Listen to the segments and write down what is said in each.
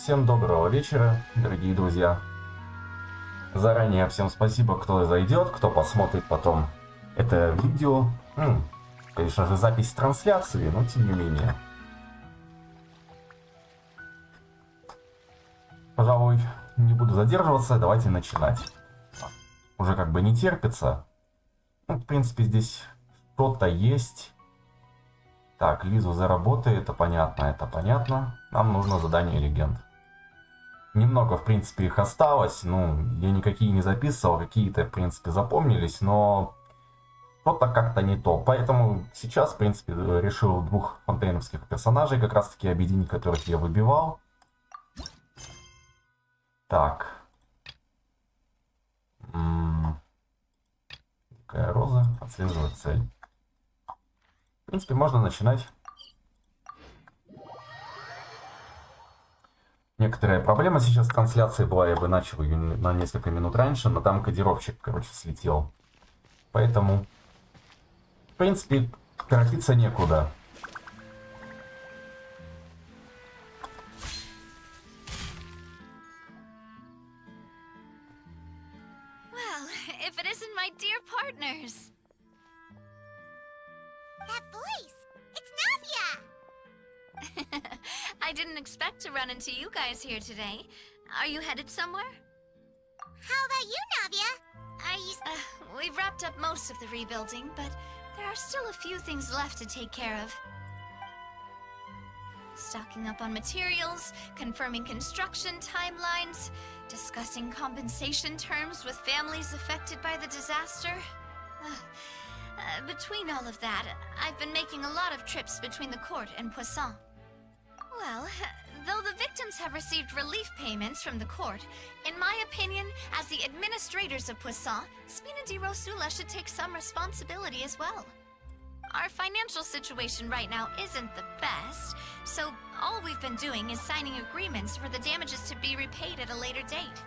Всем доброго вечера, дорогие друзья. Заранее всем спасибо, кто зайдет, кто посмотрит потом это видео. Конечно же, запись трансляции, но тем не менее. Пожалуй, не буду задерживаться, давайте начинать. Уже как бы не терпится. В принципе, здесь что-то есть. Так, Лизу за работой, это понятно, это понятно. Нам нужно задание легенд. Немного, в принципе, их осталось. Я никакие не записывал, какие-то, в принципе, запомнились, но что-то как-то не то. Поэтому сейчас, в принципе, решил двух фонтейновских персонажей как раз-таки объединить, которых я выбивал. Так. Такая роза, отслеживает цель. В принципе, можно начинать. Некоторая проблема сейчас с трансляцией была, я бы начал ее на несколько минут раньше, но там кодировщик, слетел. Поэтому, в принципе, торопиться некуда. Well, if it isn't my dear partners. That voice! It's Navia! I didn't expect to run into you guys here today. Are you headed somewhere? How about you, Navia? Are you... We've wrapped up most of the rebuilding, but there are still a few things left to take care of. Stocking up on materials, confirming construction timelines, discussing compensation terms with families affected by the disaster. Between all of that, I've been making a lot of trips between the court and Poisson. Well, though the victims have received relief payments from the court, in my opinion, as the administrators of Poisson, Spina di Rosula should take some responsibility as well. Our financial situation right now isn't the best, so all we've been doing is signing agreements for the damages to be repaid at a later date.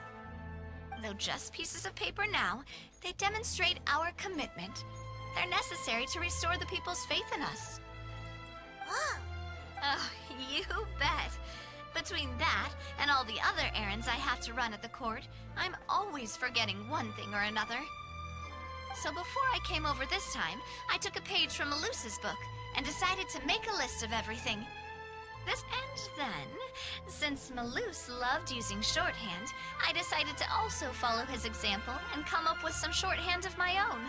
Though just pieces of paper now, they demonstrate our commitment. They're necessary to restore the people's faith in us. Whoa! Oh, you bet. Between that and all the other errands I have to run at the court, I'm always forgetting one thing or another. So before I came over this time, I took a page from Malus's book and decided to make a list of everything. And then, since Malus loved using shorthand, I decided to also follow his example and come up with some shorthand of my own.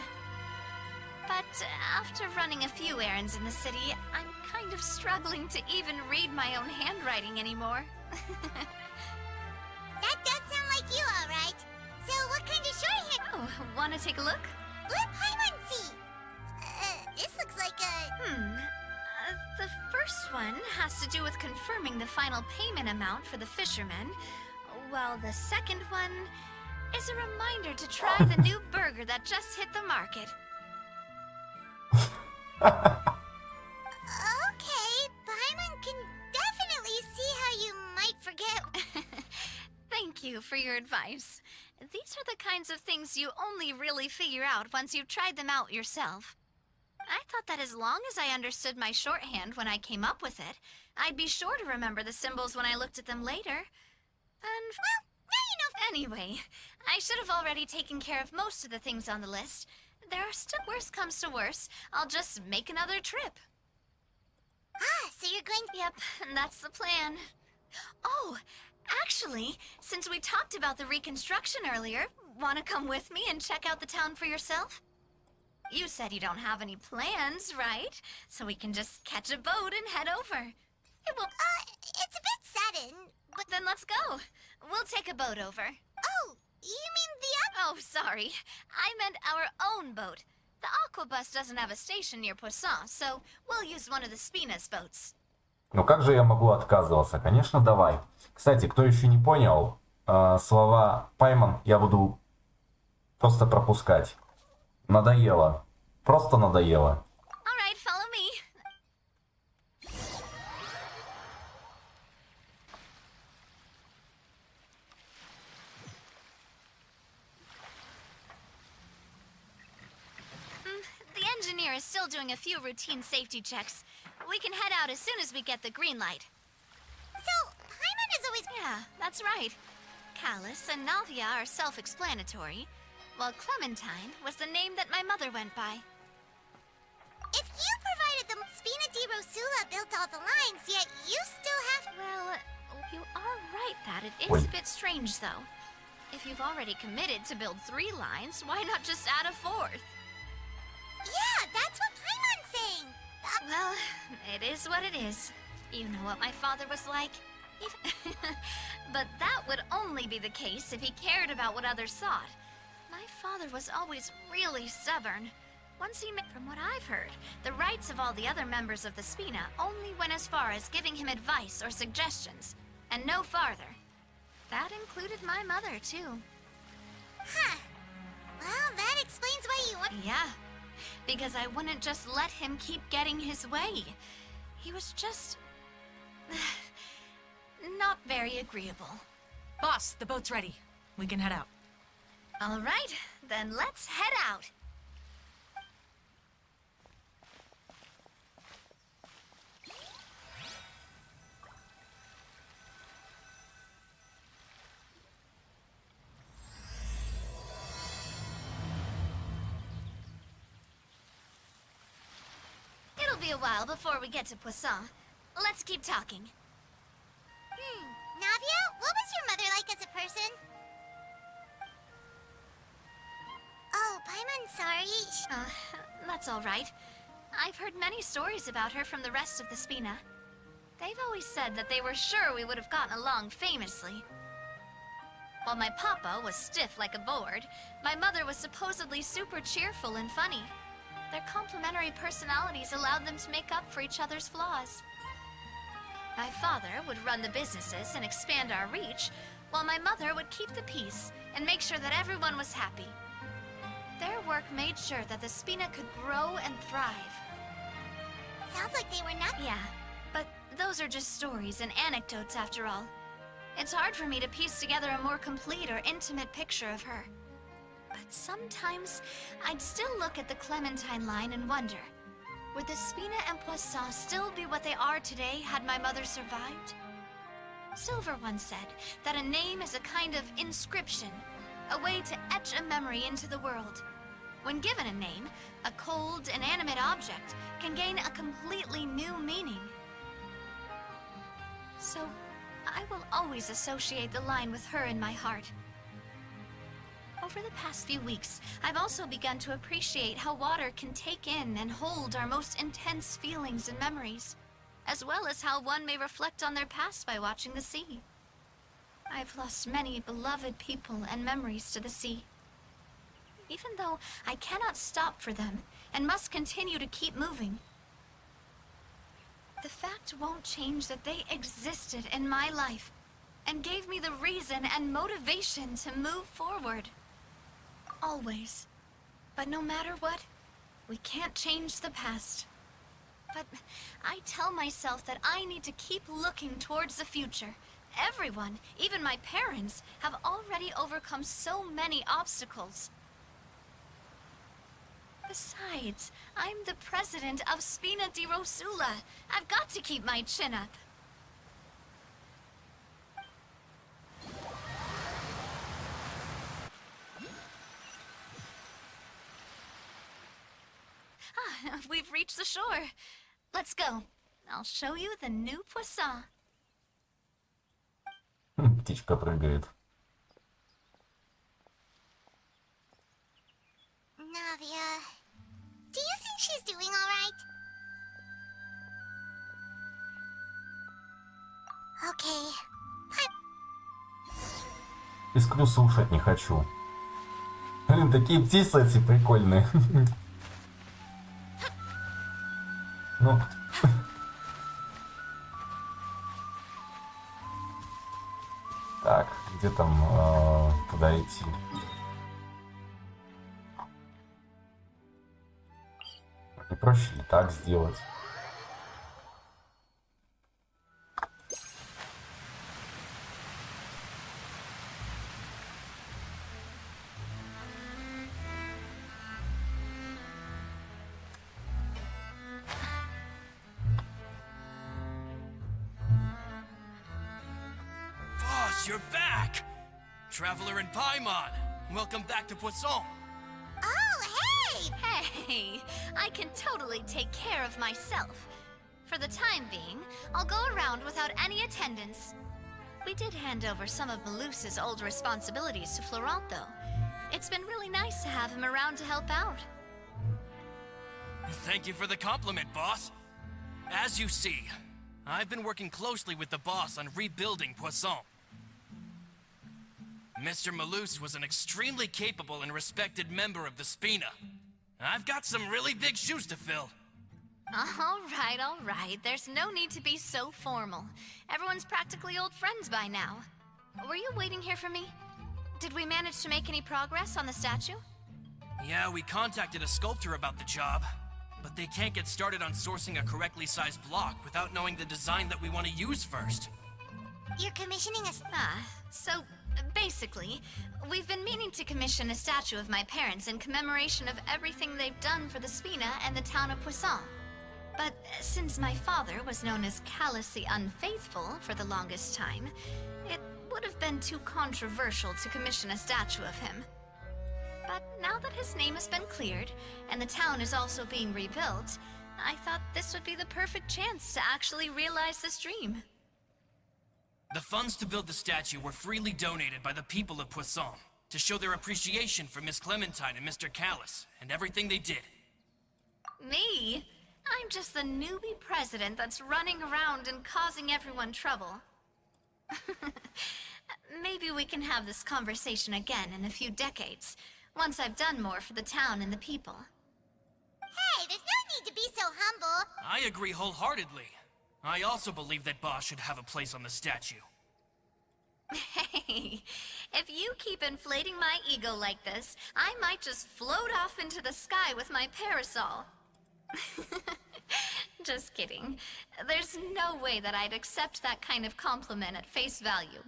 But after running a few errands in the city, I'm kind of struggling to even read my own handwriting anymore. That does sound like you, all right. So what kind of shorthand... Oh, wanna take a look? Let Paimon see! This looks like a... The first one has to do with confirming the final payment amount for the fishermen, while the second one is a reminder to try the new burger that just hit the market. Okay, Paimon can definitely see how you might forget. Thank you for your advice. These are the kinds of things you only really figure out once you've tried them out yourself. I thought that as long as I understood my shorthand when I came up with it, I'd be sure to remember the symbols when I looked at them later. And, Well, now you know... anyway, I should have already taken care of most of the things on the list. There are still... Worst comes to worst, I'll just make another trip. So you're going... Yep, that's the plan. Oh, actually, since we talked about the reconstruction earlier, want to come with me and check out the town for yourself? You said you don't have any plans, right? So we can just catch a boat and head over. It will... it's a bit sudden, but... Then let's go. We'll take a boat over. Oh, you mean the Oh, sorry. I meant our own boat. The Aquabus doesn't have a station near Poisson, so we'll use one of the Spina's boats. Ну как же я могу отказываться? Конечно, давай. Кстати, кто еще не понял, слова Паймон я буду просто пропускать. Надоело. Просто надоело. All right, follow me. The engineer is still doing a few routine safety checks. We can head out as soon as we get the green light. So, Paimon is always... Yeah, that's right. Callus and Navia are self-explanatory, while Clementine was the name that my mother went by. If you provided the Spina di Rosula built all the lines, yet you still have... Well, you are right that it is Wait. a bit strange, though. If you've already committed to build 3 lines, why not just add a 4th? Yeah, that's what Paimon's saying. Well, it is what it is. You know what my father was like. But that would only be the case if he cared about what others thought. My father was always really stubborn. Once he met, from what I've heard, the rights of all the other members of the Spina only went as far as giving him advice or suggestions, and no farther. That included my mother, too. Huh. Well, that explains why you want... Yeah, because I wouldn't just let him keep getting his way. He was just... not very agreeable. Boss, the boat's ready. We can head out. All right, then let's head out. It'll be a while before we get to Poisson. Let's keep talking. Navia, what was your mother like as a person? Oh, Paimon, sorry. That's all right. I've heard many stories about her from the rest of the Spina. They've always said that they were sure we would have gotten along famously. While my papa was stiff like a board, my mother was supposedly super cheerful and funny. Their complementary personalities allowed them to make up for each other's flaws. My father would run the businesses and expand our reach, while my mother would keep the peace and make sure that everyone was happy. Their work made sure that the Spina could grow and thrive. Sounds like they were not... Yeah, but those are just stories and anecdotes after all. It's hard for me to piece together a more complete or intimate picture of her. But sometimes, I'd still look at the Clementine line and wonder, would the Spina and Poisson still be what they are today had my mother survived? Silver once said that a name is a kind of inscription, a way to etch a memory into the world. When given a name, a cold, inanimate object can gain a completely new meaning. So, I will always associate the line with her in my heart. Over the past few weeks, I've also begun to appreciate how water can take in and hold our most intense feelings and memories, as well as how one may reflect on their past by watching the sea. I've lost many beloved people and memories to the sea. Even though I cannot stop for them and must continue to keep moving, the fact won't change that they existed in my life and gave me the reason and motivation to move forward. Always. But no matter what, we can't change the past. But I tell myself that I need to keep looking towards the future. Everyone, even my parents, have already overcome so many obstacles. Besides, I'm the president of Spina di Rosula. I've got to keep my chin up. We've reached the shore. Let's go. I'll show you the new Poisson. Птичка прыгает. Navia, do you think she's doing all right? Okay. Искрю слушать не хочу. Блин, такие птицы эти прикольные. Ну. Так, где там куда идти? Не проще ли так сделать? you're back! Traveler in Paimon, welcome back to Poisson. Oh, hey! Hey, I can totally take care of myself. For the time being, I'll go around without any attendance. We did hand over some of Malus's old responsibilities to Florent, though. It's been really nice to have him around to help out. Thank you for the compliment, boss. As you see, I've been working closely with the boss on rebuilding Poisson. Mr. Malus was an extremely capable and respected member of the Spina. I've got some really big shoes to fill. All right. There's no need to be so formal. Everyone's practically old friends by now. Were you waiting here for me? Did we manage to make any progress on the statue? Yeah, we contacted a sculptor about the job, but they can't get started on sourcing a correctly sized block without knowing the design that we want to use first. You're commissioning a... So basically, we've been meaning to commission a statue of my parents in commemoration of everything they've done for the Spina and the town of Poisson. But since my father was known as callously unfaithful for the longest time, it would have been too controversial to commission a statue of him. But now that his name has been cleared, and the town is also being rebuilt, I thought this would be the perfect chance to actually realize this dream. The funds to build the statue were freely donated by the people of Poisson to show their appreciation for Miss Clementine and Mr. Callus and everything they did. Me? I'm just the newbie president that's running around and causing everyone trouble. Maybe we can have this conversation again in a few decades, once I've done more for the town and the people. Hey, there's no need to be so humble. I agree wholeheartedly. I also believe that Boss should have a place on the statue. Hey, if you keep inflating my ego like this, I might just float off into the sky with my parasol. Just kidding. There's no way that I'd accept that kind of compliment at face value.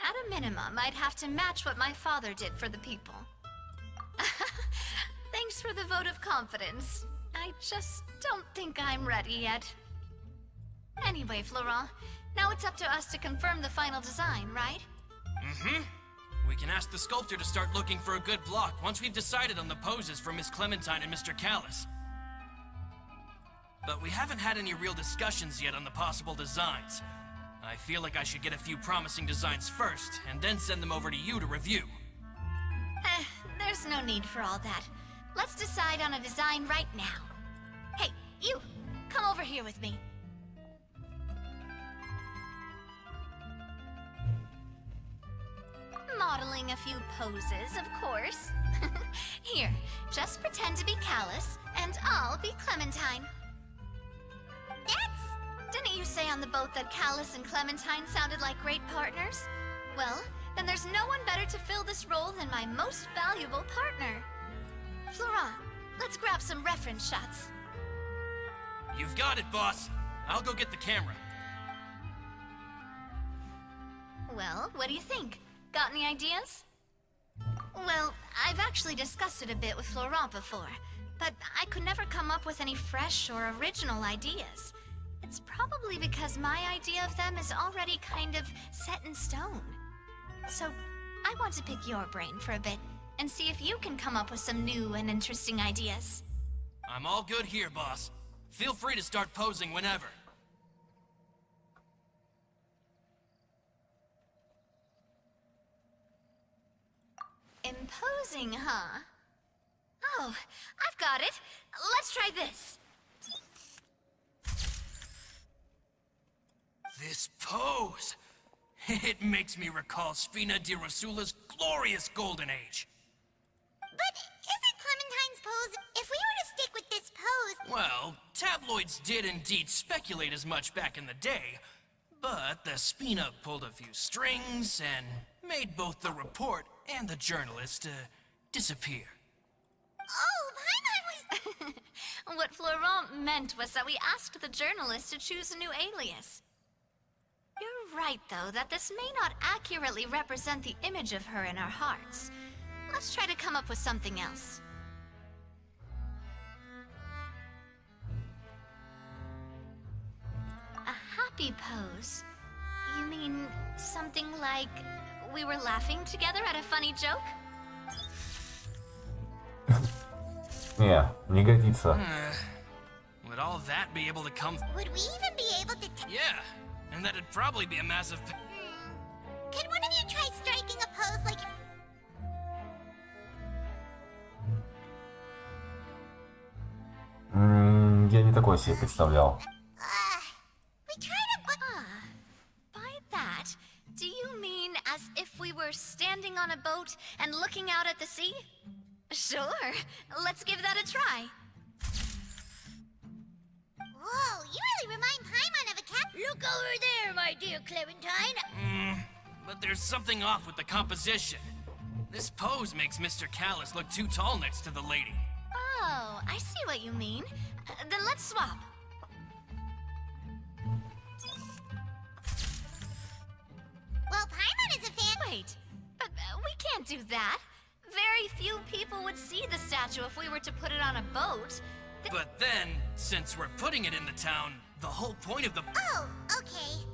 At a minimum, I'd have to match what my father did for the people. Thanks for the vote of confidence. I just don't think I'm ready yet. Anyway, Florent, now it's up to us to confirm the final design, right? Mm-hmm. We can ask the sculptor to start looking for a good block once we've decided on the poses for Miss Clementine and Mr. Callus. But we haven't had any real discussions yet on the possible designs. I feel like I should get a few promising designs first, and then send them over to you to review. There's no need for all that. Let's decide on a design right now. Hey, you! Come over here with me. Modeling a few poses, of course. Here, just pretend to be Callus, and I'll be Clementine. Didn't you say on the boat that Callus and Clementine sounded like great partners? Well, then there's no one better to fill this role than my most valuable partner. Florent, let's grab some reference shots. You've got it, boss. I'll go get the camera. Well, what do you think? Got any ideas? Well, I've actually discussed it a bit with Florent before, but I could never come up with any fresh or original ideas. It's probably because my idea of them is already kind of set in stone. So, I want to pick your brain for a bit, and see if you can come up with some new and interesting ideas. I'm all good here, boss. Feel free to start posing whenever. Imposing, huh? Oh, I've got it. Let's try this. This pose! It makes me recall Spina di Rosula's glorious golden age. But isn't Clementine's pose... If we were to stick with this pose... Well, tabloids did indeed speculate as much back in the day, but the Spina pulled a few strings and made both the report and the journalist disappear. Oh, Paimon was... What Florent meant was that we asked the journalist to choose a new alias. You're right, though, that this may not accurately represent the image of her in our hearts. Let's try to come up with something else. A happy pose. You mean something like we were laughing together at a funny joke? Не, не годится. Would all that be able to come? Would we even be able to Yeah, and that'd probably be a massive. Could one of you try striking a pose like... Я не такое себе представлял. We tried a By that, do you mean as if we were standing on a boat and looking out at the sea? Sure, let's give that a try. Whoa, you really remind Paimon of a cat. Look over there, my dear Clementine. But there's something off with the composition. This pose makes Mr. Callus look too tall next to the lady. Oh, I see what you mean. Then let's swap. Well, Paimon is a fan. Wait, but we can't do that. Very few people would see the statue if we were to put it on a boat. But then, since we're putting it in the town, the whole point of the. Oh, okay.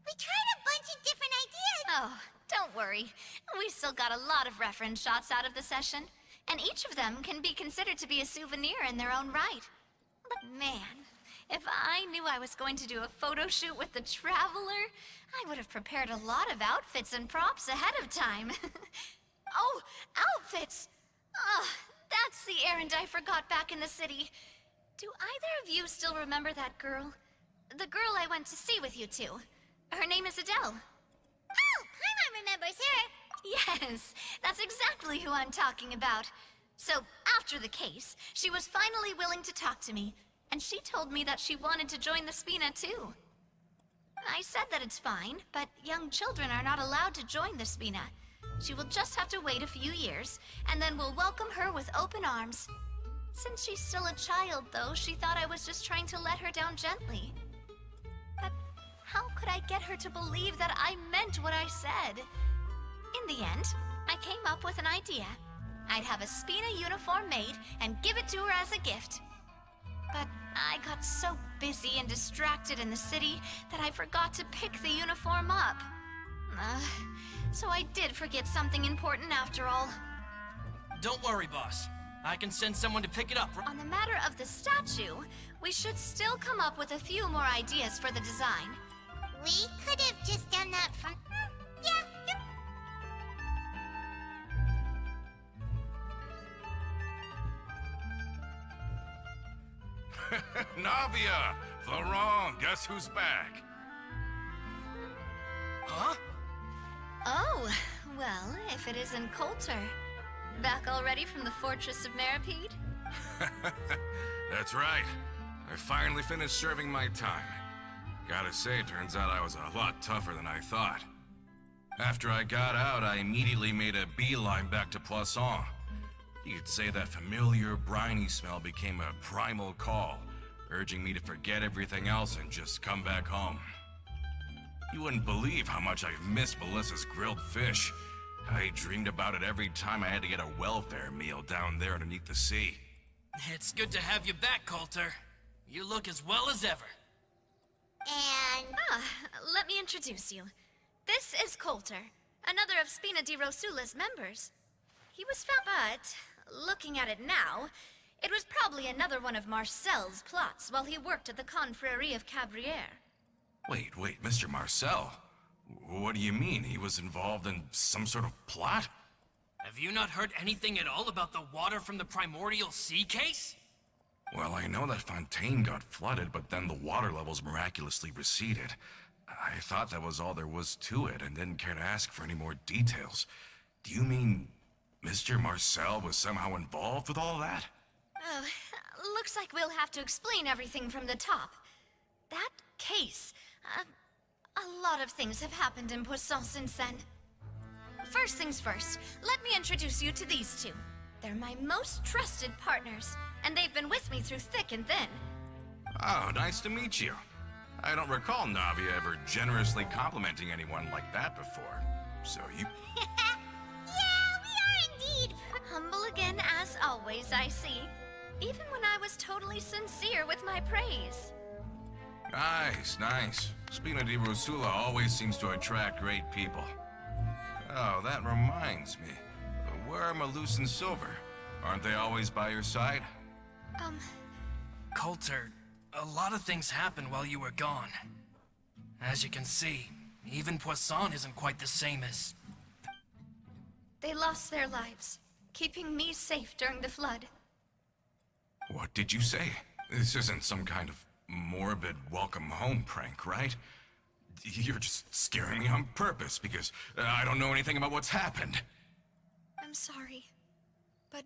We tried a bunch of different ideas. Oh, don't worry. We still got a lot of reference shots out of the session, and each of them can be considered to be a souvenir in their own right. But man, if I knew I was going to do a photo shoot with the Traveler, I would have prepared a lot of outfits and props ahead of time. Oh, outfits! Oh, that's the errand I forgot back in the city. Do either of you still remember that girl? The girl I went to see with you two. Her name is Adele. Oh, Paimon remembers her. Yes, that's exactly who I'm talking about. So, after the case, she was finally willing to talk to me, and she told me that she wanted to join the Spina too. I said that it's fine, but young children are not allowed to join the Spina. She will just have to wait a few years, and then we'll welcome her with open arms. Since she's still a child, though, she thought I was just trying to let her down gently. But how could I get her to believe that I meant what I said? In the end, I came up with an idea. I'd have a Spina uniform made and give it to her as a gift. But I got so busy and distracted in the city that I forgot to pick the uniform up. So I did forget something important after all. Don't worry, boss. I can send someone to pick it up. On the matter of the statue, we should still come up with a few more ideas for the design. We could have just done that from... Yeah. Navia! Florent, guess who's back? Huh? Oh, well, if it isn't Coulter. Back already from the Fortress of Meripede? That's right. I finally finished serving my time. Gotta say, turns out I was a lot tougher than I thought. After I got out, I immediately made a beeline back to Poisson. You could say that familiar, briny smell became a primal call, urging me to forget everything else and just come back home. You wouldn't believe how much I've missed Melissa's grilled fish. I dreamed about it every time I had to get a welfare meal down there underneath the sea. It's good to have you back, Coulter. You look as well as ever. And... Let me introduce you. This is Coulter, another of Spina di Rosula's members. He was found, but looking at it now, it was probably another one of Marcel's plots while he worked at the Confrérie of Cabrières. Wait, Mr. Marcel? What do you mean? He was involved in some sort of plot? Have you not heard anything at all about the water from the primordial sea case? Well, I know that Fontaine got flooded, but then the water levels miraculously receded. I thought that was all there was to it and didn't care to ask for any more details. Do you mean Mr. Marcel was somehow involved with all that? Oh, looks like we'll have to explain everything from the top. That case, a lot of things have happened in Poisson since then. First things first, let me introduce you to these two. They're my most trusted partners, and they've been with me through thick and thin. Oh, nice to meet you. I don't recall Navia ever generously complimenting anyone like that before. So you... Yeah, we are indeed. Humble again as always, I see. Even when I was totally sincere with my praise. Nice, nice. Spina di Rosula always seems to attract great people. Oh, that reminds me. Where are Malus and Silver? Aren't they always by your side? Coulter, a lot of things happened while you were gone. As you can see, even Poisson isn't quite the same as... They lost their lives, keeping me safe during the flood. What did you say? This isn't some kind of morbid welcome home prank, right? You're just scaring me on purpose because I don't know anything about what's happened. I'm sorry, but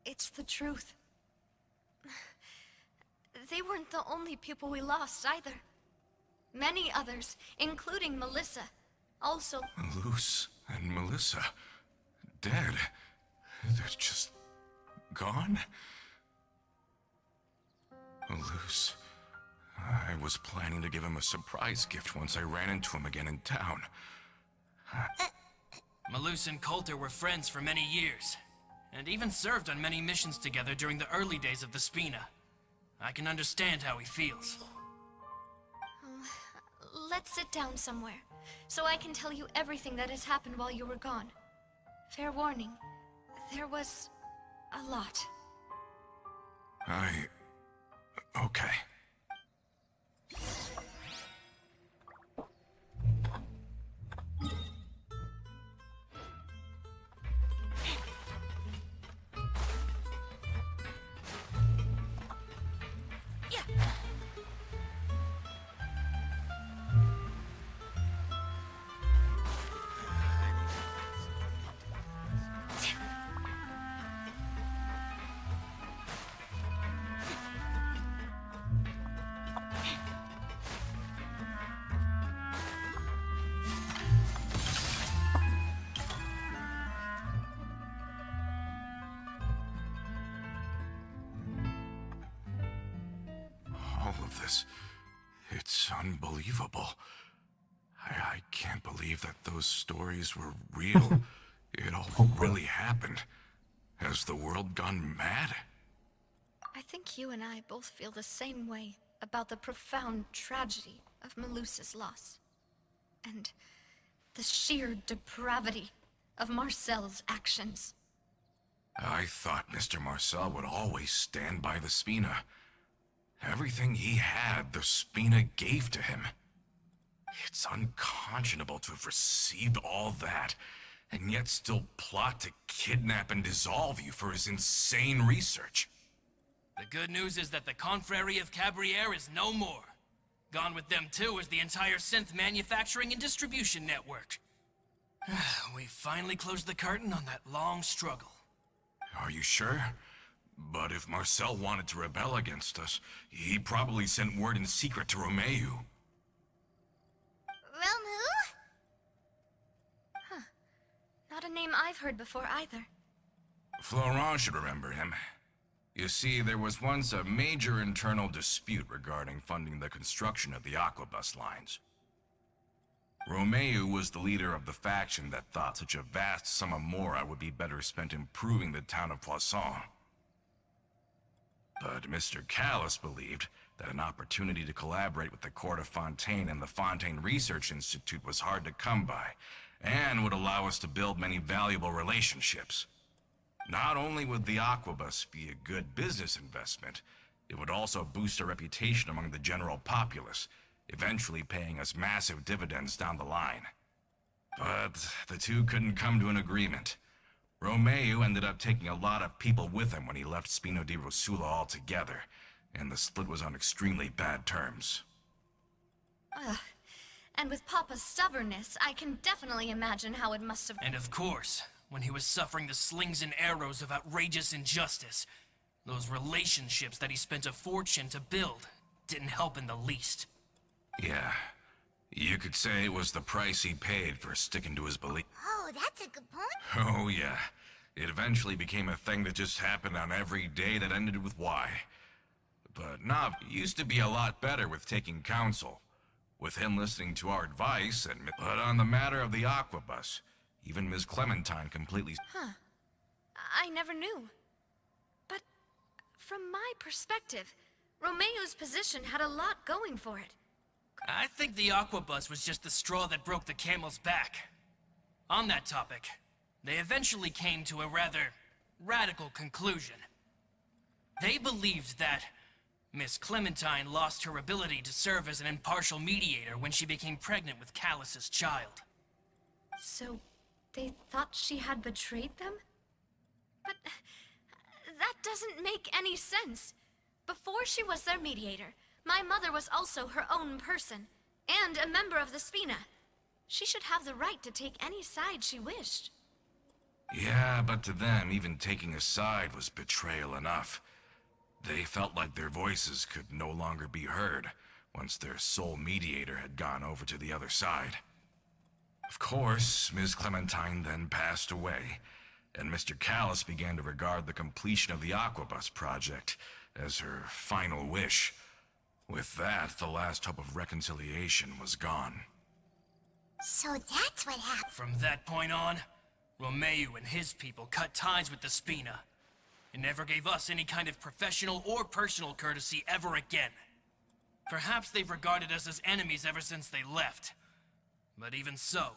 it's the truth. They weren't the only people we lost either. Many others, including Melissa, also... Malus and Melissa, dead. They're just gone? Malus, I was planning to give him a surprise gift once I ran into him again in town. Malus and Coulter were friends for many years, and even served on many missions together during the early days of the Spina. I can understand how he feels. Let's sit down somewhere, so I can tell you everything that has happened while you were gone. Fair warning, there was a lot. Okay. All of this, it's unbelievable. I can't believe that those stories were real. It all really happened. Has the world gone mad? I think you and I both feel the same way about the profound tragedy of Melusa's loss. And the sheer depravity of Marcel's actions. I thought Mr. Marcel would always stand by the Spina. Everything he had, the Spina gave to him. It's unconscionable to have received all that, and yet still plot to kidnap and dissolve you for his insane research. The good news is that the Confrérie of Cabriere is no more. Gone with them too is the entire synth manufacturing and distribution network. We finally closed the curtain on that long struggle. Are you sure? But if Marcel wanted to rebel against us, he probably sent word in secret to Romeu. Romu? Not a name I've heard before either. Florent should remember him. You see, there was once a major internal dispute regarding funding the construction of the Aquabus lines. Romeu was the leader of the faction that thought such a vast sum of mora would be better spent improving the town of Poisson. But Mr. Callis believed that an opportunity to collaborate with the court of Fontaine and the Fontaine Research Institute was hard to come by, and would allow us to build many valuable relationships. Not only would the Aquabus be a good business investment, it would also boost our reputation among the general populace, eventually paying us massive dividends down the line. But the two couldn't come to an agreement. Romeu ended up taking a lot of people with him when he left Spina di Rosula altogether, and the split was on extremely bad terms. And with Papa's stubbornness, I can definitely imagine how it must have... And of course, when he was suffering the slings and arrows of outrageous injustice, those relationships that he spent a fortune to build didn't help in the least. Yeah, you could say it was the price he paid for sticking to his belief. Oh, that's a good point. Oh yeah, it eventually became a thing that just happened on every day that ended with Y. But Nav used to be a lot better with taking counsel. with him listening to our advice, but on the matter of the Aquabus, even Ms. Clementine completely... I never knew. But from my perspective, Romeo's position had a lot going for it. I think the Aquabus was just the straw that broke the camel's back. On that topic, they eventually came to a rather radical conclusion. They believed that Miss Clementine lost her ability to serve as an impartial mediator when she became pregnant with Callus's child. So, they thought she had betrayed them? But that doesn't make any sense. Before she was their mediator, my mother was also her own person, and a member of the Spina. She should have the right to take any side she wished. Yeah, but to them, even taking a side was betrayal enough. They felt like their voices could no longer be heard once their sole mediator had gone over to the other side. Of course, Ms. Clementine then passed away, and Mr. Callus began to regard the completion of the Aquabus project as her final wish. With that, the last hope of reconciliation was gone. So that's what happened. From that point on, Romeo and his people cut ties with the Spina, and never gave us any kind of professional or personal courtesy ever again. Perhaps they've regarded us as enemies ever since they left. But even so,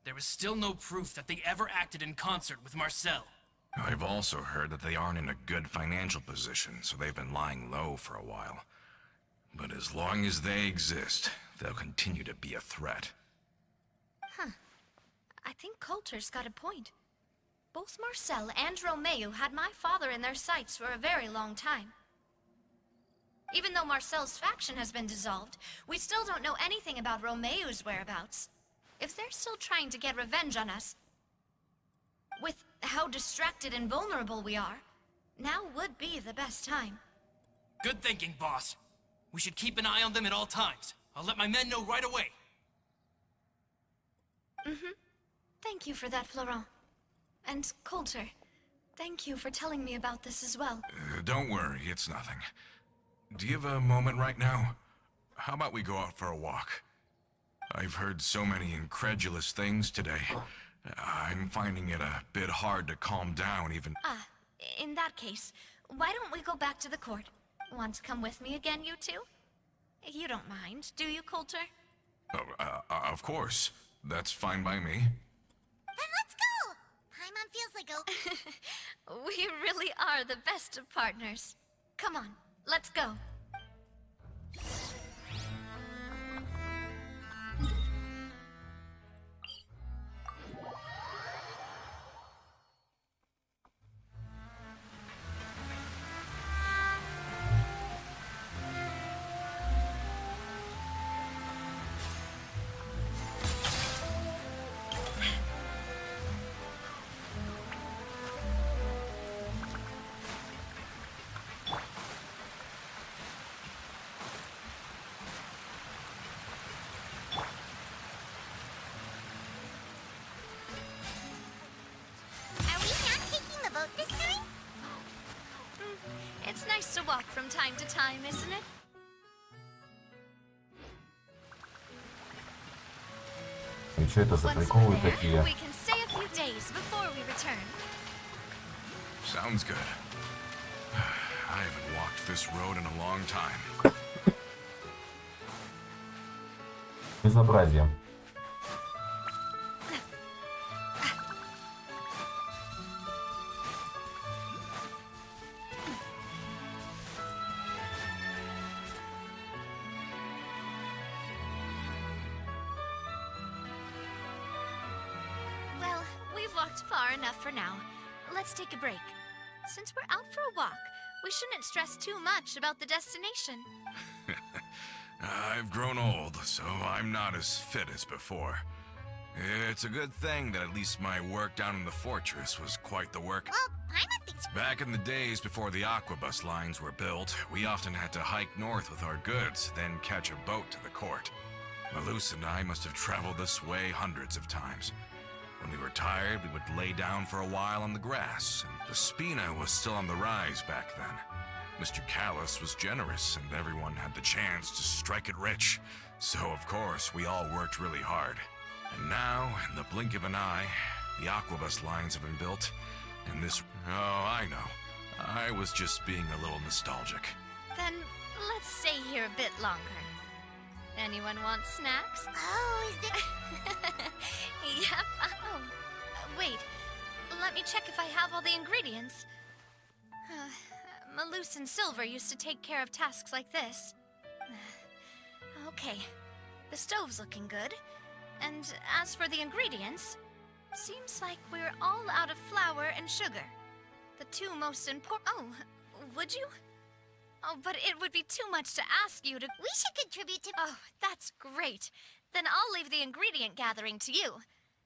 there is still no proof that they ever acted in concert with Marcel. I've also heard that they aren't in a good financial position, so they've been lying low for a while. But as long as they exist, they'll continue to be a threat. I think Coulter's got a point. Both Marcel and Romeo had my father in their sights for a very long time. Even though Marcel's faction has been dissolved, we still don't know anything about Romeo's whereabouts. If they're still trying to get revenge on us, with how distracted and vulnerable we are, now would be the best time. Good thinking, boss. We should keep an eye on them at all times. I'll let my men know right away. Thank you for that, Florent. And Coulter, thank you for telling me about this as well. Don't worry, it's nothing. Do you have a moment right now? How about we go out for a walk? I've heard so many incredulous things today. I'm finding it a bit hard to calm down even... In that case, why don't we go back to the court? Want to come with me again, you two? You don't mind, do you, Coulter? Of course. That's fine by me. Then let's go! Paimon feels like a... We really are the best of partners. Come on, let's go. Are we not taking the boat this time? It's nice to walk from time to time, isn't it? И что это за Once приколы we're there, такие? we can stay a few days before we return. Sounds good. I haven't walked this road in a long time. Безобразие. Well, we've walked far enough for now. Let's take a break. Since we're out for a walk, we shouldn't stress too much about the destination. I've grown old, so I'm not as fit as before. It's a good thing that at least my work down in the fortress was quite the work. Well, Paimon thinks... Back in the days before the Aquabus lines were built, we often had to hike north with our goods, then catch a boat to the court. Malus and I must have traveled this way hundreds of times. When we were tired, we would lay down for a while on the grass, and the Spina was still on the rise back then. Mr. Callus was generous, and everyone had the chance to strike it rich. So, of course, we all worked really hard. And now, in the blink of an eye, the Aquabus lines have been built, and this... Oh, I know. I was just being a little nostalgic. Then let's stay here a bit longer. Anyone want snacks? Oh, is there... Yep. Oh, wait. Let me check if I have all the ingredients. Maloose and Silver used to take care of tasks like this. Okay. The stove's looking good. And as for the ingredients, seems like we're all out of flour and sugar. The two most important... Oh, would you? Oh, but it would be too much to ask you to... We should contribute to... Oh, that's great. Then I'll leave the ingredient gathering to you.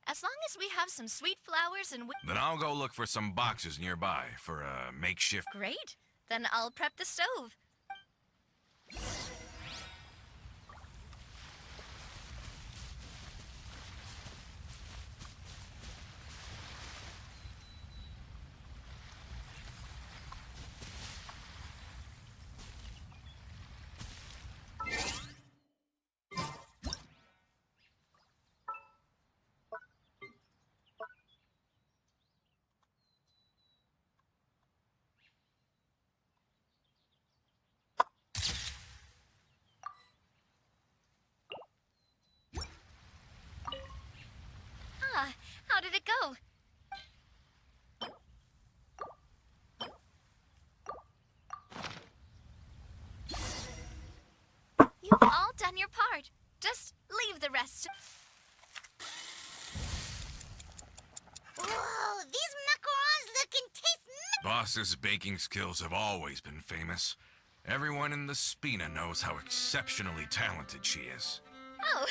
As long as we have some sweet flowers and... Then I'll go look for some boxes nearby for a makeshift... Great. Then I'll prep the stove. How did it go? You've all done your part. Just leave the rest. Whoa, these macarons look and taste... Boss's baking skills have always been famous. Everyone in the Spina knows how exceptionally talented she is. Oh,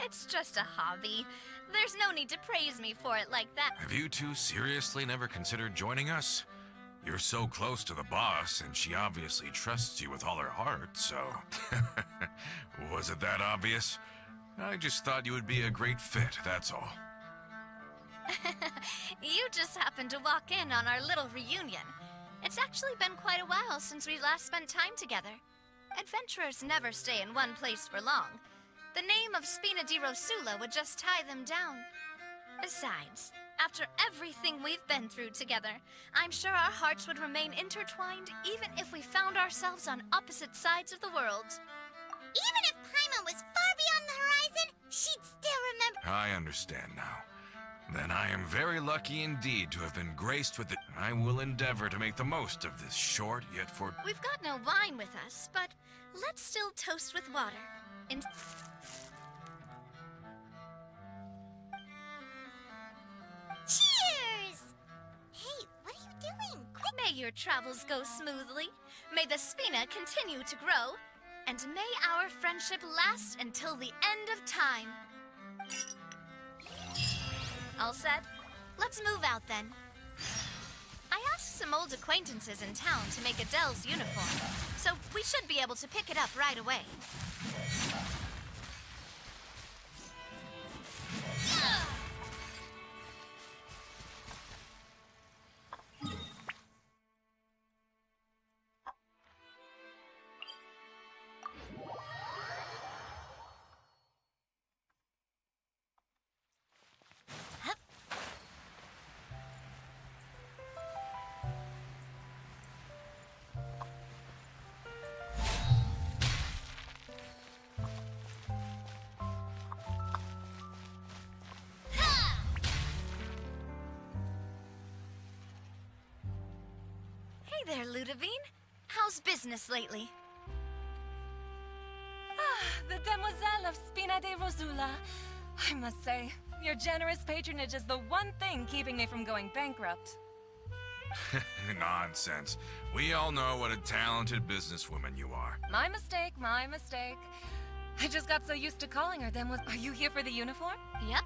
it's just a hobby. There's no need to praise me for it like that. Have you two seriously never considered joining us? You're so close to the boss, and she obviously trusts you with all her heart, so... Was it that obvious? I just thought you would be a great fit, that's all. You just happened to walk in on our little reunion. It's actually been quite a while since we last spent time together. Adventurers never stay in one place for long. The name of Spina di Rosula would just tie them down. Besides, after everything we've been through together, I'm sure our hearts would remain intertwined even if we found ourselves on opposite sides of the world. Even if Paimon was far beyond the horizon, she'd still remember... I understand now. Then I am very lucky indeed to have been graced with it. I will endeavor to make the most of this short yet for... We've got no wine with us, but let's still toast with water. Cheers! Hey, what are you doing? Quick! May your travels go smoothly. May the Spina continue to grow. And may our friendship last until the end of time. All set? Let's move out then. I asked some old acquaintances in town to make Adele's uniform, so we should be able to pick it up right away. Hey there, Ludovine. How's business lately? The Demoiselle of Spina de Rosula. I must say, your generous patronage is the one thing keeping me from going bankrupt. Nonsense. We all know what a talented businesswoman you are. My mistake, my mistake. I just got so used to calling her Are you here for the uniform? Yep.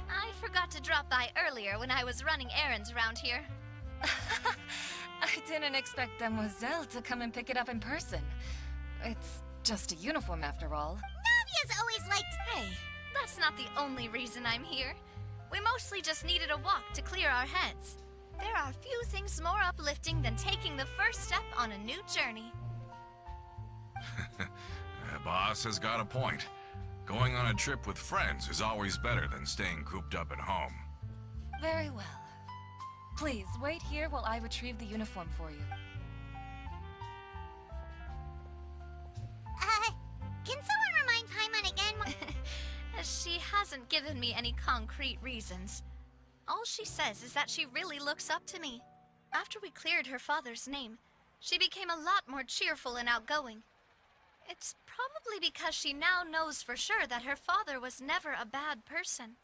I forgot to drop by earlier when I was running errands around here. I didn't expect Demoiselle to come and pick it up in person. It's just a uniform after all. Navia's always liked... Hey, that's not the only reason I'm here. We mostly just needed a walk to clear our heads. There are few things more uplifting than taking the first step on a new journey. Boss has got a point. Going on a trip with friends is always better than staying cooped up at home. Very well. Please, wait here while I retrieve the uniform for you. Can someone remind Paimon again? She hasn't given me any concrete reasons. All she says is that she really looks up to me. After we cleared her father's name, she became a lot more cheerful and outgoing. It's probably because she now knows for sure that her father was never a bad person.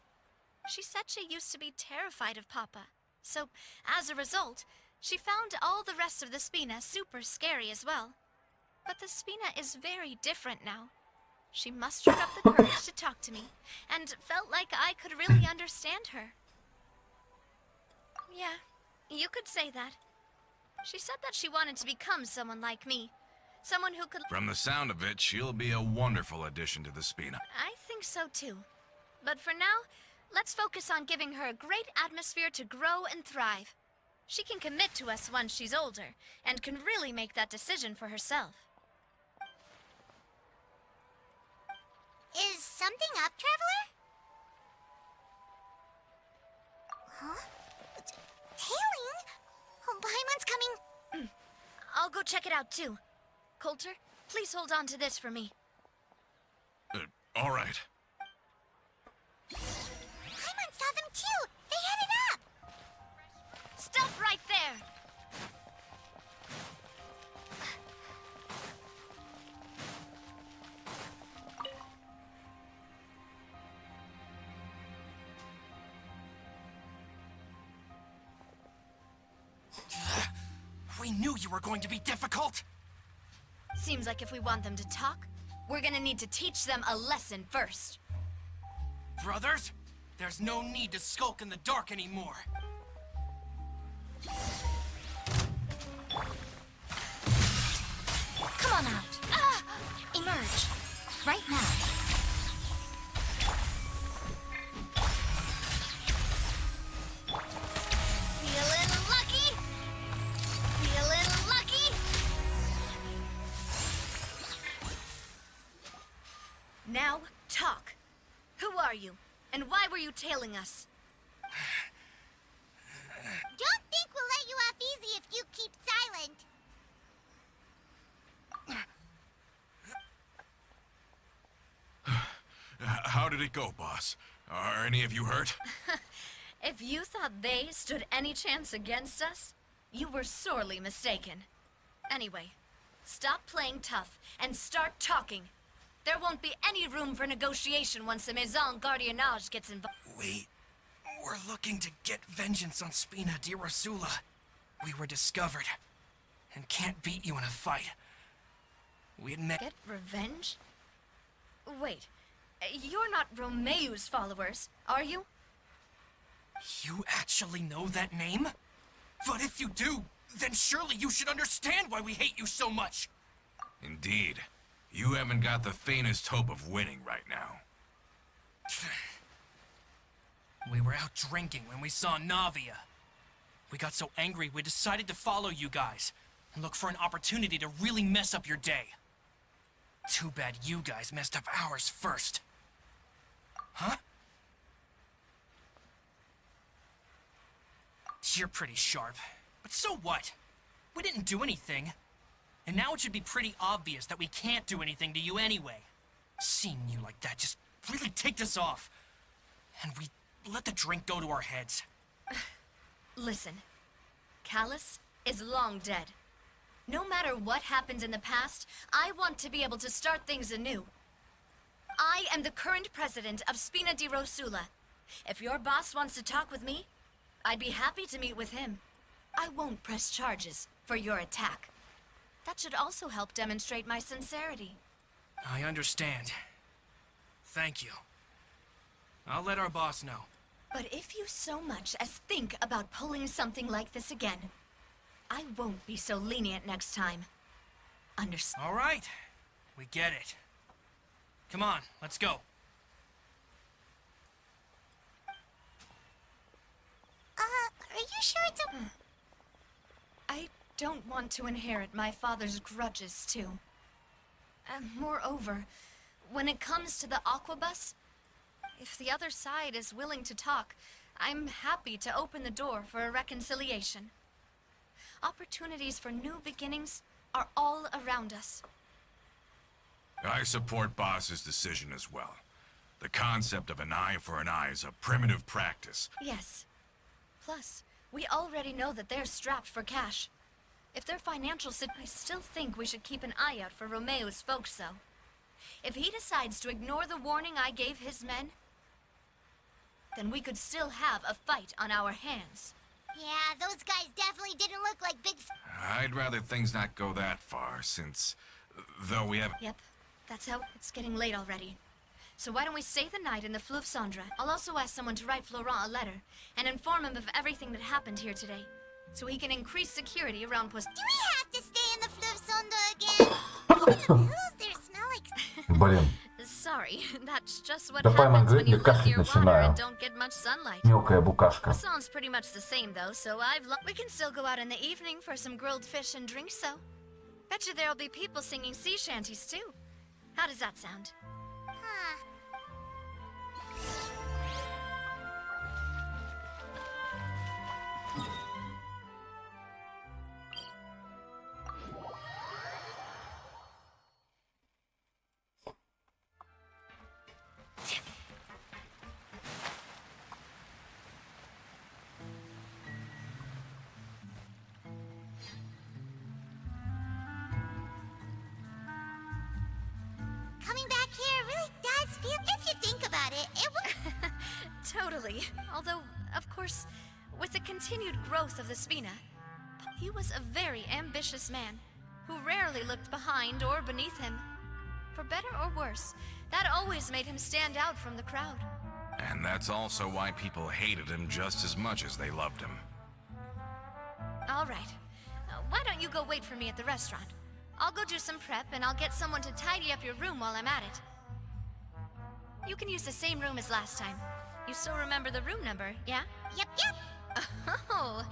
She said she used to be terrified of Papa. So, as a result, she found all the rest of the Spina super scary as well. But the Spina is very different now. She mustered up the courage to talk to me, and felt like I could really understand her. Yeah, you could say that. She said that she wanted to become someone like me. Someone who could... From the sound of it, she'll be a wonderful addition to the Spina. I think so too. But for now, let's focus on giving her a great atmosphere to grow and thrive. She can commit to us once she's older, and can really make that decision for herself. Is something up, Traveler? Huh? Tailing? Oh, Paimon's coming. I'll go check it out too. Coulter, please hold on to this for me. All right. Paimon saw them too. They headed up. Stop right there! We knew you were going to be difficult! Seems like if we want them to talk, we're gonna need to teach them a lesson first. Brothers, there's no need to skulk in the dark anymore. Come on out. Emerge. Right now. Feeling lucky? Feeling lucky? Now, talk. Who are you? And why were you tailing us? Don't think we'll let you off easy if you keep silent. How did it go, boss? Are any of you hurt? If you thought they stood any chance against us, you were sorely mistaken. Anyway, stop playing tough and start talking. There won't be any room for negotiation once the Maison Gardiennage gets involved. We're looking to get vengeance on Spina di Rosula. We were discovered, and can't beat you in a fight. We admit... Get revenge? Wait, you're not Romeu's followers, are you? You actually know that name? But if you do, then surely you should understand why we hate you so much! Indeed. You haven't got the faintest hope of winning right now. We were out drinking when we saw Navia. We got so angry we decided to follow you guys and look for an opportunity to really mess up your day. Too bad you guys messed up ours first. Huh? You're pretty sharp, but so what? We didn't do anything. And now it should be pretty obvious that we can't do anything to you anyway. Seeing you like that just really ticked us off. And we let the drink go to our heads. Listen, Callus is long dead. No matter what happens in the past, I want to be able to start things anew. I am the current president of Spina di Rosula. If your boss wants to talk with me, I'd be happy to meet with him. I won't press charges for your attack. That should also help demonstrate my sincerity. I understand. Thank you. I'll let our boss know. But if you so much as think about pulling something like this again, I won't be so lenient next time. Understand? All right. We get it. Come on, let's go. Are you sure it's a... I don't want to inherit my father's grudges, too. Moreover, when it comes to the Aquabus, if the other side is willing to talk, I'm happy to open the door for a reconciliation. Opportunities for new beginnings are all around us. I support Boss's decision as well. The concept of an eye for an eye is a primitive practice. Yes. Plus, we already know that they're strapped for cash. If their financial I still think we should keep an eye out for Romeo's folks, though. If he decides to ignore the warning I gave his men, then we could still have a fight on our hands. Yeah, those guys definitely didn't look like big... I'd rather things not go that far, since... though we have... Yep, that's how it's getting late already. So why don't we stay the night in the Fleuve Cendre? I'll also ask someone to write Florent a letter, and inform him of everything that happened here today, so he can increase security around Do we have to stay in the Fleuve Cendre again? Even the pillows there smell like... Блин, Sorry, that's just what Давай happens when you кашлять live near water начинаю. and don't get much sunlight. Мелкая букашка. Sounds pretty much the same though, so we can still go out in the evening for some grilled fish and drinks, so. Bet you there'll be people singing sea shanties too. How does that sound? Huh. Coming back here really does feel... If you think about it, it would... Totally. Although, of course, with the continued growth of the Spina, he was a very ambitious man who rarely looked behind or beneath him. For better or worse, that always made him stand out from the crowd. And that's also why people hated him just as much as they loved him. All right. Why don't you go wait for me at the restaurant? I'll go do some prep, and I'll get someone to tidy up your room while I'm at it. You can use the same room as last time. You still remember the room number, yeah? Yep, yep. Oh,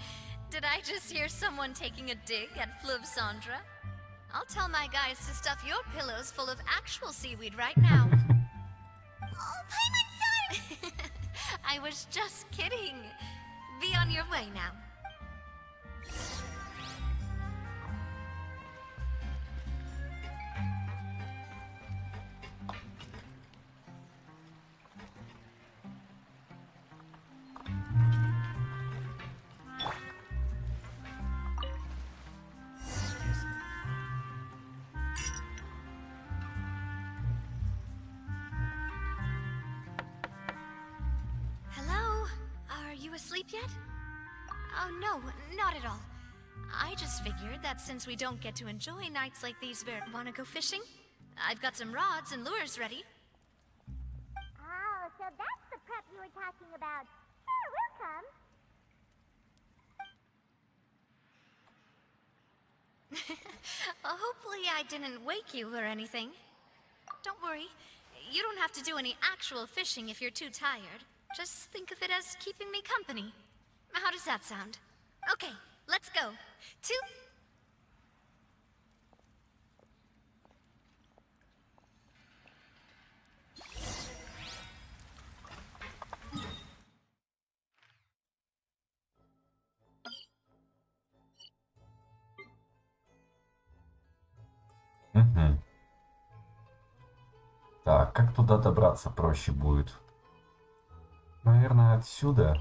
did I just hear someone taking a dig at Fleuve Cendre? I'll tell my guys to stuff your pillows full of actual seaweed right now. Oh, Paimon-san! I was just kidding. Be on your way now. Hello? Are you asleep yet? Oh no, not at all. I just figured that since we don't get to enjoy nights like these, wanna go fishing? I've got some rods and lures ready. Oh, so that's the prep you were talking about. Sure, we'll come. Hopefully I didn't wake you or anything. Don't worry, you don't have to do any actual fishing if you're too tired. Just think of it as keeping me company. How does that sound? Okay, let's go. To... Угу. Так, как туда добраться проще будет? Наверное, отсюда.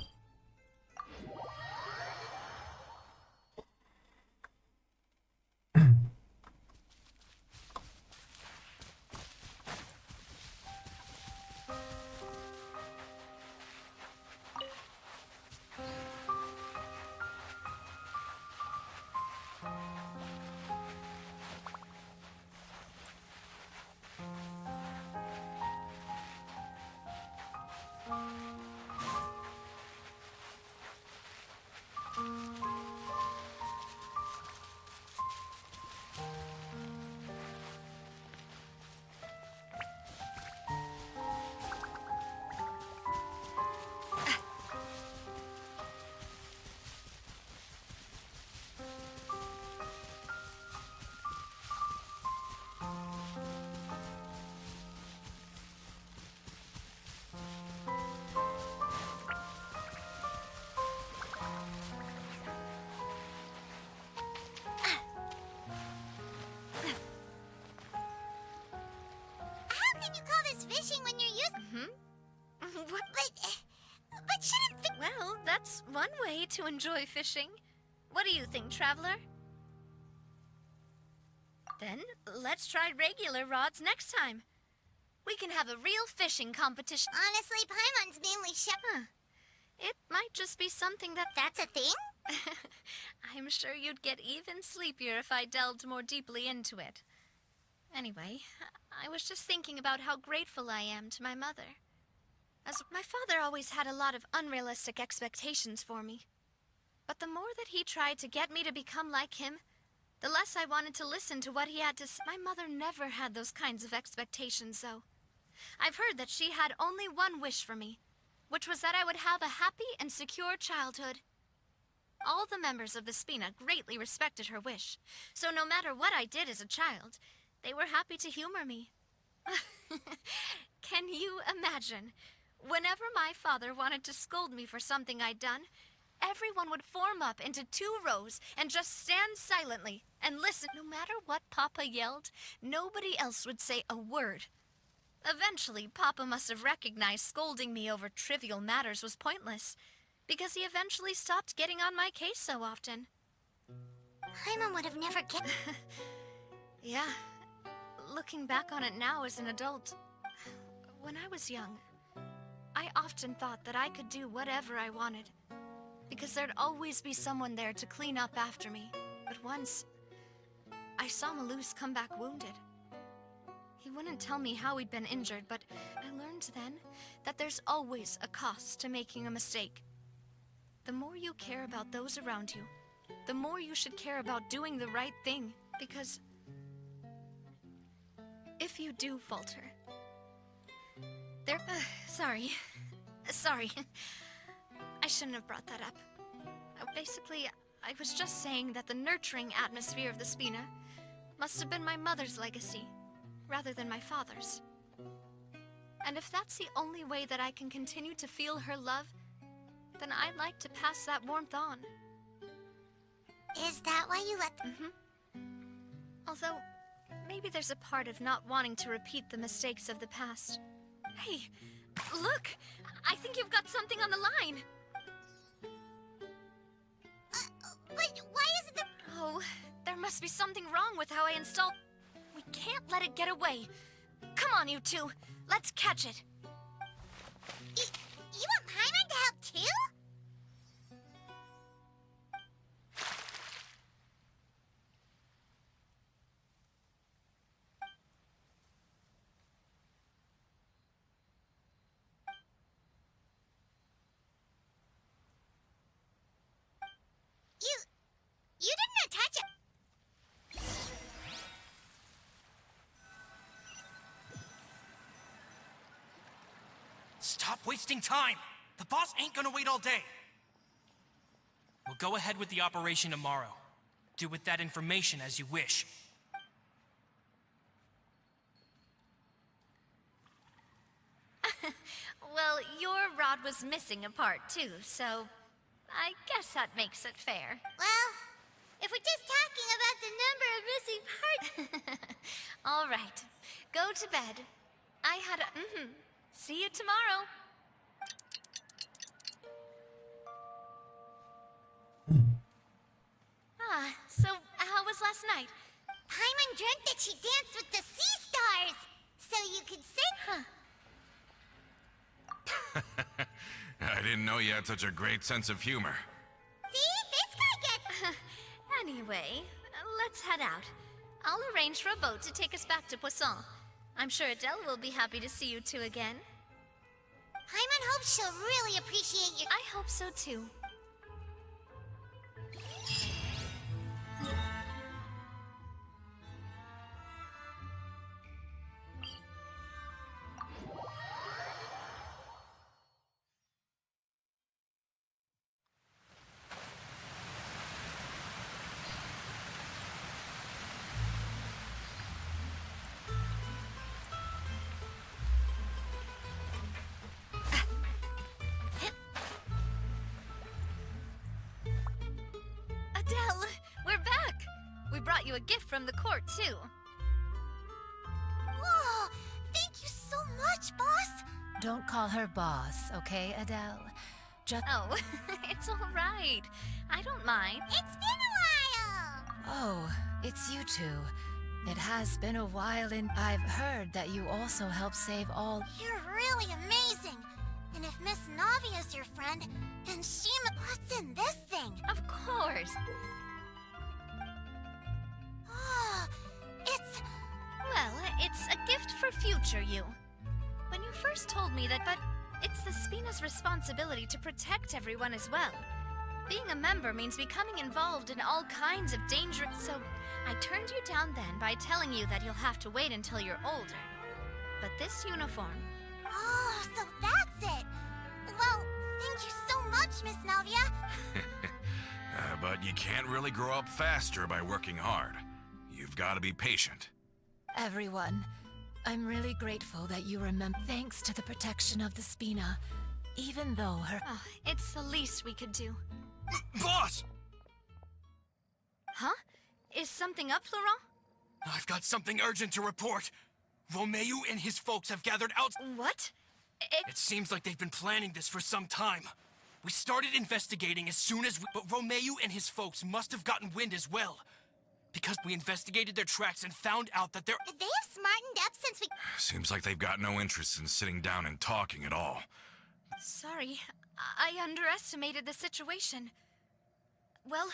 to enjoy fishing. What do you think, traveler? Then, let's try regular rods next time. We can have a real fishing competition. Honestly, Paimon's mainly Huh. It might just be something that... That's a thing? I'm sure you'd get even sleepier if I delved more deeply into it. Anyway, I was just thinking about how grateful I am to my mother. As my father always had a lot of unrealistic expectations for me. But the more that he tried to get me to become like him, the less I wanted to listen to what he had to say. My mother never had those kinds of expectations, though. I've heard that she had only one wish for me, which was that I would have a happy and secure childhood. All the members of the Spina greatly respected her wish, so no matter what I did as a child, they were happy to humor me. Can you imagine? Whenever my father wanted to scold me for something I'd done, everyone would form up into 2 rows and just stand silently and listen. No matter what Papa yelled, nobody else would say a word. Eventually, Papa must have recognized scolding me over trivial matters was pointless, because he eventually stopped getting on my case so often. Paimon would have never Yeah, looking back on it now as an adult, when I was young, I often thought that I could do whatever I wanted, because there'd always be someone there to clean up after me. But once, I saw Malus come back wounded. He wouldn't tell me how he'd been injured, but I learned then that there's always a cost to making a mistake. The more you care about those around you, the more you should care about doing the right thing, because if you do falter, sorry. I shouldn't have brought that up. Basically, I was just saying that the nurturing atmosphere of the Spina must have been my mother's legacy, rather than my father's. And if that's the only way that I can continue to feel her love, then I'd like to pass that warmth on. Is that why you let them? Although, maybe there's a part of not wanting to repeat the mistakes of the past. Hey, look! I think you've got something on the line! But why isn't the... Oh, there must be something wrong with how I installed... We can't let it get away. Come on, you two. Let's catch it. You want Paimon to help too? You didn't attach it. Stop wasting time! The boss ain't gonna wait all day! We'll go ahead with the operation tomorrow. Do with that information as you wish. Well, your rod was missing a part too, so I guess that makes it fair. Well, if we're just talking about the number of missing parts... All right, go to bed. I had a... See you tomorrow. So how was last night? Paimon dreamt that she danced with the sea stars! So you could sing... I didn't know you had such a great sense of humor. See? This guy gets... Anyway, let's head out. I'll arrange for a boat to take us back to Poisson. I'm sure Adele will be happy to see you two again. Paimon hopes she'll really appreciate your... I hope so too. Adele, we're back! We brought you a gift from the court, too. Whoa! Thank you so much, boss! Don't call her boss, okay, Adele? Just. Oh, it's all right. I don't mind. It's been a while! Oh, it's you two. It has been a while, and I've heard that you also help save all. You're really amazing! And if Miss Navia's your friend, then she what's in this thing? Of course. Oh, it's... Well, it's a gift for future you. When you first told me that, but it's the Spina's responsibility to protect everyone as well. Being a member means becoming involved in all kinds of danger, so I turned you down then by telling you that you'll have to wait until you're older. But this uniform... Oh, so that's it! Well, thank you so much, Miss Navia! But you can't really grow up faster by working hard. You've got to be patient. Everyone, I'm really grateful that you remember. Thanks to the protection of the Spina, even though her. Oh, it's the least we could do. Boss! Huh? Is something up, Florent? I've got something urgent to report. Romeu and his folks have gathered out. What? It seems like they've been planning this for some time. We started investigating as soon as but Romeu and his folks must have gotten wind as well. Because we investigated their tracks and found out that they're... They have smartened up since we... Seems like they've got no interest in sitting down and talking at all. Sorry, I underestimated the situation. Well,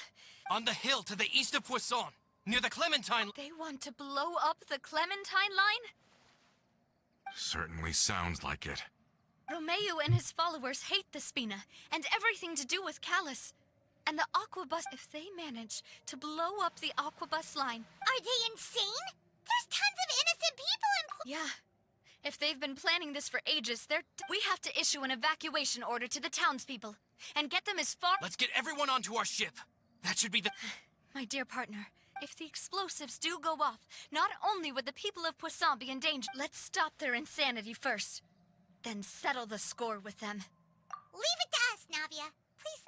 On the hill to the east of Poisson, near the Clementine... they want to blow up the Clementine line? Certainly sounds like it. Romeu and his followers hate the Spina and everything to do with Callus. And the Aquabus, if they manage to blow up the Aquabus line... Are they insane? There's tons of innocent people in... Yeah. If they've been planning this for ages, we have to issue an evacuation order to the townspeople and get them as far... Let's get everyone onto our ship. That should be the... My dear partner, if the explosives do go off, not only would the people of Poisson be in danger, let's stop their insanity first. Then settle the score with them. Leave it to us, Navia. Please...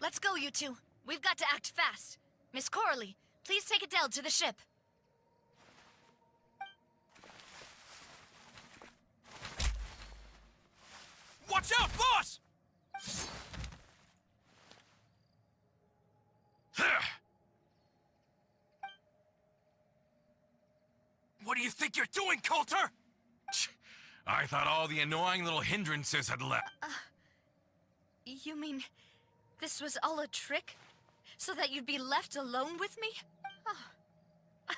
Let's go, you two. We've got to act fast. Miss Coralie, please take Adele to the ship. Watch out, boss! What do you think you're doing, Coulter? I thought all the annoying little hindrances had left. You mean this was all a trick? So that you'd be left alone with me? Oh.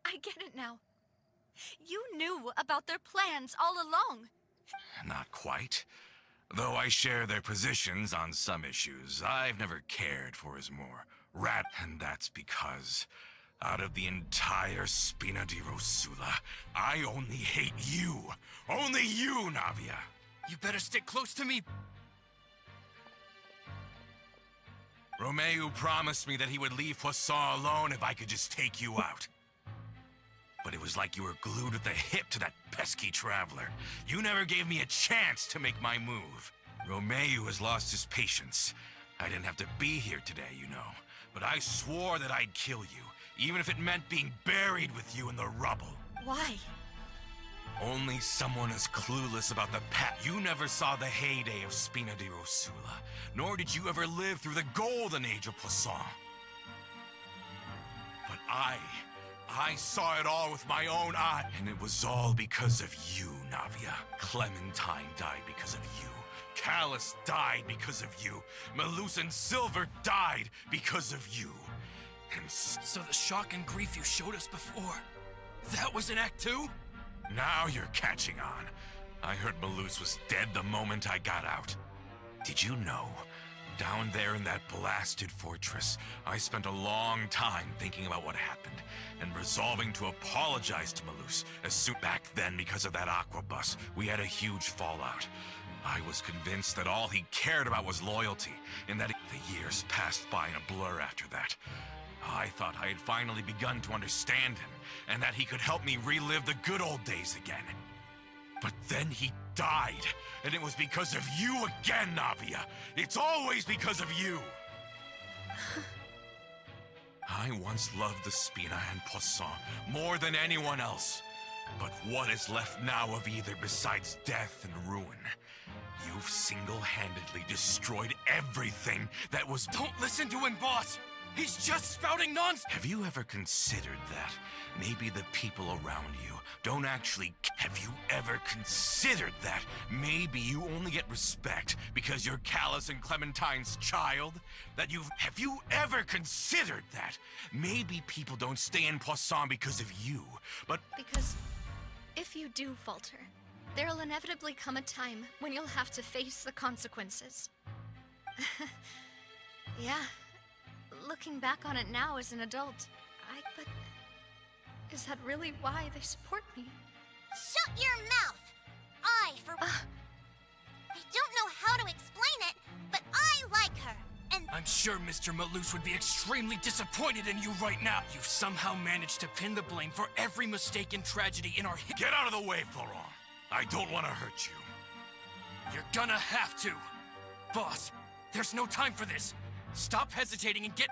I get it now. You knew about their plans all along. Not quite. Though I share their positions on some issues, I've never cared for his more rat, and that's because out of the entire Spina di Rosula, I only hate you. Only you, Navia. You better stick close to me. Romeu promised me that he would leave Poisson alone if I could just take you out. But it was like you were glued at the hip to that pesky traveler. You never gave me a chance to make my move. Romeu has lost his patience. I didn't have to be here today, you know. But I swore that I'd kill you, even if it meant being buried with you in the rubble. Why? Only someone as clueless about the past. You never saw the heyday of Spina di Rosula, nor did you ever live through the golden age of Poisson. But I saw it all with my own eyes, and it was all because of you, Navia. Clementine died because of you. Callus died because of you. Malus and Silver died because of you. And So the shock and grief you showed us before, that was in Act 2? now you're catching on. I heard Malus was dead the moment I got out. Did you know? Down there in that blasted fortress, I spent a long time thinking about what happened and resolving to apologize to Malus. As soon back then, because of that aquabus, we had a huge fallout. I was convinced that all he cared about was loyalty, and that the years passed by in a blur after that. I thought I had finally begun to understand him, and that he could help me relive the good old days again. But then he died, and it was because of you again, Navia. It's always because of you. I once loved the Spina and Poisson more than anyone else. But what is left now of either besides death and ruin? You've single-handedly destroyed everything that was— Don't listen to him, boss! He's just spouting nonsense! Have you ever considered that maybe the people around you don't actually— Have you ever considered that maybe you only get respect because you're Callus and Clementine's child? Have you ever considered that maybe people don't stay in Poisson because of you, but— Because if you do falter, there'll inevitably come a time when you'll have to face the consequences. Yeah, looking back on it now as an adult, but is that really why they support me? Shut your mouth! I don't know how to explain it, but I like her, and I'm sure Mr. Malus would be extremely disappointed in you right now. You've somehow managed to pin the blame for every mistake and tragedy in our Get out of the way, Florent! I don't want to hurt you. You're gonna have to. Boss, there's no time for this. Stop hesitating and get—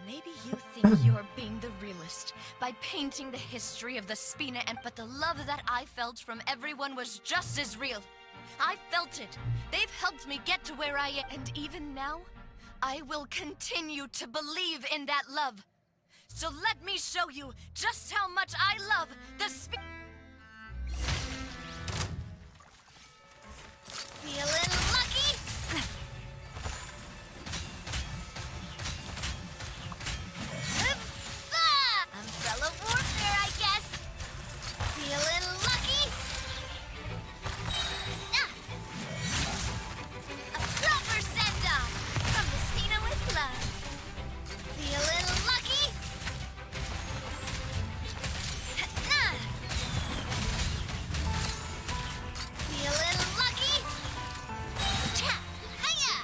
Maybe you think you're being the realist by painting the history of the Spina, but the love that I felt from everyone was just as real. I felt it. They've helped me get to where I am, and even now, I will continue to believe in that love. So let me show you just how much I love the Spina. Feeling lucky? Umbrella warfare, I guess. Feeling lucky? A proper send-off from the Spina with love. Feeling lucky? Feeling lucky? Cha! Hiya!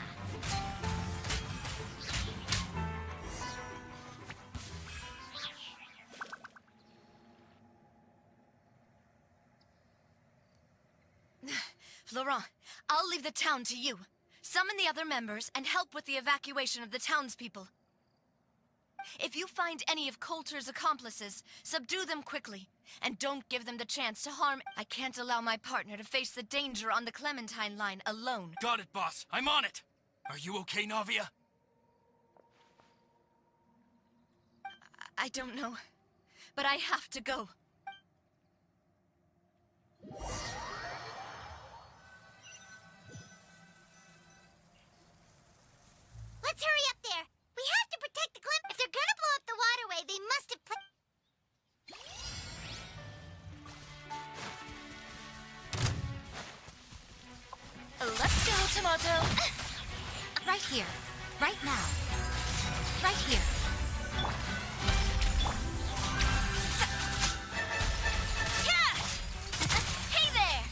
Florent, I'll leave the town to you. Summon the other members and help with the evacuation of the townspeople. If you find any of Coulter's accomplices, subdue them quickly. And don't give them the chance to harm— I can't allow my partner to face the danger on the Clementine line alone. Got it, boss. I'm on it. Are you okay, Navia? I don't know, but I have to go. let's hurry up there. We have to protect the Clem. If they're gonna blow up the waterway, they must have Let's go, Tomato. Right here. Right now. Right here. Hey there!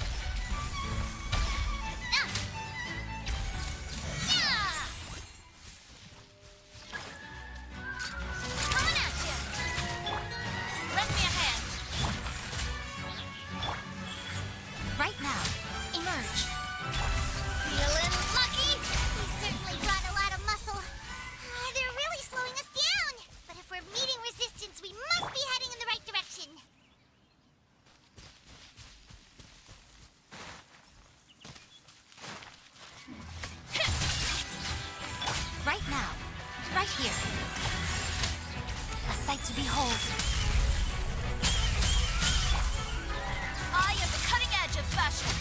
Coming at you! Lend me a hand. Right now. Emerge. Feeling lucky? We certainly brought a lot of muscle. They're really slowing us down. But if we're meeting resistance, we must be heading in the right direction. Right now. Right here. A sight to behold. I am the cutting edge of fashion.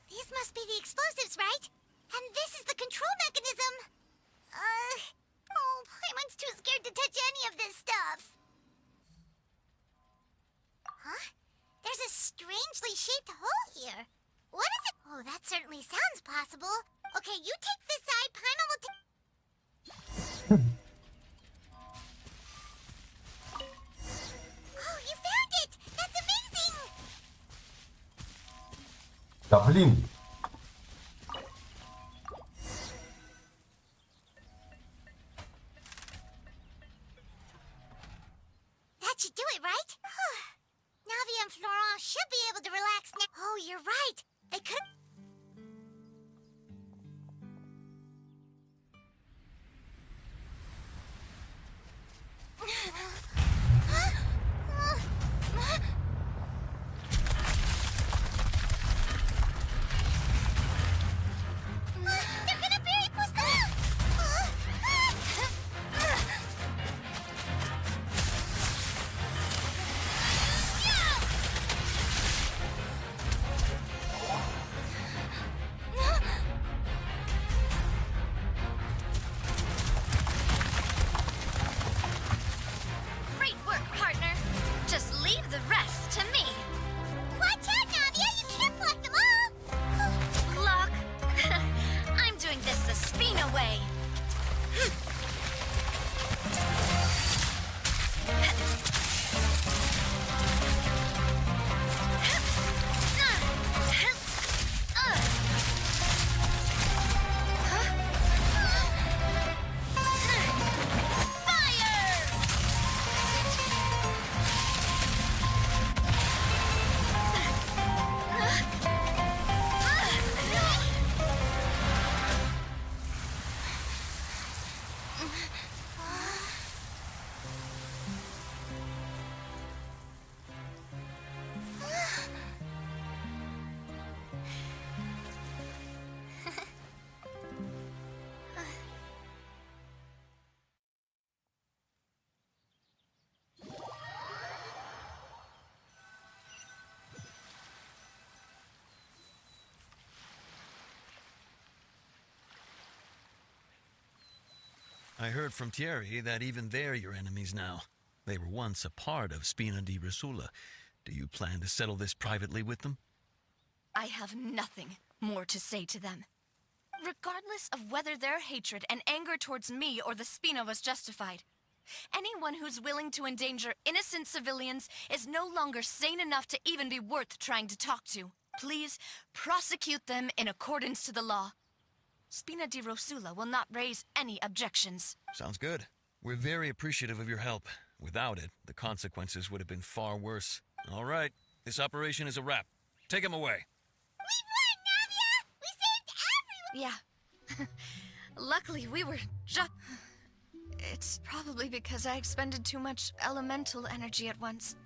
These must be the explosives, right? And this is the control mechanism. Paimon's too scared to touch any of this stuff. Huh? There's a strangely shaped hole here. What is it? Oh, that certainly sounds possible. Okay, you take this side, Paimon will take... Oh, you found it! That's amazing! Да блин! That should do it, right? Navi and Florent should be able able to relax now. Oh, you're right. They could. They're gonna bury Poisson! Great work, partner. Just leave the rest to me. Watch out, Navia! You can't block them all! Look, I'm doing this the Spina way. I heard from Tиори that even they're your enemies now. They were once a part of Spina di Rosula. Do you plan to settle this privately with them? I have nothing more to say to them. Regardless of whether their hatred and anger towards me or the Spina was justified, anyone who's willing to endanger innocent civilians is no longer sane enough to even be worth trying to talk to. Please prosecute them in accordance to the law. Spina di Rosula will not raise any objections. Sounds good. We're very appreciative of your help. Without it, the consequences would have been far worse. All right, this operation is a wrap. Take him away. We won, Navia! We saved everyone! Yeah. Luckily, we were just... It's probably because I expended too much elemental energy at once.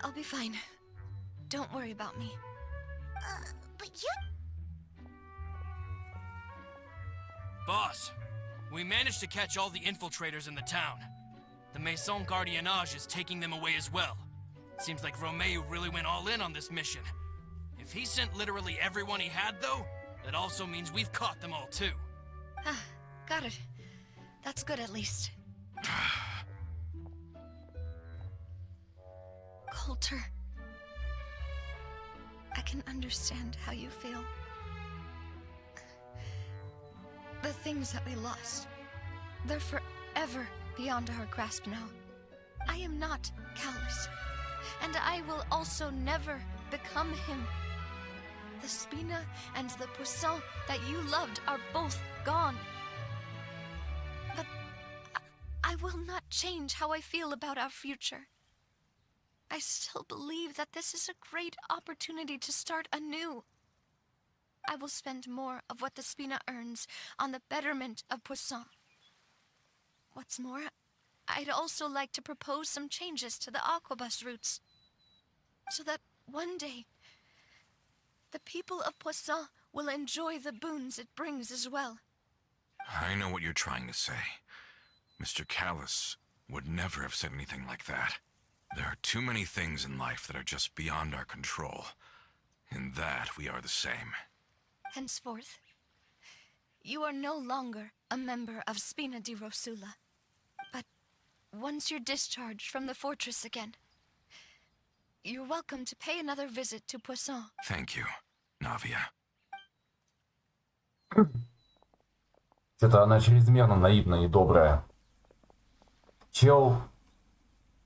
I'll be fine. Don't worry about me. But you... Boss, we managed to catch all the infiltrators in the town. The Maison Gardiennage is taking them away as well. Seems like Romeo really went all in on this mission. If he sent literally everyone he had, though, that also means we've caught them all, too. Ah, got it. That's good, at least. Coulter. I can understand how you feel. The things that we lost, they're forever beyond our grasp now. I am not callous, and I will also never become him. The Spina and the Poisson that you loved are both gone. But I will not change how I feel about our future. I still believe that this is a great opportunity to start anew. I will spend more of what the Spina earns on the betterment of Poisson. What's more, I'd also like to propose some changes to the Aquabus routes, so that one day, the people of Poisson will enjoy the boons it brings as well. I know what you're trying to say. Mr. Callus would never have said anything like that. There are too many things in life that are just beyond our control. In that, we are the same. Henceforth, you are no longer a member of Spina di Rosula. But once you're discharged from the fortress again, you're welcome to pay another visit to Poisson. Thank you, Навия. Что-то она чрезмерно наивная и добрая. Чел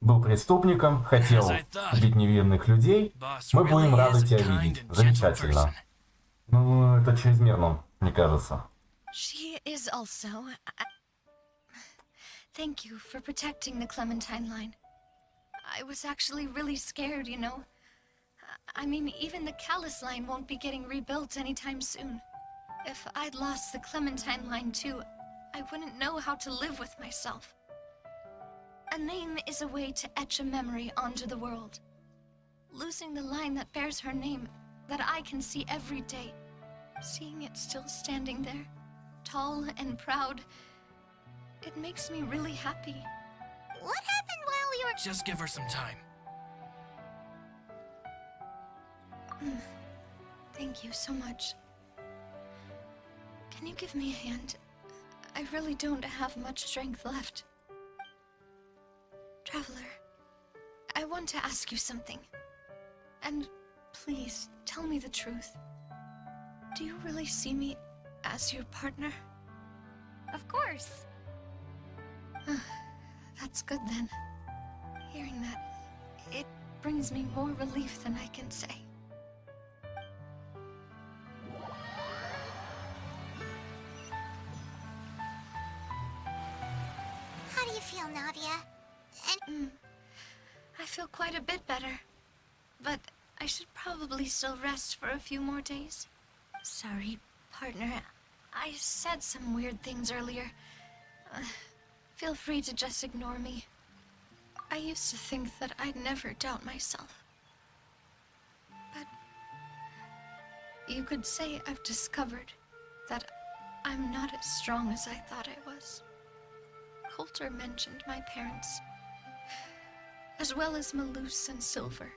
был преступником, хотел убить невинных людей. Мы будем рады тебя видеть. Замечательно. Ну, это чрезмерно, мне кажется. She is also... Thank you for protecting the Clementine line. I was actually really scared, you know. I mean, even the Callus line won't be getting rebuilt anytime soon. If I'd lost the Clementine line too, I wouldn't know how to live with myself. A name is a way to etch a memory onto the world. Losing the line that bears her name, that I can see every day, seeing it still standing there, tall and proud, it makes me really happy. What happened while we were... Just give her some time. Thank you so much. Can you give me a hand? I really don't have much strength left. Traveler, I want to ask you something. And please, tell me the truth. Do you really see me as your partner? Of course. That's good then. Hearing that, it brings me more relief than I can say. How do you feel, Navia? And... I feel quite a bit better. But I should probably still rest for a few more days. Sorry, partner. I said some weird things earlier. Feel free to just ignore me. I used to think that I'd never doubt myself. But you could say I've discovered that I'm not as strong as I thought I was. Coulter mentioned my parents, as well as Malus and Silver.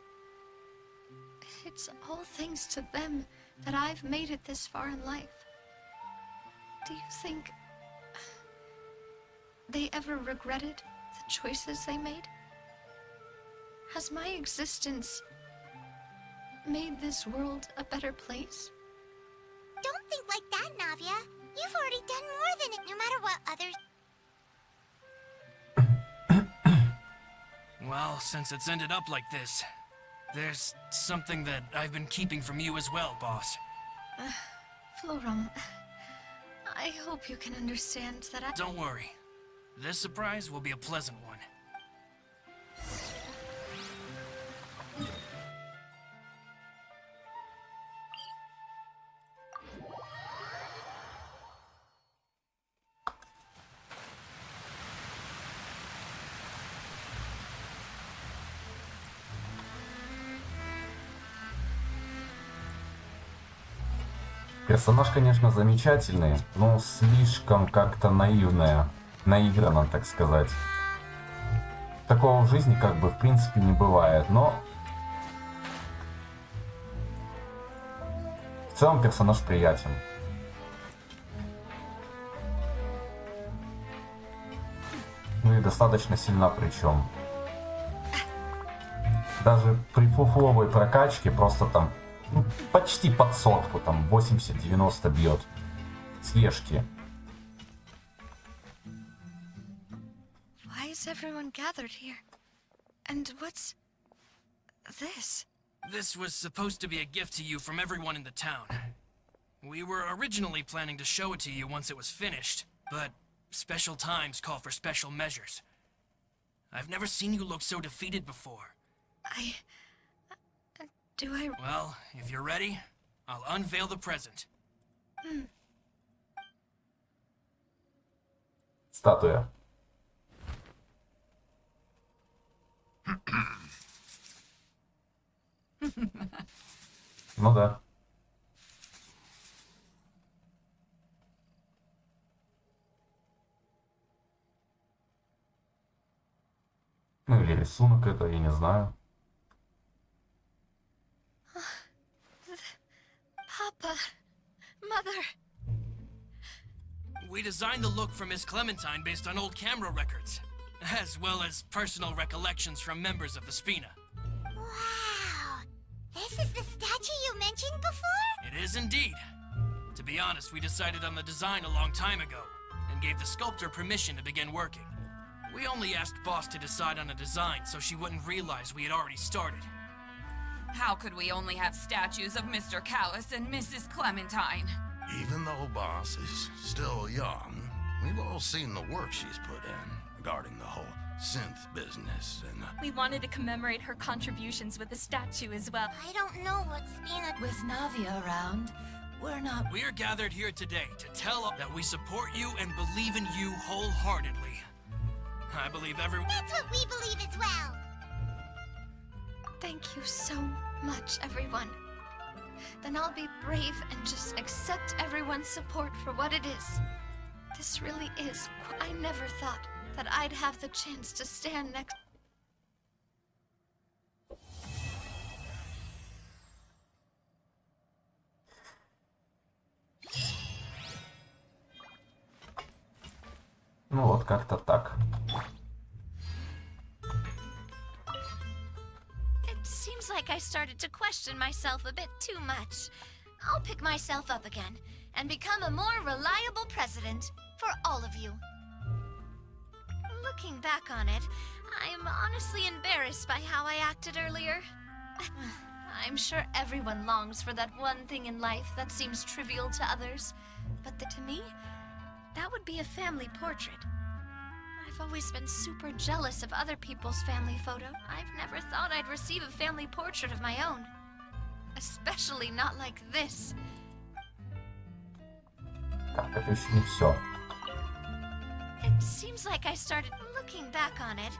It's all thanks to them that I've made it this far in life. Do you think they ever regretted the choices they made? Has my existence made this world a better place? Don't think like that, Navia. You've already done more than it, no matter what others... Well, since it's ended up like this, there's something that I've been keeping from you as well, boss. Florent, I hope you can understand that I... Don't worry. This surprise will be a pleasant one. Персонаж, конечно, замечательный, но слишком как-то наигранно, так сказать. Такого в жизни как бы в принципе не бывает, но в целом персонаж приятен. Ну и достаточно сильна причем. Даже при фуфловой прокачке просто там почти под сотку, там 80-90 бьет с ешки. Why is everyone gathered here? And what's this? This was supposed to be a gift to you from everyone in the town. We were originally planning to show it to you once it was finished, but special times call for special measures. I've never seen you look so defeated before. Do I... Well, if you're ready, I'll unveil the present. Статуя. Ну да. Ну или рисунок это, я не знаю. Papa, Mother. We designed the look for Miss Clementine based on old camera records, as well as personal recollections from members of the Spina. Wow! This is the statue you mentioned before? It is indeed. To be honest, we decided on the design a long time ago, and gave the sculptor permission to begin working. We only asked Boss to decide on a design so she wouldn't realize we had already started. How could we only have statues of Mr. Callus and Mrs. Clementine? Even though Boss is still young, we've all seen the work she's put in regarding the whole synth business, and We wanted to commemorate her contributions with a statue as well. I don't know what's being a... With Navia around, we're not. We're gathered here today to tell that we support you and believe in you wholeheartedly. I believe everyone. That's what we believe as well. Thank you so much, everyone. Then I'll be brave and just accept everyone's support for what it is. This really is. I never thought that I'd have the chance to stand next. Ну вот, как-то так. It seems like I started to question myself a bit too much. I'll pick myself up again and become a more reliable president for all of you. Looking back on it, I'm honestly embarrassed by how I acted earlier. I'm sure everyone longs for that one thing in life that seems trivial to others, but to me, that would be a family portrait. I've always been super jealous of other people's family photo. I've never thought I'd receive a family portrait of my own. Especially not like this. Так, это еще не все. It seems like I started looking back on it.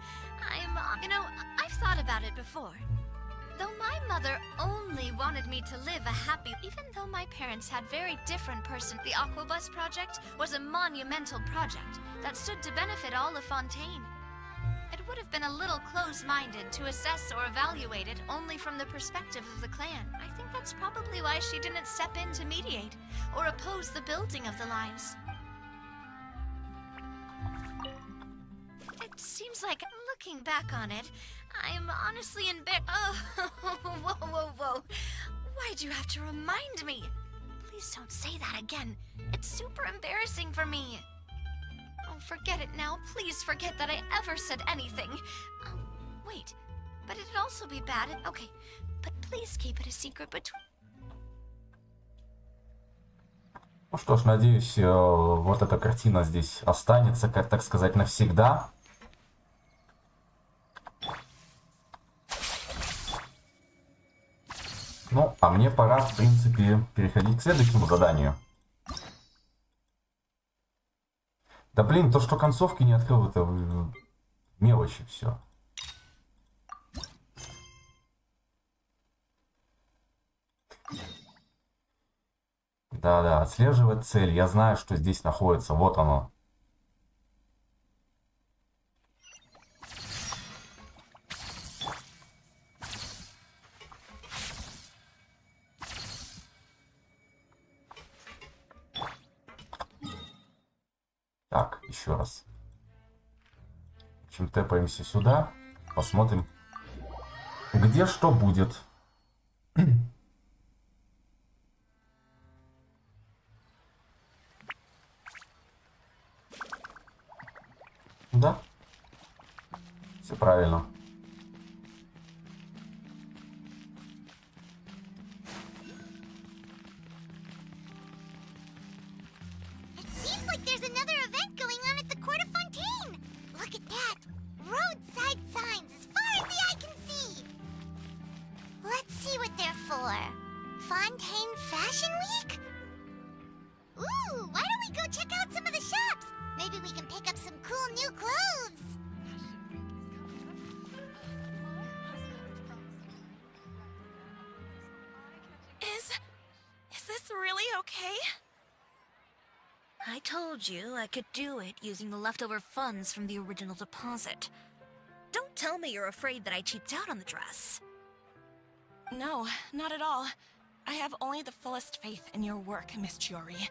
I've thought about it before. Though my mother only wanted me to live a happy, even though my parents had very different the Aquabus project was a monumental project that stood to benefit all of Fontaine. It would have been a little close-minded to assess or evaluate it only from the perspective of the clan. I think that's probably why she didn't step in to mediate or oppose the building of the lines. It seems like, looking back on it, I'm honestly embarrassed. Oh, whoa. Why'd you have to remind me? Please don't say that again. It's super embarrassing for me. Oh, forget it now. Please forget that I ever said anything. Oh, wait. But it'd also be bad. Okay, but please keep it a secret between... Ну что ж, надеюсь, вот эта картина здесь останется, как так сказать, навсегда. Ну, а мне пора, в принципе, переходить к следующему заданию. Да блин, то, что концовки не открыл, это мелочи все. Да, отслеживать цель. Я знаю, что здесь находится. Вот оно. Так, еще раз. В общем, тэпаемся сюда. Посмотрим, где что будет. Да, все правильно. It seems like there's another event going on at the Court of Fontaine. Look at that. Roadside signs as far as the eye can see. Let's see what they're for. Fontaine Fashion Week? Ooh, why don't we go check out some of the shops? Maybe we can pick up some cool new clothes. Is this really okay? I told you I could do it using the leftover funds from the original deposit. Don't tell me you're afraid that I cheaped out on the dress. No, not at all. I have only the fullest faith in your work, Miss Tиори.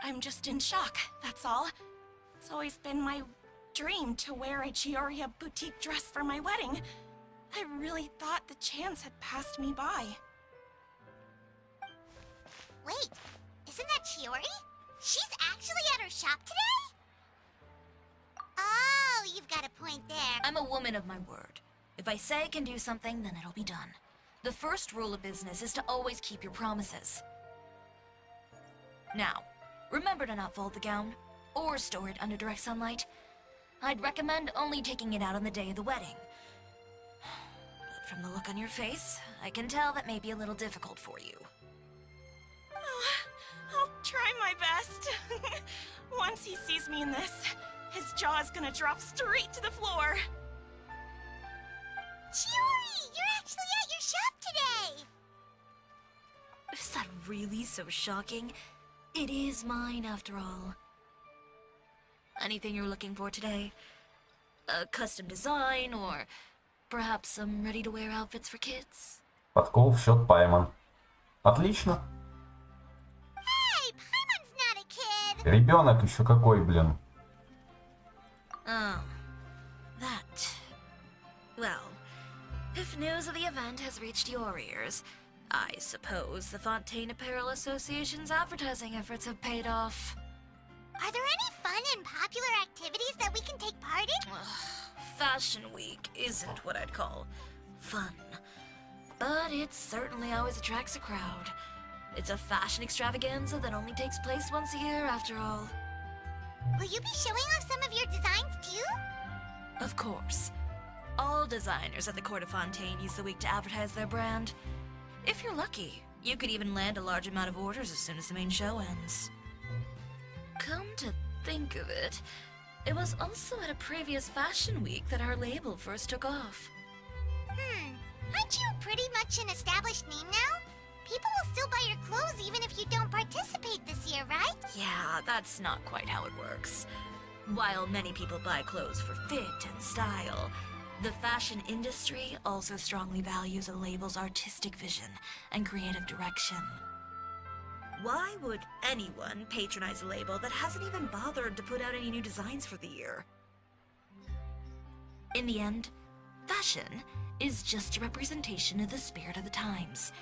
I'm just in shock, that's all. It's always been my dream to wear a Tioria boutique dress for my wedding. I really thought the chance had passed me by. Wait, isn't that Tиори? She's actually at her shop today? Oh, you've got a point there. I'm a woman of my word. If I say I can do something, then it'll be done. The first rule of business is to always keep your promises. Now, remember to not fold the gown, or store it under direct sunlight. I'd recommend only taking it out on the day of the wedding. But from the look on your face, I can tell that may be a little difficult for you. I'll try my best. Once he sees me in this, his jaw is gonna drop straight to the floor. Tиори, you're actually at your shop today! Is that really so shocking? It is mine, after all. Anything you're looking for today? A custom design, or perhaps some ready-to-wear outfits for kids? Подкол в счет пойман. Отлично. Hey, Paimon's not a kid! Ребенок еще какой, блин. Oh, that. Well, if news of the event has reached your ears, I suppose the Fontaine Apparel Association's advertising efforts have paid off. Are there any fun and popular activities that we can take part in? Fashion Week isn't what I'd call fun, but it certainly always attracts a crowd. It's a fashion extravaganza that only takes place once a year, after all. Will you be showing off some of your designs too? Of course. All designers at the Court of Fontaine use the week to advertise their brand. If you're lucky, you could even land a large amount of orders as soon as the main show ends. Come to think of it, it was also at a previous Fashion Week that our label first took off. Aren't you pretty much an established name now? People will still buy your clothes even if you don't participate this year, right? Yeah, that's not quite how it works. While many people buy clothes for fit and style, the fashion industry also strongly values a label's artistic vision and creative direction. Why would anyone patronize a label that hasn't even bothered to put out any new designs for the year? In the end, fashion is just a representation of the spirit of the times.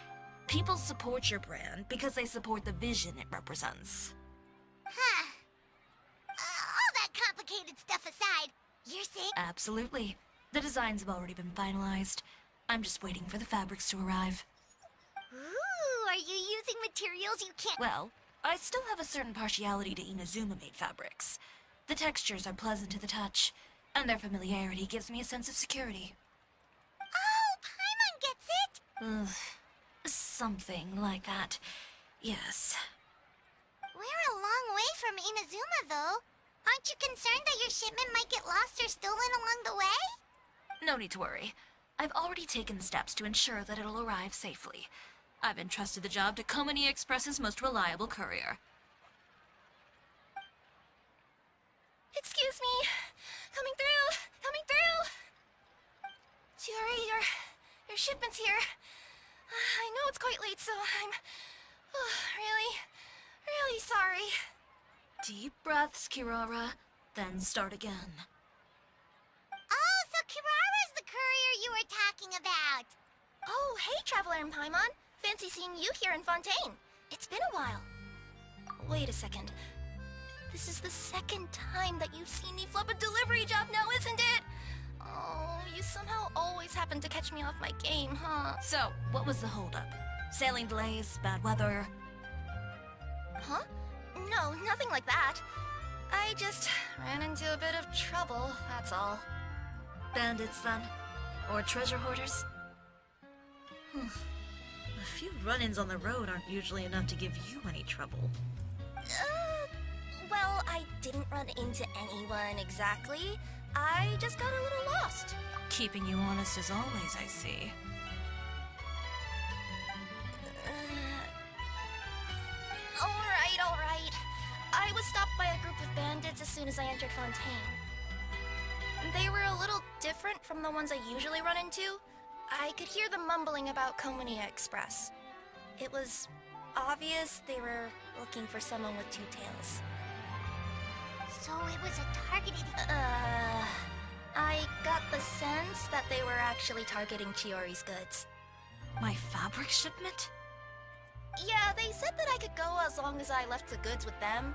People support your brand because they support the vision it represents. Huh. All that complicated stuff aside, you're saying... Absolutely. The designs have already been finalized. I'm just waiting for the fabrics to arrive. Ooh, are you using materials you can't... Well, I still have a certain partiality to Inazuma-made fabrics. The textures are pleasant to the touch, and their familiarity gives me a sense of security. Oh, Paimon gets it! Something like that. Yes. We're a long way from Inazuma, though. Aren't you concerned that your shipment might get lost or stolen along the way? No need to worry. I've already taken steps to ensure that it'll arrive safely. I've entrusted the job to Komani Express's most reliable courier. Excuse me. Coming through. Coming through. Tиори, your shipment's here. I know it's quite late, so I'm really sorry. Deep breaths, Kirara, then start again. Oh, so Kirara's the courier you were talking about. Oh, hey, Traveler and Paimon. Fancy seeing you here in Fontaine. It's been a while. Wait a second. This is the second time that you've seen me flub a delivery job now, isn't it? Oh, you somehow always happen to catch me off my game, huh? So, what was the holdup? Sailing delays, bad weather? Huh? No, nothing like that. I just ran into a bit of trouble, that's all. Bandits, then? Or treasure hoarders? A few run-ins on the road aren't usually enough to give you any trouble. Well, I didn't run into anyone exactly. I just got a little lost. Keeping you honest as always, I see. Alright. I was stopped by a group of bandits as soon as I entered Fontaine. They were a little different from the ones I usually run into. I could hear them mumbling about Komani Express. It was obvious they were looking for someone with two tails. So it was a targeted... I got the sense that they were actually targeting Chiori's goods. My fabric shipment? Yeah, they said that I could go as long as I left the goods with them.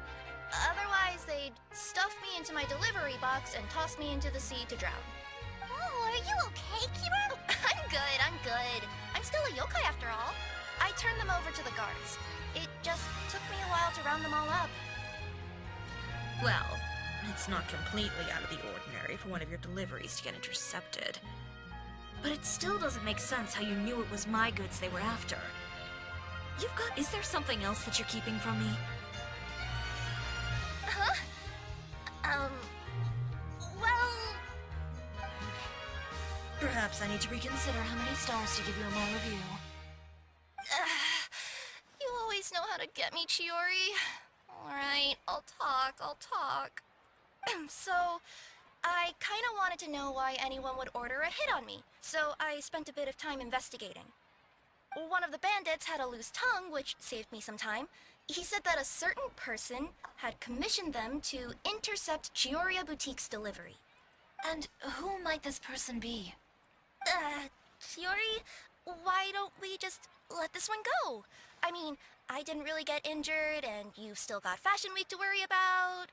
Otherwise, they'd stuff me into my delivery box and toss me into the sea to drown. Oh, are you okay, Kira? I'm good. I'm still a yokai after all. I turned them over to the guards. It just took me a while to round them all up. Well, It's not completely out of the ordinary for one of your deliveries to get intercepted. But it still doesn't make sense how you knew it was my goods they were after. Is there something else that you're keeping from me? Huh? Well... Perhaps I need to reconsider how many stars to give you in my review. You always know how to get me, Chiori. Alright, I'll talk. So, I kinda wanted to know why anyone would order a hit on me, so I spent a bit of time investigating. One of the bandits had a loose tongue, which saved me some time. He said that a certain person had commissioned them to intercept Chioria Boutique's delivery. And who might this person be? Tiori, why don't we just let this one go? I mean, I didn't really get injured, and you've still got Fashion Week to worry about.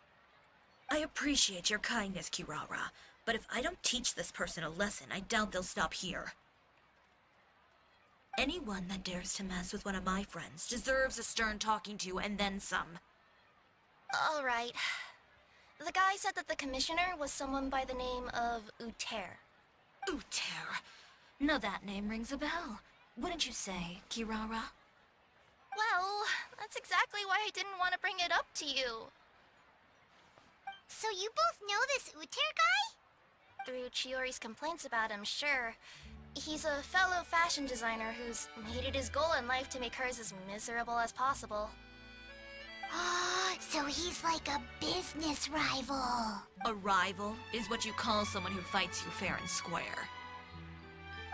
I appreciate your kindness, Kirara, but if I don't teach this person a lesson, I doubt they'll stop here. Anyone that dares to mess with one of my friends deserves a stern talking to and then some. Alright. The guy said that the commissioner was someone by the name of Uter. Uter. Now that name rings a bell. Wouldn't you say, Kirara? Well, that's exactly why I didn't want to bring it up to you. So you both know this Uter guy? Through Chiori's complaints about him, sure. He's a fellow fashion designer who's made it his goal in life to make hers as miserable as possible. Ah, so he's like a business rival. A rival is what you call someone who fights you fair and square.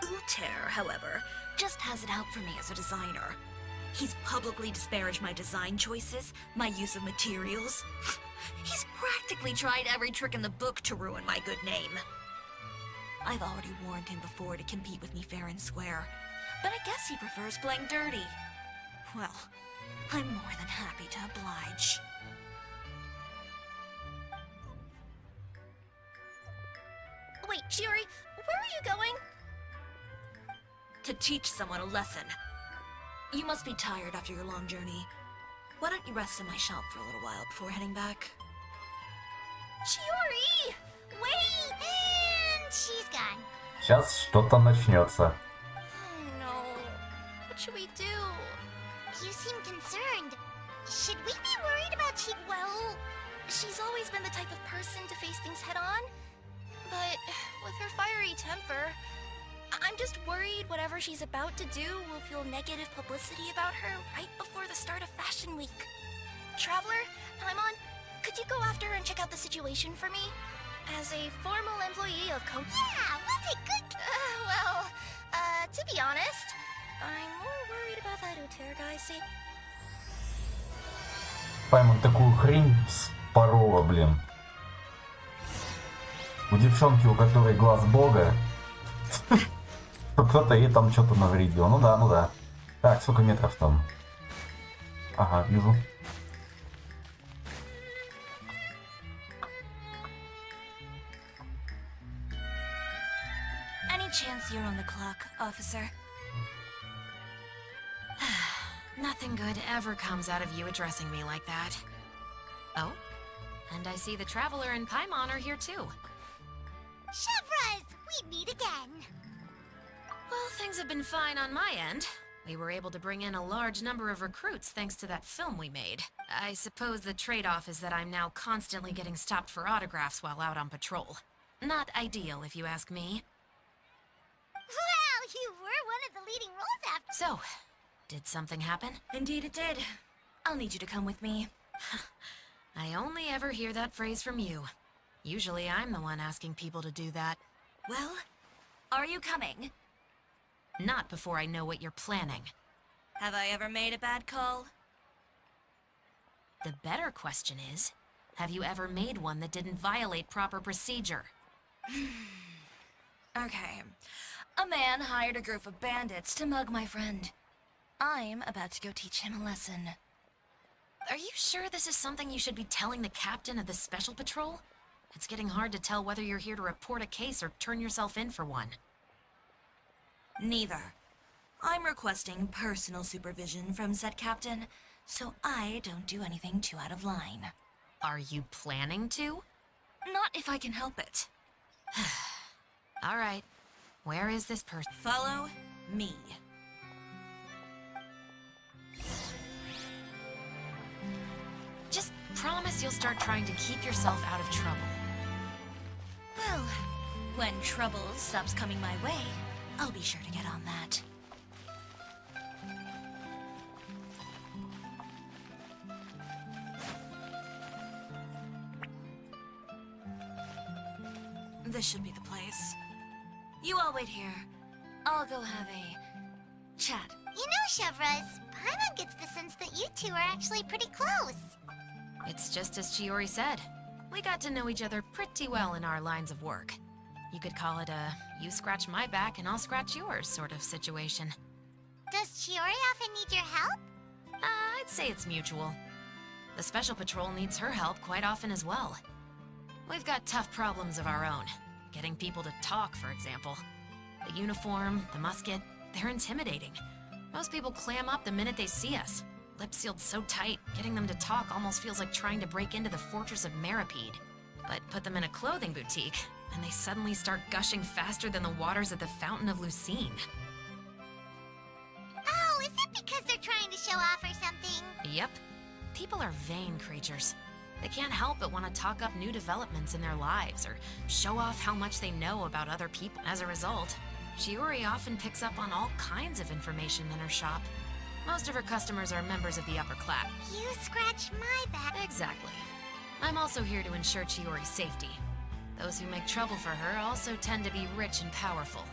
Uter, however, just has it out for me as a designer. He's publicly disparaged my design choices, my use of materials. He's practically tried every trick in the book to ruin my good name. I've already warned him before to compete with me fair and square, but I guess he prefers playing dirty. Well, I'm more than happy to oblige. Wait, Chiori, where are you going? To teach someone a lesson. You must be tired after your long journey. Why don't you rest in my shop for a little while before heading back? Chiori! Wait! And she's gone. Сейчас что-то начнется. Oh no. What should we do? You seem concerned. Should we be worried about she... Well, she's always been the type of person to face things head on. But with her fiery temper, I'm just worried whatever she's about to do will feel negative publicity about her right before the start of Fashion Week. Traveler, Paimon, could you go after her and check out the situation for me? As a formal employee of Yeah, we'll take good... to be honest, I'm more worried about that Uter guy, see? Паймон такую хрень спорола, блин. У девчонки, у которой глаз бога, кто-то ей там что-то навредил. Ну да. Так, сколько метров там? Ага, вижу. Any chance you're on the clock, officer? Nothing good ever comes out of you addressing me like that. Oh? And I see the Traveler and Paimon are here too. Chevras, we meet again. Well, things have been fine on my end. We were able to bring in a large number of recruits thanks to that film we made. I suppose the trade-off is that I'm now constantly getting stopped for autographs while out on patrol. Not ideal, if you ask me. Well, you were one of the leading roles after... So, did something happen? Indeed it did. I'll need you to come with me. I only ever hear that phrase from you. Usually I'm the one asking people to do that. Well, are you coming? Not before I know what you're planning. Have I ever made a bad call? The better question is, have you ever made one that didn't violate proper procedure? Okay. A man hired a group of bandits to mug my friend. I'm about to go teach him a lesson. Are you sure this is something you should be telling the captain of the Special Patrol? It's getting hard to tell whether you're here to report a case or turn yourself in for one. Neither. I'm requesting personal supervision from said captain, so I don't do anything too out of line. Are you planning to? Not if I can help it. All right. Where is this person? Follow me. Just promise you'll start trying to keep yourself out of trouble. Well, when trouble stops coming my way, I'll be sure to get on that. This should be the place. You all wait here. I'll go have a chat. You know, Chevraz, Paimon gets the sense that you two are actually pretty close. It's just as Chiori said. We got to know each other pretty well in our lines of work. You could call it a you scratch my back and I'll scratch yours sort of situation. Does Chiori often need your help? I'd say it's mutual. The Special Patrol needs her help quite often as well. We've got tough problems of our own. Getting people to talk, for example. The uniform, the musket, they're intimidating. Most people clam up the minute they see us. Lips sealed so tight, getting them to talk almost feels like trying to break into the fortress of Maripede. But put them in a clothing boutique, and they suddenly start gushing faster than the waters at the Fountain of Lucine. Oh, is it because they're trying to show off or something? Yep. People are vain creatures. They can't help but want to talk up new developments in their lives or show off how much they know about other people. As a result, Chiori often picks up on all kinds of information in her shop. Most of her customers are members of the upper class. You scratch my back. Exactly. I'm also here to ensure Chiori's safety. Those who make trouble for her also tend to be rich and powerful.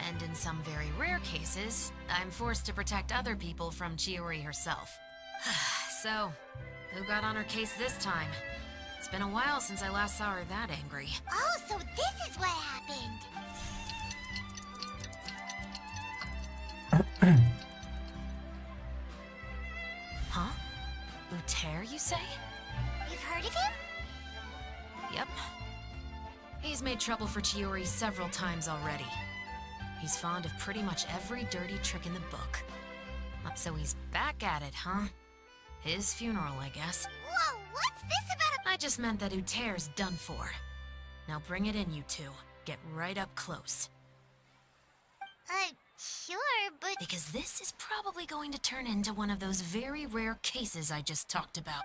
And in some very rare cases, I'm forced to protect other people from Chiori herself. So, who got on her case this time? It's been a while since I last saw her that angry. Oh, so this is what happened. Huh? Uter, you say? You've heard of him? Yep. He's made trouble for Chiori several times already. He's fond of pretty much every dirty trick in the book. So he's back at it, huh? His funeral, I guess. Whoa, what's this about I just meant that Uter's done for. Now bring it in, you two. Get right up close. Sure, but... Because this is probably going to turn into one of those very rare cases I just talked about.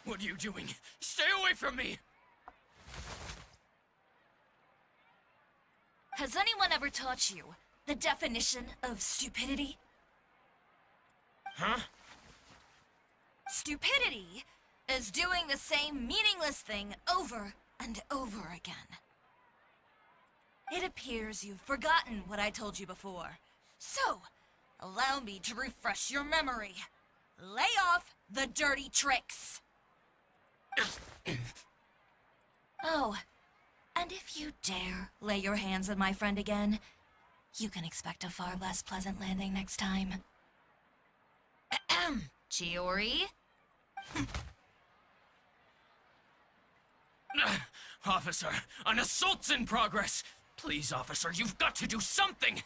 What are you doing? Stay away from me! Has anyone ever taught you the definition of stupidity? Huh? Stupidity is doing the same meaningless thing over and over again. It appears you've forgotten what I told you before. So, allow me to refresh your memory. Lay off the dirty tricks. Oh, and if you dare lay your hands on my friend again, you can expect a far less pleasant landing next time. Chiori? Officer, an assault's in progress! Please, officer, you've got to do something!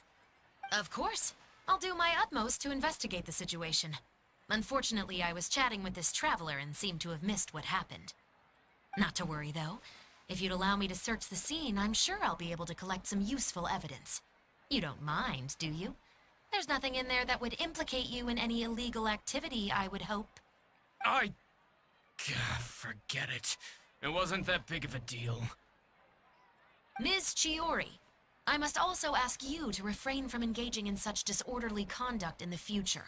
Of course. I'll do my utmost to investigate the situation. Unfortunately, I was chatting with this traveler and seemed to have missed what happened. Not to worry, though. If you'd allow me to search the scene, I'm sure I'll be able to collect some useful evidence. You don't mind, do you? There's nothing in there that would implicate you in any illegal activity, I would hope. Forget it. It wasn't that big of a deal. Ms. Chiori, I must also ask you to refrain from engaging in such disorderly conduct in the future.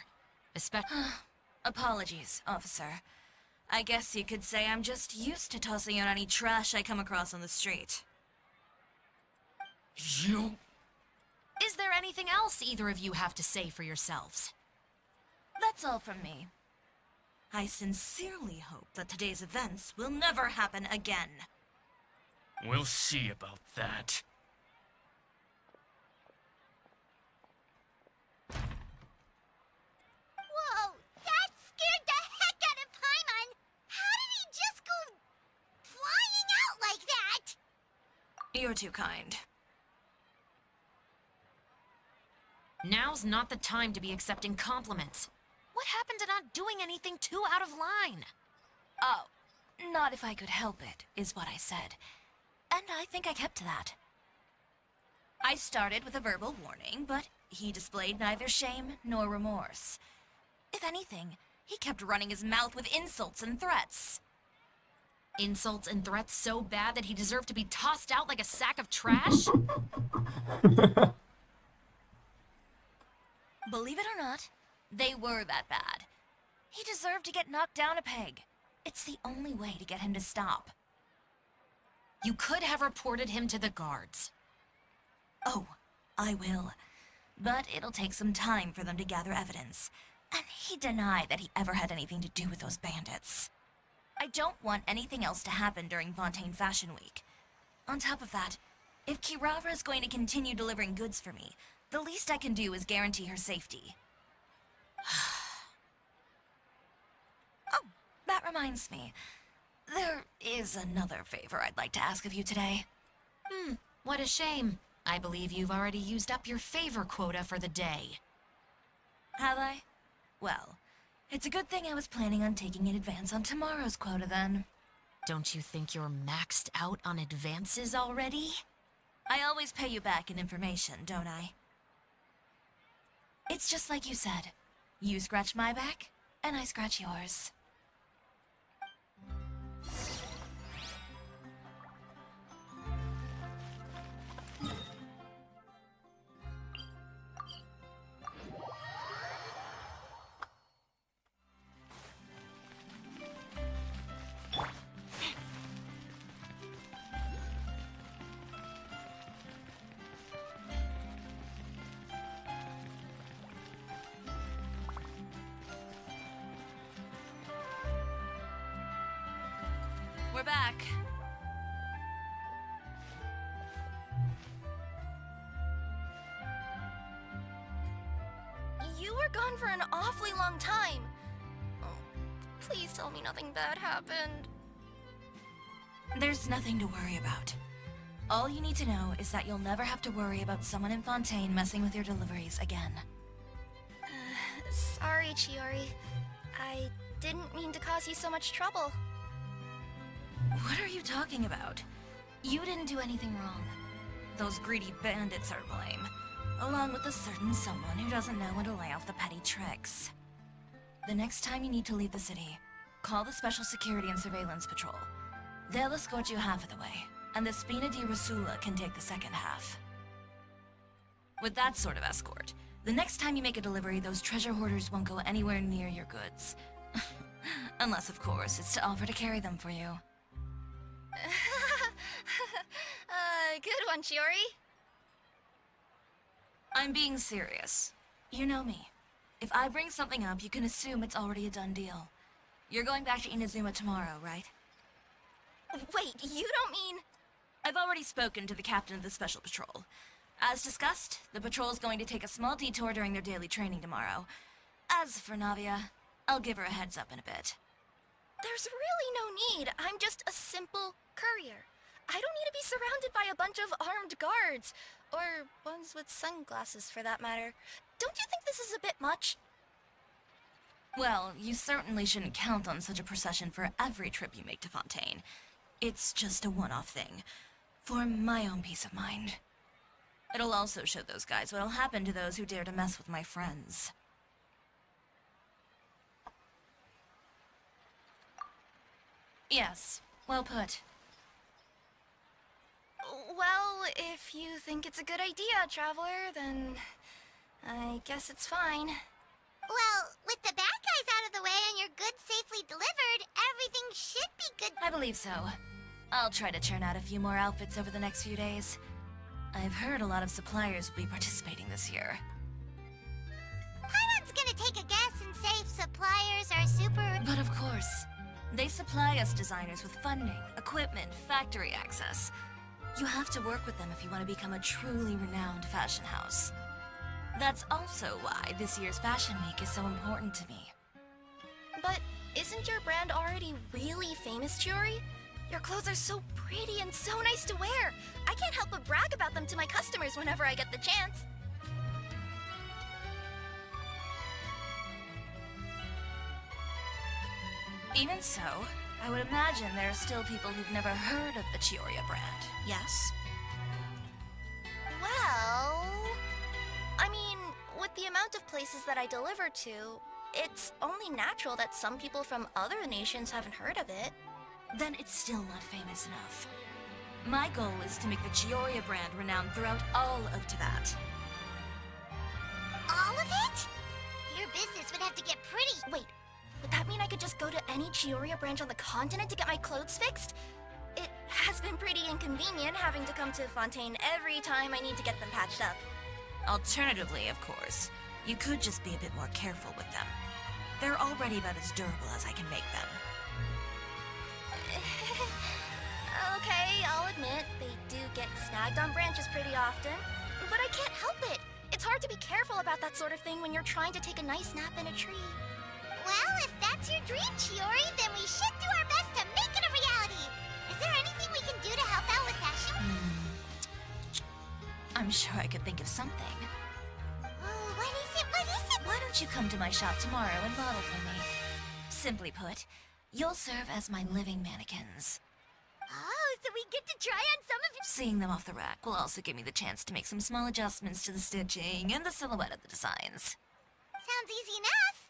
Apologies, officer. I guess you could say I'm just used to tossing out any trash I come across on the street. You... Is there anything else either of you have to say for yourselves? That's all from me. I sincerely hope that today's events will never happen again. We'll see about that. Whoa, that scared the heck out of Paimon! How did he just go You're too kind. Now's not the time to be accepting compliments. What happened to not doing anything too out of line? Oh, not if I could help it, is what I said. And I think I kept to that. I started with a verbal warning, but he displayed neither shame nor remorse. If anything, he kept running his mouth with insults and threats. Insults and threats so bad that he deserved to be tossed out like a sack of trash? Believe it or not, they were that bad. He deserved to get knocked down a peg. It's the only way to get him to stop. You could have reported him to the guards. Oh, I will. But it'll take some time for them to gather evidence. And he denied that he ever had anything to do with those bandits. I don't want anything else to happen during Fontaine Fashion Week. On top of that, if Kirara is going to continue delivering goods for me, the least I can do is guarantee her safety. Oh, that reminds me. There is another favor I'd like to ask of you today. What a shame. I believe you've already used up your favor quota for the day. Have I? Well, it's a good thing I was planning on taking an advance on tomorrow's quota then. Don't you think you're maxed out on advances already? I always pay you back in information, don't I? It's just like you said. You scratch my back, and I scratch yours. We're back. You were gone for an awfully long time. Oh, please tell me nothing bad happened. There's nothing to worry about. All you need to know is that you'll never have to worry about someone in Fontaine messing with your deliveries again. Sorry, Chiori. I didn't mean to cause you so much trouble. What are you talking about? You didn't do anything wrong. Those greedy bandits are to blame, along with a certain someone who doesn't know when to lay off the petty tricks. The next time you need to leave the city, call the Special Security and Surveillance Patrol. They'll escort you half of the way, and the Spina di Rasula can take the second half. With that sort of escort, the next time you make a delivery, those treasure hoarders won't go anywhere near your goods. Unless, of course, it's to offer to carry them for you. Good one, Chiori. I'm being serious. You know me. If I bring something up, you can assume it's already a done deal. You're going back to Inazuma tomorrow, right? Wait, you don't mean... I've already spoken to the captain of the Special Patrol. As discussed, the patrol's going to take a small detour during their daily training tomorrow. As for Navia, I'll give her a heads up in a bit. There's really no need. I'm just a simple courier. I don't need to be surrounded by a bunch of armed guards. Or ones with sunglasses, for that matter. Don't you think this is a bit much? Well, you certainly shouldn't count on such a procession for every trip you make to Fontaine. It's just a one-off thing, for my own peace of mind. It'll also show those guys what'll happen to those who dare to mess with my friends. Yes, well put. Well, if you think it's a good idea, Traveler, then I guess it's fine. Well, with the bad guys out of the way and your goods safely delivered, everything should be good. I believe so. I'll try to churn out a few more outfits over the next few days. I've heard a lot of suppliers will be participating this year. Paimon's gonna take a guess and say suppliers are super... But of course, they supply us designers with funding, equipment, factory access. You have to work with them if you want to become a truly renowned fashion house. That's also why this year's Fashion Week is so important to me. But isn't your brand already really famous, Chiori? Your clothes are so pretty and so nice to wear. I can't customers whenever I get the chance. Even so, I would imagine there are still people who've never heard of the Tioria brand, yes? Well, I mean, with the amount of places that I deliver to, it's only natural that some people from other nations haven't heard of it. Then it's still not famous enough. My goal is to make the Tioria brand renowned throughout all of Teyvat. All of it? Your business would have to get pretty. Wait, would that mean I could just go to any Tioria branch on the continent to get my clothes fixed? It has been pretty inconvenient having to come to Fontaine every time I need to get them patched up. Alternatively, of course, you could just be a bit more careful with them. They're already about as durable as I can make them. Okay, I'll admit, they do get snagged on branches pretty often, but I can't help it. It's hard to be careful about that sort of thing when you're trying to take a nice nap in a tree. Well, if that's your dream, Tиори, then we should do our best to make it a reality. Is there anything we can do to help out with fashion? I'm sure I could think of something. Oh, what is it? What is it? Why don't you come to my shop tomorrow and model for me? Simply put, you'll serve as my living mannequins. Oh, so we get to try on some of your... Seeing them off the rack will also give me the chance to make some small adjustments to the stitching and the silhouette of the designs. Sounds easy enough.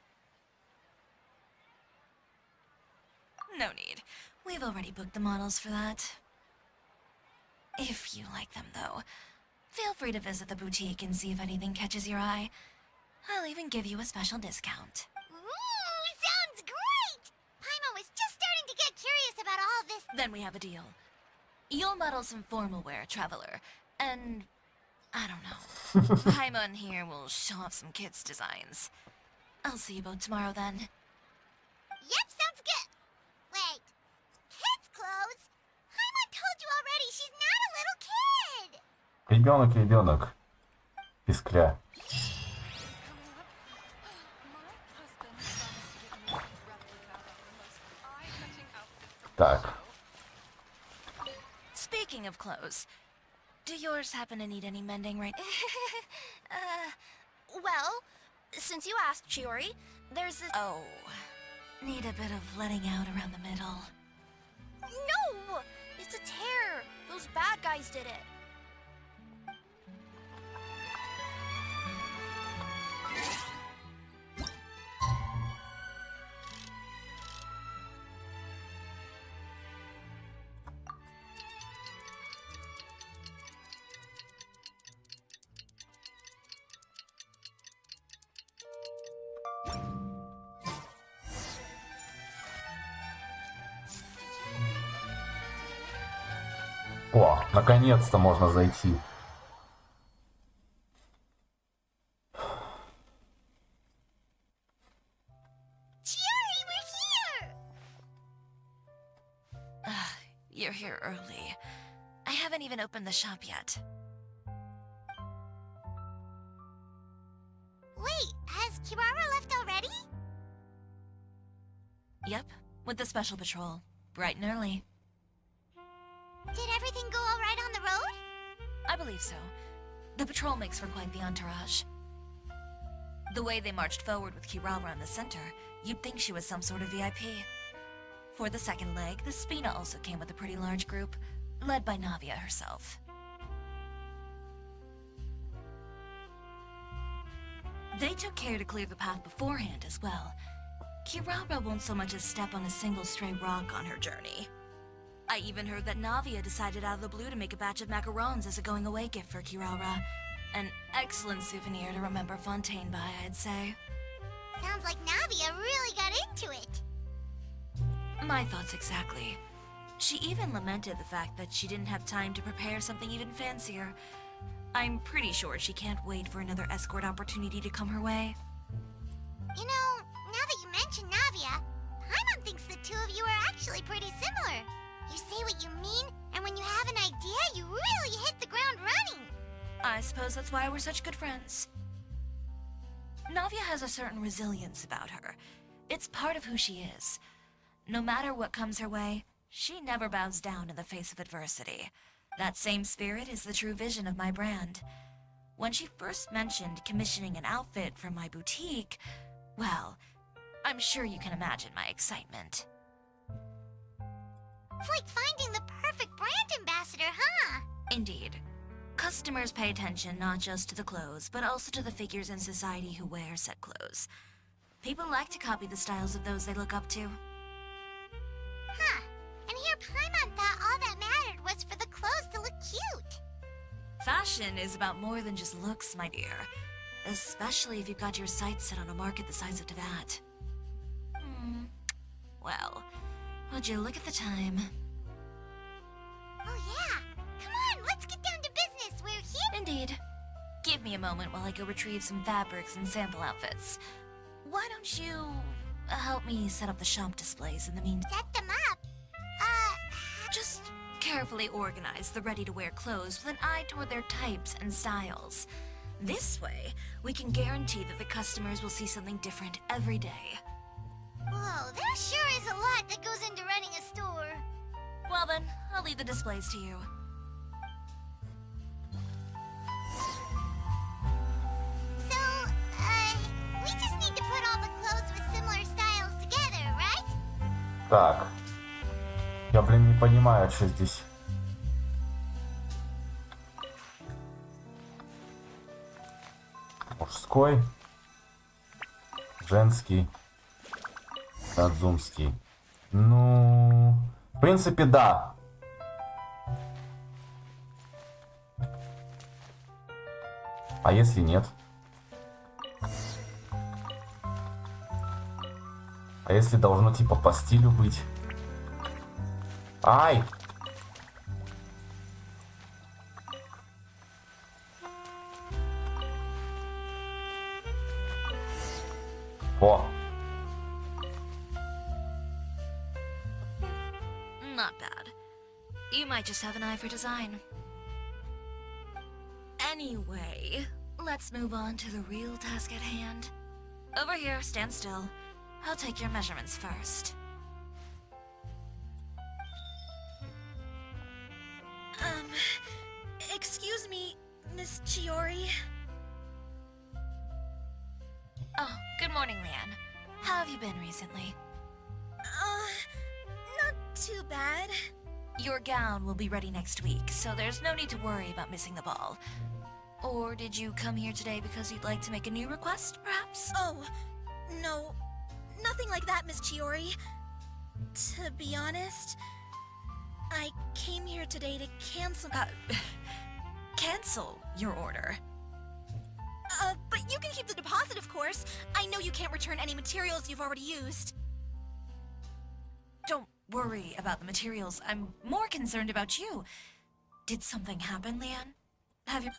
No need. We've already booked the models for that. If you like them, though, feel free to visit the boutique and see if anything catches your eye. I'll even give you a special discount. Ooh, sounds great! Paimon was just starting to get curious about all this. Then we have a deal. You'll model some formal wear, Traveler, and... I don't know. Paimon here will show off some kids' designs. I'll see you both tomorrow, then. Yep, sounds good. Wait, kids' clothes? Paimon told you already, she's not a little kid! Ребенок, ребенок. Пискля. Так. Speaking of clothes, do yours happen to need any mending right Well, since you asked, Tиори, there's this... Oh, need a bit of letting out around the middle. No! It's a tear! Those bad guys did it. О, наконец-то можно зайти. Tиори, we're here! You're here early. I haven't even opened the shop yet. Wait, has Kirara left already? Yep, with the special patrol. Bright and early. Did everything go all right on the road? I believe so. The patrol makes for quite the entourage. The way they marched forward with Kirara in the center, you'd think she was some sort of VIP. For the second leg, the Spina also came with a pretty large group, led by Navia herself. They took care to clear the path beforehand as well. Kirara won't so much as step on a single stray rock on her journey. I even heard that Navia decided out of the blue to make a batch of macarons as a going-away gift for Kirara. An excellent souvenir to remember Fontaine by, I'd say. Sounds like Navia really got into it. My thoughts exactly. She even lamented the fact that she didn't have time to prepare something even fancier. I'm pretty sure she can't wait for another escort opportunity to come her way. You know, now that you mention Navia, Paimon thinks the two of you are actually pretty similar. You say what you mean, and when you have an idea, you really hit the ground running. I suppose that's why we're such good friends. Navia has a certain resilience about her. It's part of who she is. No matter what comes her way, she never bows down in the face of adversity. That same spirit is the true vision of my brand. When she first mentioned commissioning an outfit from my boutique, well, I'm sure you can imagine my excitement. It's like finding the perfect brand ambassador, huh? Indeed. Customers pay attention not just to the clothes, but also to the figures in society who wear said clothes. People like to copy the styles of those they look up to. Huh. And here Paimon thought all that mattered was for the clothes to look cute. Fashion is about more than just looks, my dear. Especially if you've got your sights set on a market the size of Teyvat. Well, would you look at the time? Oh yeah. Come on, let's get down to business. We're here. Indeed. Give me a moment while I go retrieve some fabrics and sample outfits. Why don't you help me set up the shop displays in the meantime? Set them up. Just carefully organize the ready-to-wear clothes with an eye toward their types and styles. This way, we can guarantee that the customers will see something different every day. Whoa, there sure is a lot that goes into running a store. Well then, I'll leave the displays to you. So, we just need to put all the clothes with similar styles together, right? Так. Я, блин, не понимаю, что здесь. Мужской, женский, надзумский. Ну, в принципе, да. А если нет? А если должно типа по стилю быть? Ай! О! Not bad. You might just have an eye for design. Anyway, let's move on to the real task at hand. Over here, stand still. I'll take your measurements first. Excuse me, Miss Tиори. Oh, good morning, Leanne. How have you been recently? Not too bad. Your gown will be ready next week, so there's no need to worry about missing the ball. Or did you come here today because you'd like to make a new request, perhaps? Oh, no. Nothing like that, Miss Tиори. To be honest, I came here today to cancel... Cancel your order. But you can keep the deposit, of course. I know you can't return any materials you've already used. Don't worry about the materials. I'm more concerned about you. Did something happen, Leanne? Have you...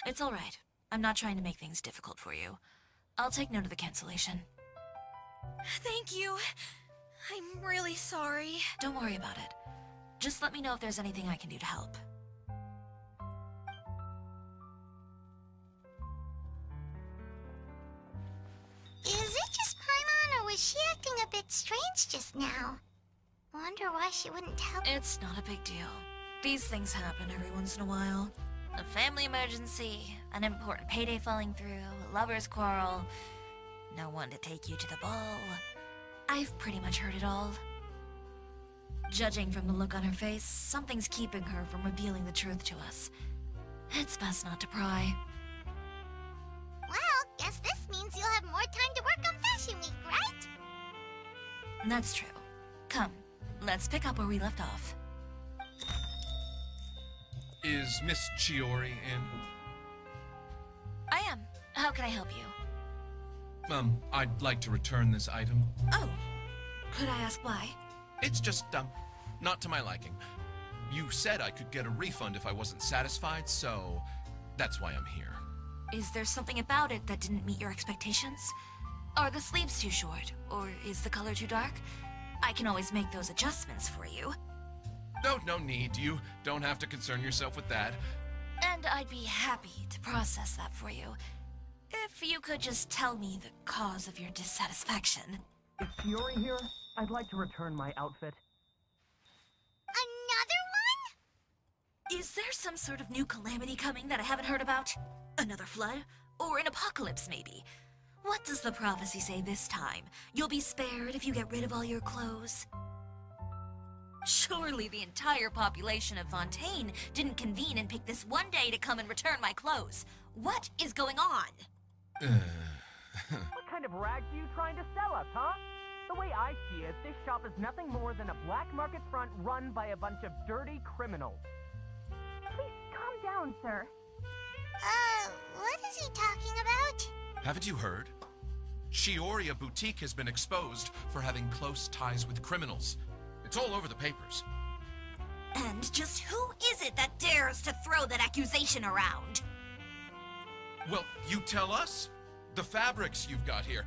It's all right. I'm not trying to make things difficult for you. I'll take note of the cancellation. Thank you. I'm really sorry. Don't worry about it. Just let me know if there's anything I can do to help. Is it just Paimon, or was she acting a bit strange just now? Wonder why she wouldn't tell. It's not a big deal. These things happen every once in a while. A family emergency, an important payday falling through, a lover's quarrel, no one to take you to the ball. I've pretty much heard it all. Judging from the look on her face, something's keeping her from revealing the truth to us. It's best not to pry. Well, guess this means you'll have more time to work on Fashion Week, right? That's true. Come, let's pick up where we left off. Is Miss Tиори in? I am. How can I help you? I'd like to return this item. Oh, could I ask why? It's just, not to my liking. You said I could get a refund if I wasn't satisfied, so that's why I'm here. Is there something about it that didn't meet your expectations? Are the sleeves too short, or is the color too dark? I can always make those adjustments for you. No need. You don't have to concern yourself with that. And I'd be happy to process that for you. If you could just tell me the cause of your dissatisfaction. Is Tиori here? I'd like to return my outfit. Is there some sort of new calamity coming that I haven't heard about? Another flood? Or an apocalypse, maybe? What does the prophecy say this time? You'll be spared if you get rid of all your clothes? Surely the entire population of Fontaine didn't convene and pick this one day to come and return my clothes. What is going on? What kind of rags are you trying to sell us, huh? The way I see it, this shop is nothing more than a black market front run by a bunch of dirty criminals. Please calm down, sir. What is he talking about? Haven't you heard? Tioria Boutique has been exposed for having close ties with criminals. It's all over the papers. And just who is it that dares to throw that accusation around? Well, you tell us. The fabrics you've got here,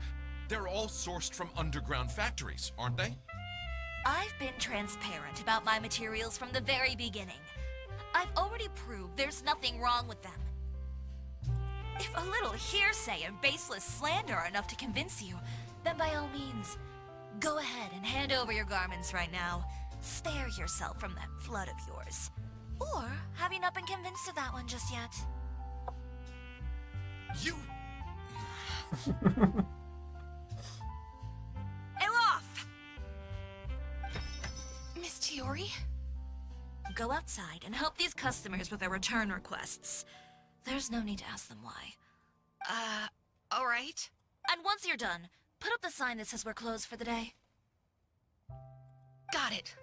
they're all sourced from underground factories, aren't they? I've been transparent about my materials from the very beginning. I've already proved there's nothing wrong with them. If a little hearsay and baseless slander are enough to convince you, then by all means, go ahead and hand over your garments right now. Spare yourself from that flood of yours. Or have you not been convinced of that one just yet? You... Elof! Miss Tiori? Go outside and help these customers with their return requests. There's no need to ask them why. Alright. And once you're done, put up the sign that says we're closed for the day. Got it.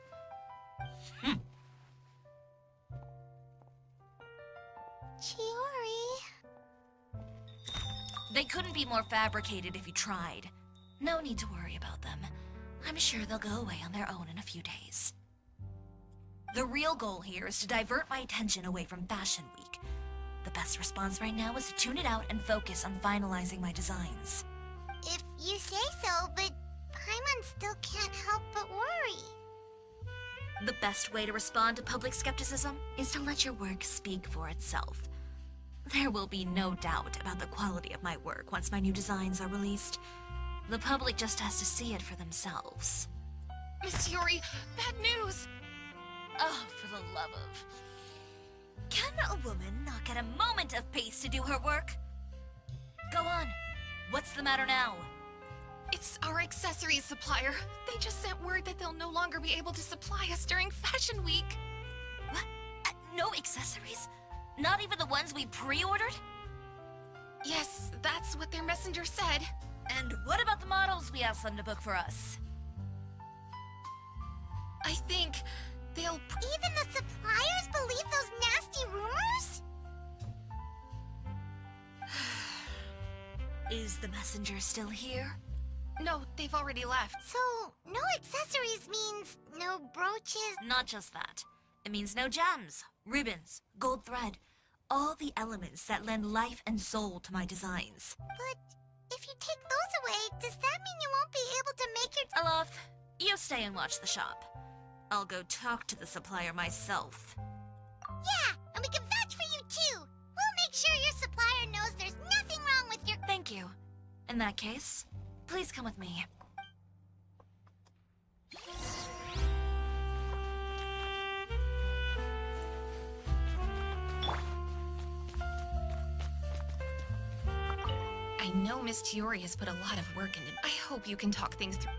Tиори. They couldn't be more fabricated if you tried. No need to worry about them. I'm sure they'll go away on their own in a few days. The real goal here is to divert my attention away from Fashion Week. The best response right now is to tune it out and focus on finalizing my designs. If you say so, but Paimon still can't help but worry. The best way to respond to public skepticism is to let your work speak for itself. There will be no doubt about the quality of my work once my new designs are released. The public just has to see it for themselves. Miss Tiori, bad news! Oh, for the love of... Can a woman not get a moment of peace to do her work? Go on. What's the matter now? It's our accessories supplier. They just sent word that they'll no longer be able to supply us during Fashion Week. What? No accessories? Not even the ones we pre-ordered? Yes, that's what their messenger said. And what about the models we asked them to book for us? I think they'll... Even the suppliers believe those nasty rumors? Is the messenger still here? No, they've already left. So, no accessories means no brooches? Not just that. It means no gems, ribbons, gold thread, all the elements that lend life and soul to my designs. But if you take those away, does that mean you won't be able to make your... Alof, you stay and watch the shop. I'll go talk to the supplier myself. Yeah, and we can vouch for you too. We'll make sure your supplier knows there's nothing wrong with your... Thank you. In that case, please come with me. I know Miss Tiori has put a lot of work into... I hope you can talk things through.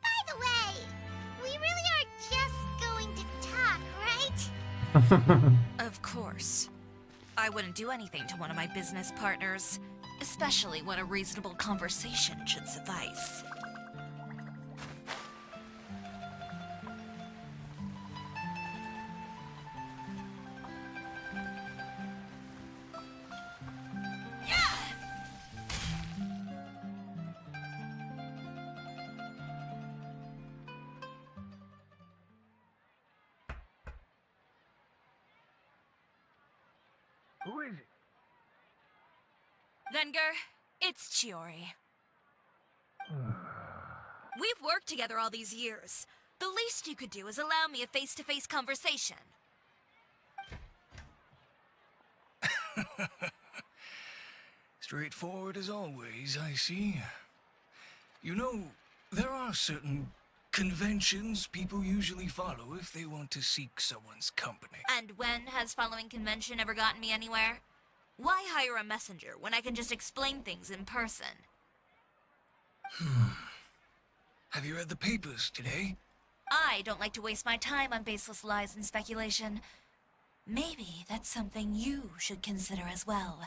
By the way, we really are just going to talk, right? Of course. I wouldn't do anything to one of my business partners, especially when a reasonable conversation should suffice. Who is it? Venger, it's Tиори. We've worked together all these years. The least you could do is allow me a face-to-face conversation. Straightforward as always, I see. You know, there are certain conventions people usually follow if they want to seek someone's company. And when has following convention ever gotten me anywhere? Why hire a messenger when I can just explain things in person? Have you read the papers today? I don't like to waste my time on baseless lies and speculation. Maybe that's something you should consider as well.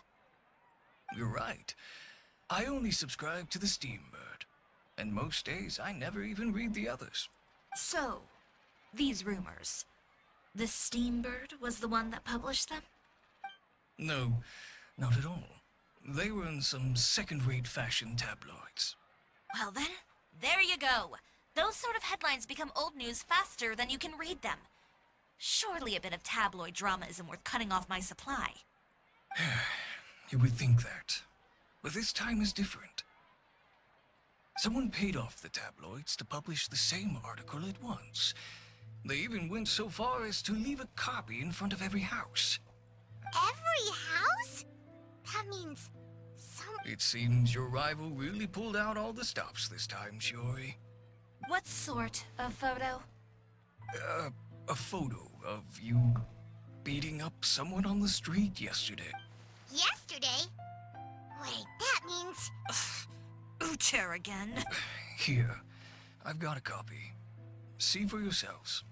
You're right. I only subscribe to the Steambird. And most days, I never even read the others. So, these rumors. The Steambird was the one that published them? No, not at all. They were in some second-rate fashion tabloids. Well then, there you go. Those sort of headlines become old news faster than you can read them. Surely a bit of tabloid drama isn't worth cutting off my supply. You would think that. But this time is different. Someone paid off the tabloids to publish the same article at once. They even went so far as to leave a copy in front of every house. Every house? That means It seems your rival really pulled out all the stops this time, Tиори. What sort of photo? A photo of you beating up someone on the street yesterday. yesterday. Wait, that means... Ucher again. Here, I've got a copy. See for yourselves.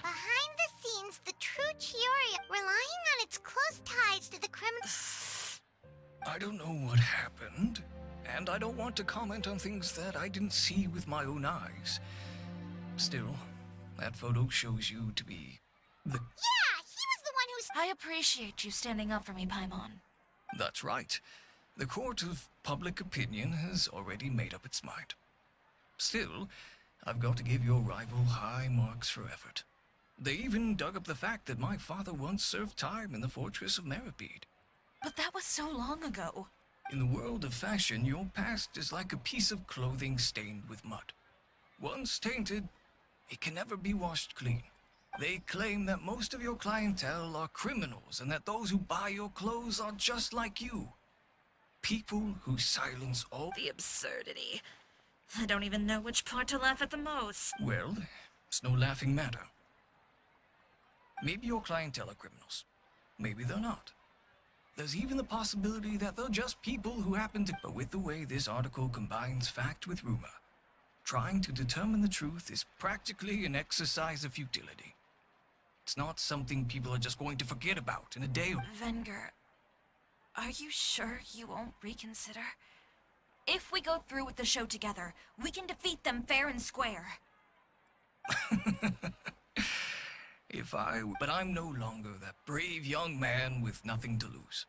Behind the scenes, the true Tиори, relying on its close ties to the criminal... I don't know what happened, and I don't want to comment on things that I didn't see with my own eyes. Still, that photo shows you to be the... Yeah, he was the one who's... I appreciate you standing up for me, Paimon. That's right. The court of public opinion has already made up its mind. Still, I've got to give your rival high marks for effort. They even dug up the fact that my father once served time in the fortress of Meripede. But that was so long ago. In the world of fashion, your past is like a piece of clothing stained with mud. Once tainted, it can never be washed clean. They claim that most of your clientele are criminals and that those who buy your clothes are just like you. People who silence all... The absurdity. I don't even know which part to laugh at the most. Well, it's no laughing matter. Maybe your clientele are criminals. Maybe they're not. There's even the possibility that they're just people who happen to... But with the way this article combines fact with rumor, trying to determine the truth is practically an exercise of futility. It's not something people are just going to forget about in a day or... Venger, are you sure you won't reconsider? If we go through with the show together, we can defeat them fair and square. But I'm no longer that brave young man with nothing to lose.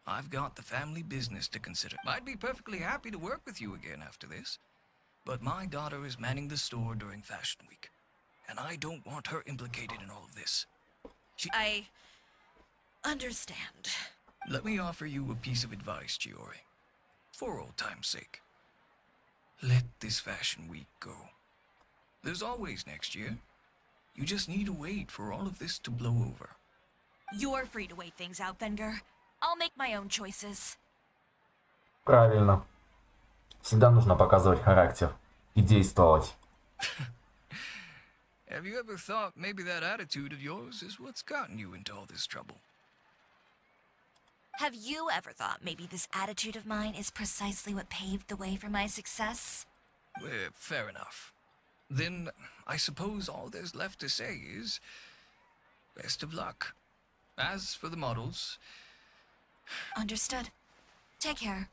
I've got the family business to consider. I'd be perfectly happy to work with you again after this. But my daughter is manning the store during Fashion Week, and I don't want her implicated in all of this. I understand. Let me offer you a piece of advice, Tиори. For old time's sake. Let this Fashion Week go. There's always next year. You just need to wait for all of this to blow over. You're free to wait things out, Venger. I'll make my own choices. Правильно. Всегда нужно показывать характер и действовать. Have you ever thought maybe that attitude of yours is what's gotten you into all this trouble? Have you ever thought maybe this attitude of mine is precisely what paved the way for my success? Fair enough. Then I suppose all there's left to say is best of luck. As for the models... Understood. Take care.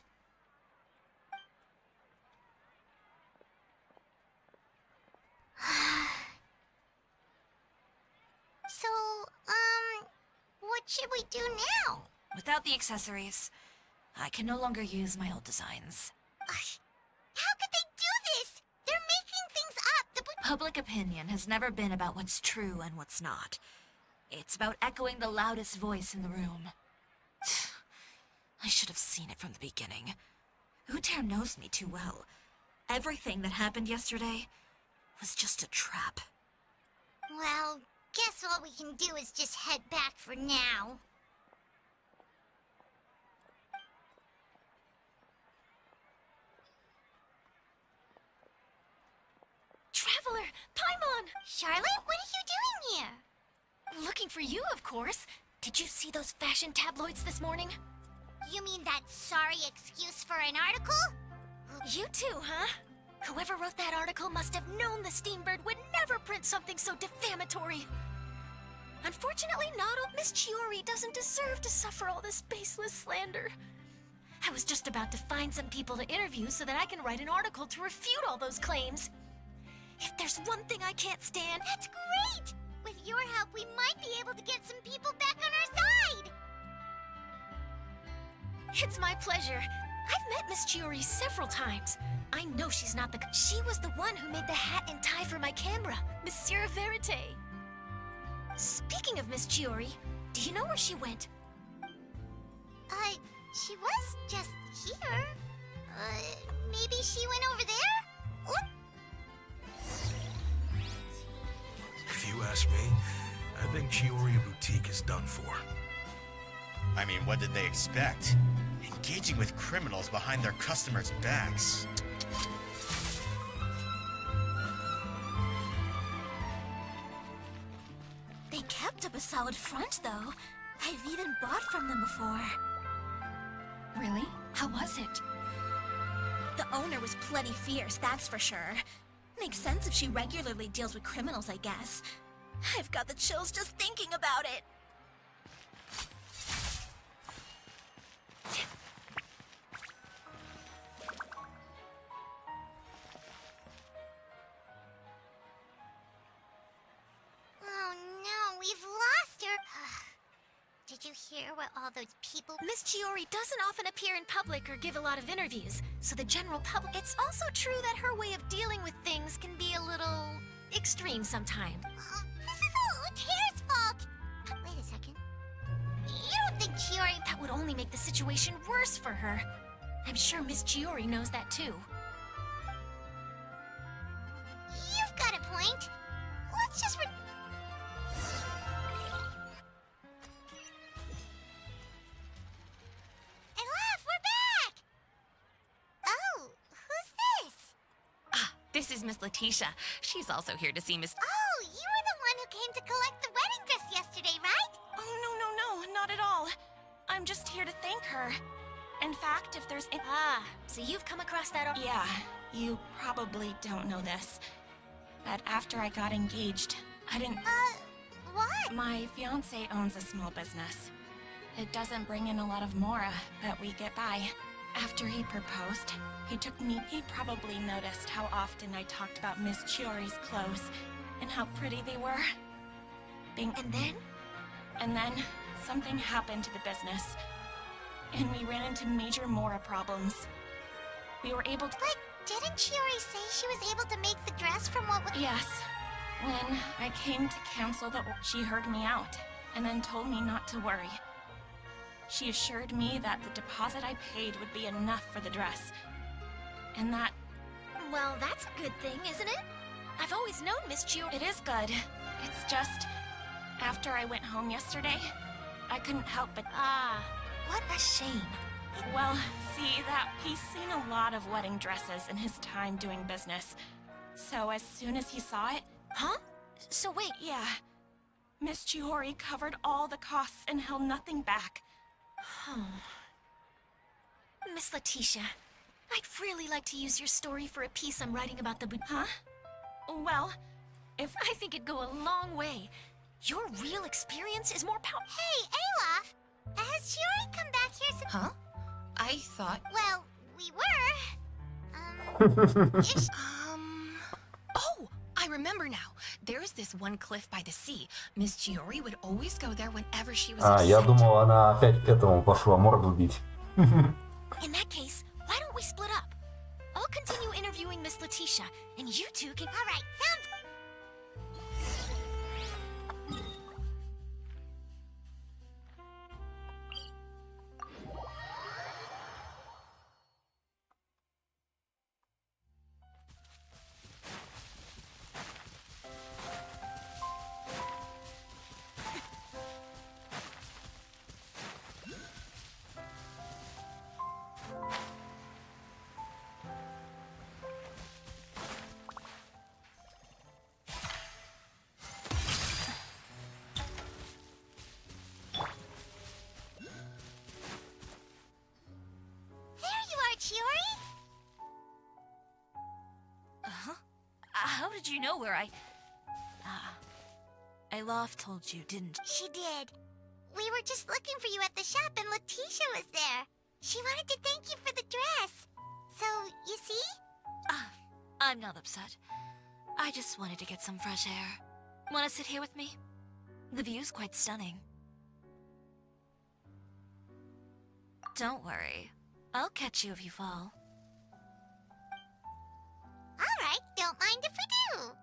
So, what should we do now? Without the accessories, I can no longer use my old designs. How could they do this? They're making things up. Public opinion has never been about what's true and what's not. It's about echoing the loudest voice in the room. I should have seen it from the beginning. Uter knows me too well. Everything that happened yesterday was just a trap. Well, guess what we can do is just head back for now. Traveler! Paimon! Charlotte, what are you doing here? Looking for you, of course. Did you see those fashion tabloids this morning? You mean that sorry excuse for an article? You too, huh? Whoever wrote that article must have known the Steambird would never print something so defamatory. Unfortunately, Miss Tиори doesn't deserve to suffer all this baseless slander. I was just about to find some people to interview so that I can write an article to refute all those claims. If there's one thing I can't stand... That's great! With your help, we might be able to get some people back on our side! It's my pleasure. I've met Miss Tиори several times. I know she's not the... She was the one who made the hat and tie for my camera, Monsieur Verite. Speaking of Miss Tиори, do you know where she went? She was just here. Maybe she went over there? What? If you ask me, I think Tиори Boutique is done for. I mean, what did they expect? Engaging with criminals behind their customers' backs. They kept up a solid front, though. I've even bought from them before. Really? How was it? The owner was plenty fierce, that's for sure. Makes sense if she regularly deals with criminals, I guess. I've got the chills just thinking about it. Oh no, we've lost her. Did you hear what all those people... Miss Tиори doesn't often appear in public or give a lot of interviews, so the general public... It's also true that her way of dealing with things can be a little... extreme sometimes. This is all Uter's fault! Wait a second. You don't think Tиори... That would only make the situation worse for her. I'm sure Miss Tиори knows that too. You've got a point. Let's just... This is Miss Letitia. She's also here to see Miss... Oh, you were the one who came to collect the wedding dress yesterday, right? Oh, no, not at all. I'm just here to thank her. In fact, if there's... So you've come across that... Yeah, you probably don't know this. But after I got engaged, I didn't... What? My fiancé owns a small business. It doesn't bring in a lot of mora, but we get by. After he proposed, he took me. He probably noticed how often I talked about Miss Tиori's clothes and how pretty they were. And then? And then something happened to the business, and we ran into major mora problems. We were able to... Like Didn't Chiori say she was able to make the dress from what was... Yes. When I came to cancel she heard me out, and then told me not to worry. She assured me that the deposit I paid would be enough for the dress. And that... Well, that's a good thing, isn't it? I've always known Miss Chiori... It is good. It's just... After I went home yesterday, I couldn't help but... Ah, what a shame. Well, see, that he's seen a lot of wedding dresses in his time doing business. So as soon as he saw it... Huh? So wait... Yeah. Miss Chiori covered all the costs and held nothing back. Miss Letitia, I'd really like to use your story for a piece I'm writing about the... Huh? Well, if... I think it'd go a long way. Your real experience is more powerful. Hey, Olaf! Has Chiori come back here since... Huh? I thought... Well, we were. Oh! I remember now. There's this one cliff by the sea. Miss Chiori would always go there whenever she was upset. Я думал, она опять к этому пошла морду бить. In that case, why don't we split up? I'll continue interviewing Miss Letitia, and you two can... All right, sounds... Chiori? Uh-huh. How did you know where Aloft told you, didn't she? She did. We were just looking for you at the shop and Letitia was there. She wanted to thank you for the dress. So, you see? I'm not upset. I just wanted to get some fresh air. Want to sit here with me? The view's quite stunning. Don't worry. I'll catch you if you fall. All right, don't mind if we do.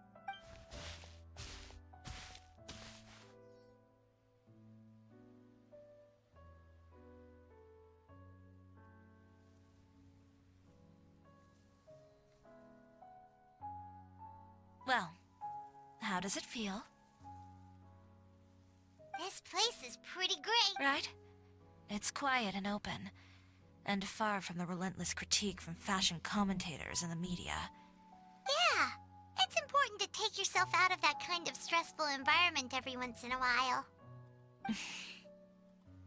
Well, how does it feel? This place is pretty great. Right? It's quiet and open, and far from the relentless critique from fashion commentators and the media. Yeah, it's important to take yourself out of that kind of stressful environment every once in a while.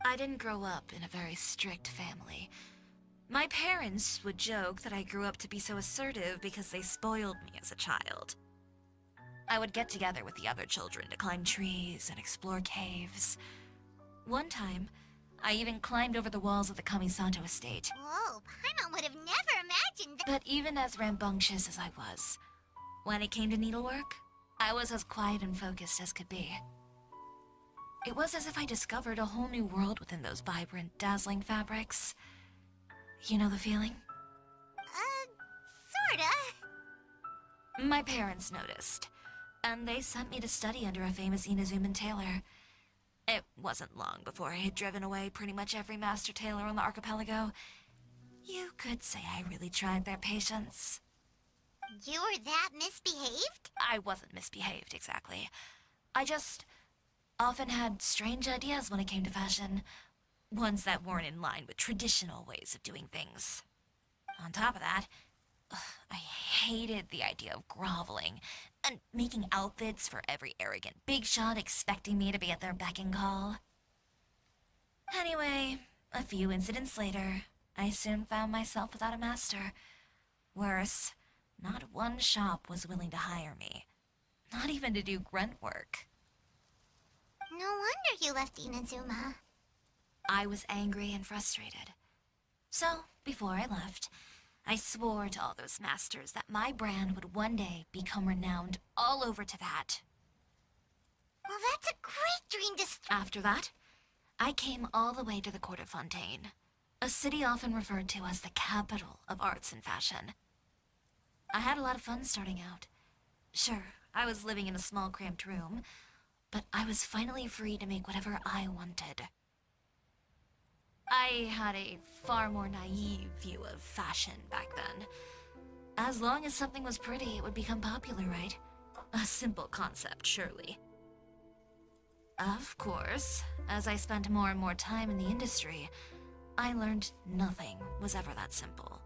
I didn't grow up in a very strict family. My parents would joke that I grew up to be so assertive because they spoiled me as a child. I would get together with the other children to climb trees and explore caves. One time, I even climbed over the walls of the Kamisato estate. Whoa, Paimon would have never imagined that. But even as rambunctious as I was, when it came to needlework, I was as quiet and focused as could be. It was as if I discovered a whole new world within those vibrant, dazzling fabrics. You know the feeling? Sorta. My parents noticed, and they sent me to study under a famous Inazuman tailor. It wasn't long before I had driven away pretty much every master tailor on the archipelago. You could say I really tried their patience. You were that misbehaved? I wasn't misbehaved, exactly. I just often had strange ideas when it came to fashion. Ones that weren't in line with traditional ways of doing things. On top of that, I hated the idea of groveling and making outfits for every arrogant big shot expecting me to be at their beck and call. Anyway, a few incidents later, I soon found myself without a master. Worse, not one shop was willing to hire me. Not even to do grunt work. No wonder you left Inazuma. I was angry and frustrated. So, before I left, I swore to all those masters that my brand would one day become renowned all over Teyvat. Well, that's a great dream to... After that, I came all the way to the court of Fontaine, a city often referred to as the capital of arts and fashion. I had a lot of fun starting out. Sure, I was living in a small cramped room, but I was finally free to make whatever I wanted. I had a far more naive view of fashion back then. As long as something was pretty, it would become popular, right? A simple concept, surely. Of course, as I spent more and more time in the industry, I learned nothing was ever that simple.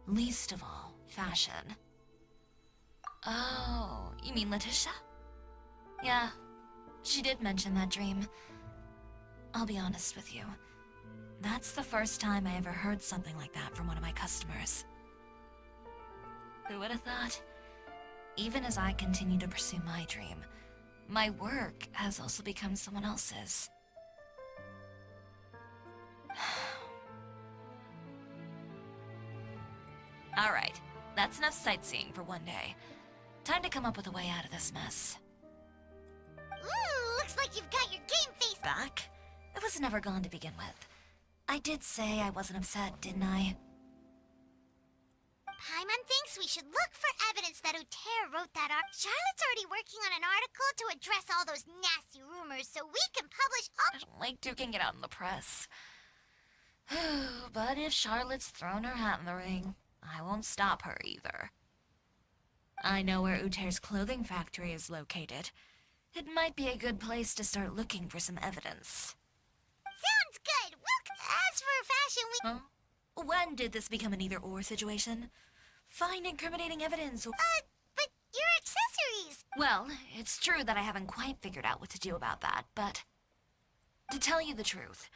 Least of all, fashion. Oh, you mean Letitia? Yeah, she did mention that dream. I'll be honest with you. That's the first time I ever heard something like that from one of my customers. Who would have thought? Even as I continue to pursue my dream, my work has also become someone else's. Alright, that's enough sightseeing for one day. Time to come up with a way out of this mess. Ooh, looks like you've got your game face Back? It was never gone to begin with. I did say I wasn't upset, didn't I? Paimon thinks we should look for evidence that Uter wrote that art. Charlotte's already working on an article to address all those nasty rumors so we can publish all— I don't like duking it out in the press. But if Charlotte's thrown her hat in the ring, I won't stop her either. I know where Uter's clothing factory is located. It might be a good place to start looking for some evidence. Sounds good. As for fashion, we— Huh? When did this become an either-or situation? Find incriminating evidence or— but your accessories! Well, it's true that I haven't quite figured out what to do about that, but... to tell you the truth,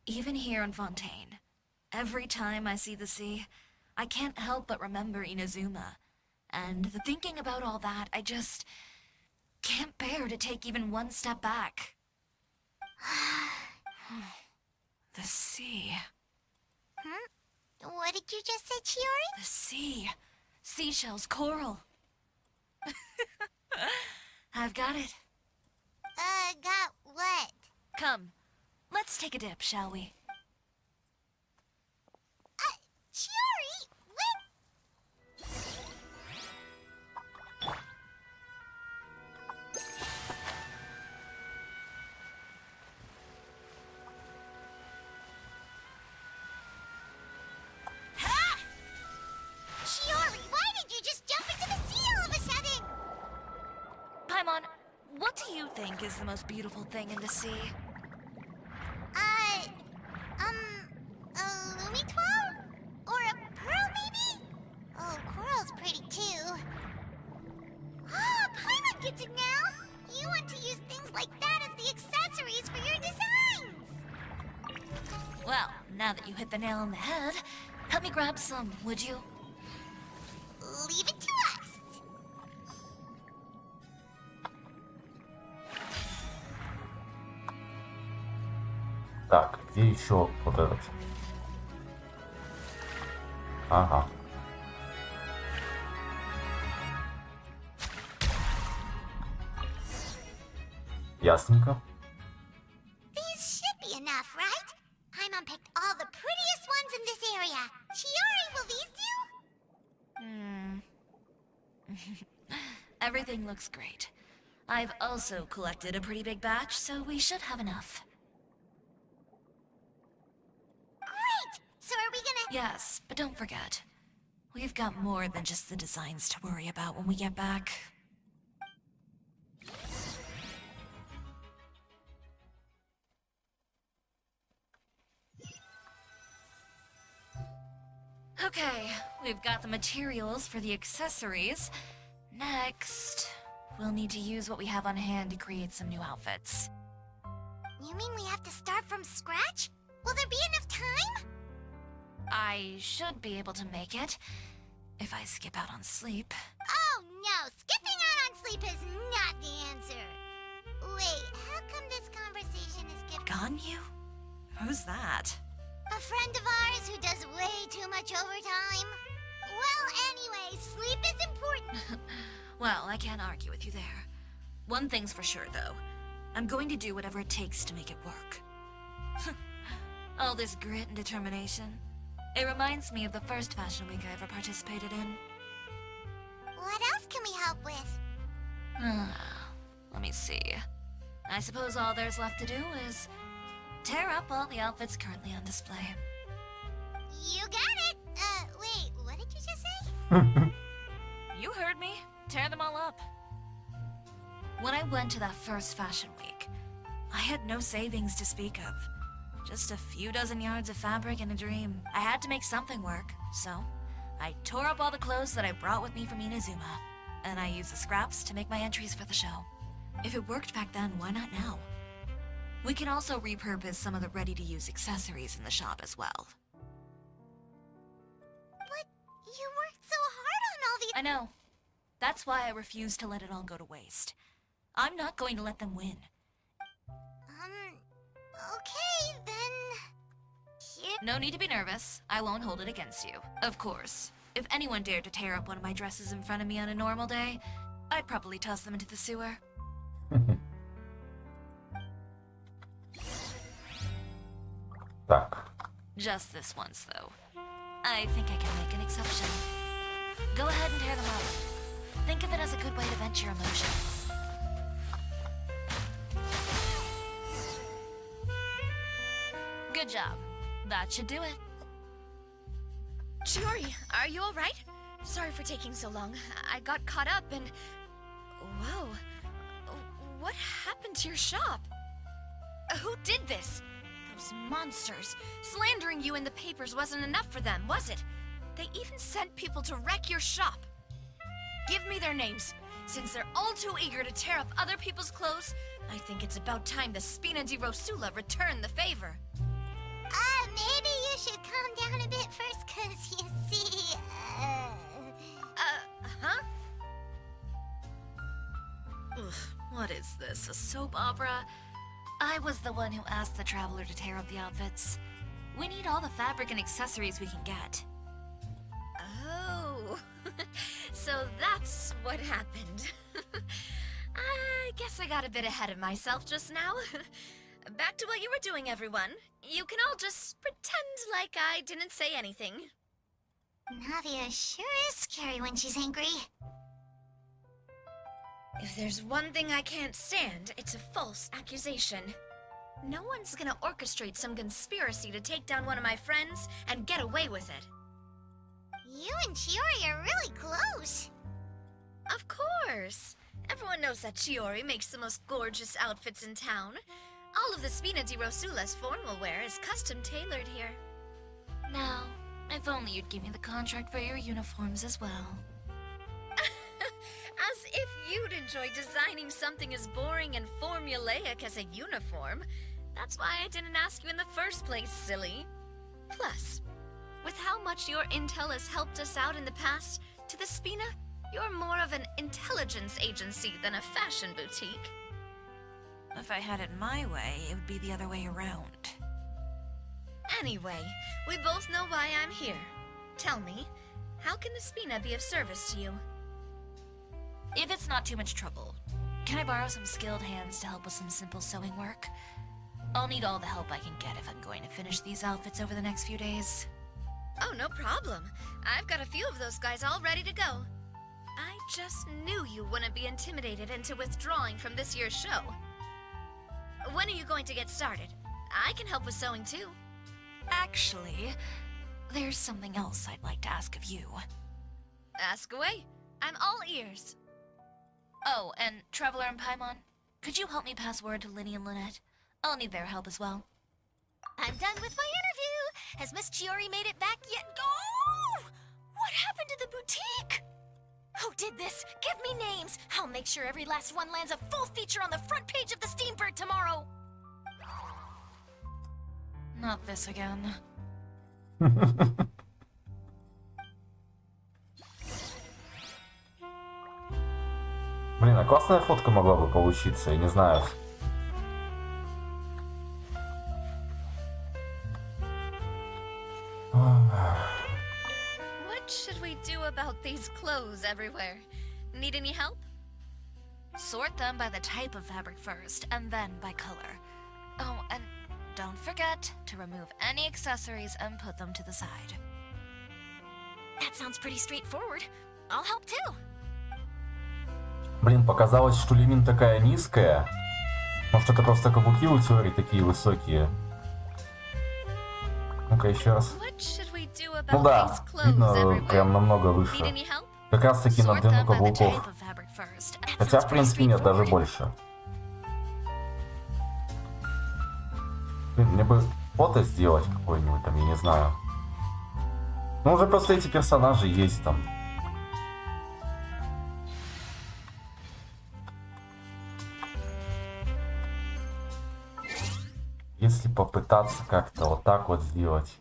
even here in Fontaine, every time I see the sea, I can't help but remember Inazuma. And the thinking about all that, I just can't bear to take even one step back. The sea. What did you just say, Tиори? The sea. Seashells, coral. I've got it. Got what? Come, let's take a dip, shall we? Tиори, Tиori, why did you just jump into the sea all of a sudden? Paimon, what do you think is the most beautiful thing in the sea? A Lumitoile? Or a pearl, maybe? Oh, coral's pretty too. Ah, Paimon gets it now! You want to use things like that as the accessories for your designs! Well, now that you hit the nail on the head, help me grab some, would you? Leave it to us! Так, где еще вот этот? Ага. Ясненько. These should be enough, right? Paimon picked all the prettiest ones in this area. Tиори, will these do? Everything looks great. I've also collected a pretty big batch, so we should have enough. Great! So are we gonna— Yes, but don't forget, we've got more than just the designs to worry about when we get back. Okay, we've got the materials for the accessories. Next, we'll need to use what we have on hand to create some new outfits. You mean we have to start from scratch? Will there be enough time? I should be able to make it, if I skip out on sleep. Oh no, skipping out on sleep is not the answer. Wait, how come this conversation is given— Ganyu? Who's that? A friend of ours who does way too much overtime. Well, anyway, sleep is important. Well, I can't argue with you there. One thing's for sure, though. I'm going to do whatever it takes to make it work. All this grit and determination. It reminds me of the first fashion week I ever participated in. can we help with? Let me see. I suppose all there's left to do is tear up all the outfits currently on display. You got it! Wait, what did you just say? You heard me. Tear them all up. When I went to that first fashion week, I had no savings to speak of. Just a few dozen yards of fabric and a dream. I had to make something work, so I tore up all the clothes that I brought with me from Inazuma, and I used the scraps to make my entries for the show. If it worked back then, why not now? We can also repurpose some of the ready-to-use accessories in the shop as well. But you worked so hard on all these— I know. That's why I refuse to let it all go to waste. I'm not going to let them win. Okay, then... Here— No need to be nervous. I won't hold it against you. Of course. If anyone dared to tear up one of my dresses in front of me on a normal day, I'd probably toss them into the sewer. Так. Just this once, though. I think I can make an exception. Go ahead and tear them up. Think of it as a good way to vent your emotions. Good job. That should do it. Tиори, are you alright? Sorry for taking so long. I got caught up and... Whoa. What happened to your shop? Who did this? Those monsters. Slandering you in the papers wasn't enough for them, was it? They even sent people to wreck your shop. Give me their names. Since they're all too eager to tear up other people's clothes, I think it's about time the Spina di Rosula return the favor. Maybe you should calm down a bit first, cause you see, huh? Ugh, what is this, a soap opera? I was the one who asked the traveler to tear up the outfits. We need all the fabric and accessories we can get. Oh, so that's what happened. I guess I got a bit ahead of myself just now. Back to what you were doing, everyone. You can all just pretend like I didn't say anything. Navia sure is scary when she's angry. If there's one thing I can't stand, it's a false accusation. No one's gonna orchestrate some conspiracy to take down one of my friends and get away with it. You and Tиори are really close. Of course. Everyone knows that Tиori makes the most gorgeous outfits in town. All of the Spina di Rosula's formal wear is custom tailored here. Now, if only you'd give me the contract for your uniforms as well. As if you'd enjoy designing something as boring and formulaic as a uniform. That's why I didn't ask you in the first place, silly. Plus, with how much your intel has helped us out in the past, to the Spina, you're more of an intelligence agency than a fashion boutique. If I had it my way, it would be the other way around. Anyway, we both know why I'm here. Tell me, how can the Spina be of service to you? If it's not too much trouble, can I borrow some skilled hands to help with some simple sewing work? I'll need all the help I can get if I'm going to finish these outfits over the next few days. Oh, no problem. I've got a few of those guys all ready to go. I just knew you wouldn't be intimidated into withdrawing from this year's show. When are you going to get started? I can help with sewing too. Actually, there's something else I'd like to ask of you. Ask away. I'm all ears. Oh, and Traveler and Paimon, could you help me pass word to Linny and Lynette? I'll need their help as well. I'm done with my interview. Has Miss Tиори made it back yet? Oh! What happened to the boutique? Who did this? Give me names. I'll make sure every last one lands a full feature on the front page of the Steambird tomorrow. Not this again. Блин, а классная фотка могла бы получиться, я не знаю. What should we do about these clothes everywhere? Need any help? Sort them by the type of fabric first, and then by color. Oh, and don't forget to remove any accessories and put them to the side. That sounds pretty straightforward. I'll help too. Блин, показалось, что лимит такая низкая. Может, это просто каблуки у Тиори такие высокие. Ну-ка, еще раз. Ну да, видно прям намного выше. Как раз таки на длину каблуков. Хотя, в принципе, нет, даже больше. Блин, мне бы фото сделать какое-нибудь там, я не знаю. Ну, уже просто эти персонажи есть там. Если попытаться как-то вот так вот сделать.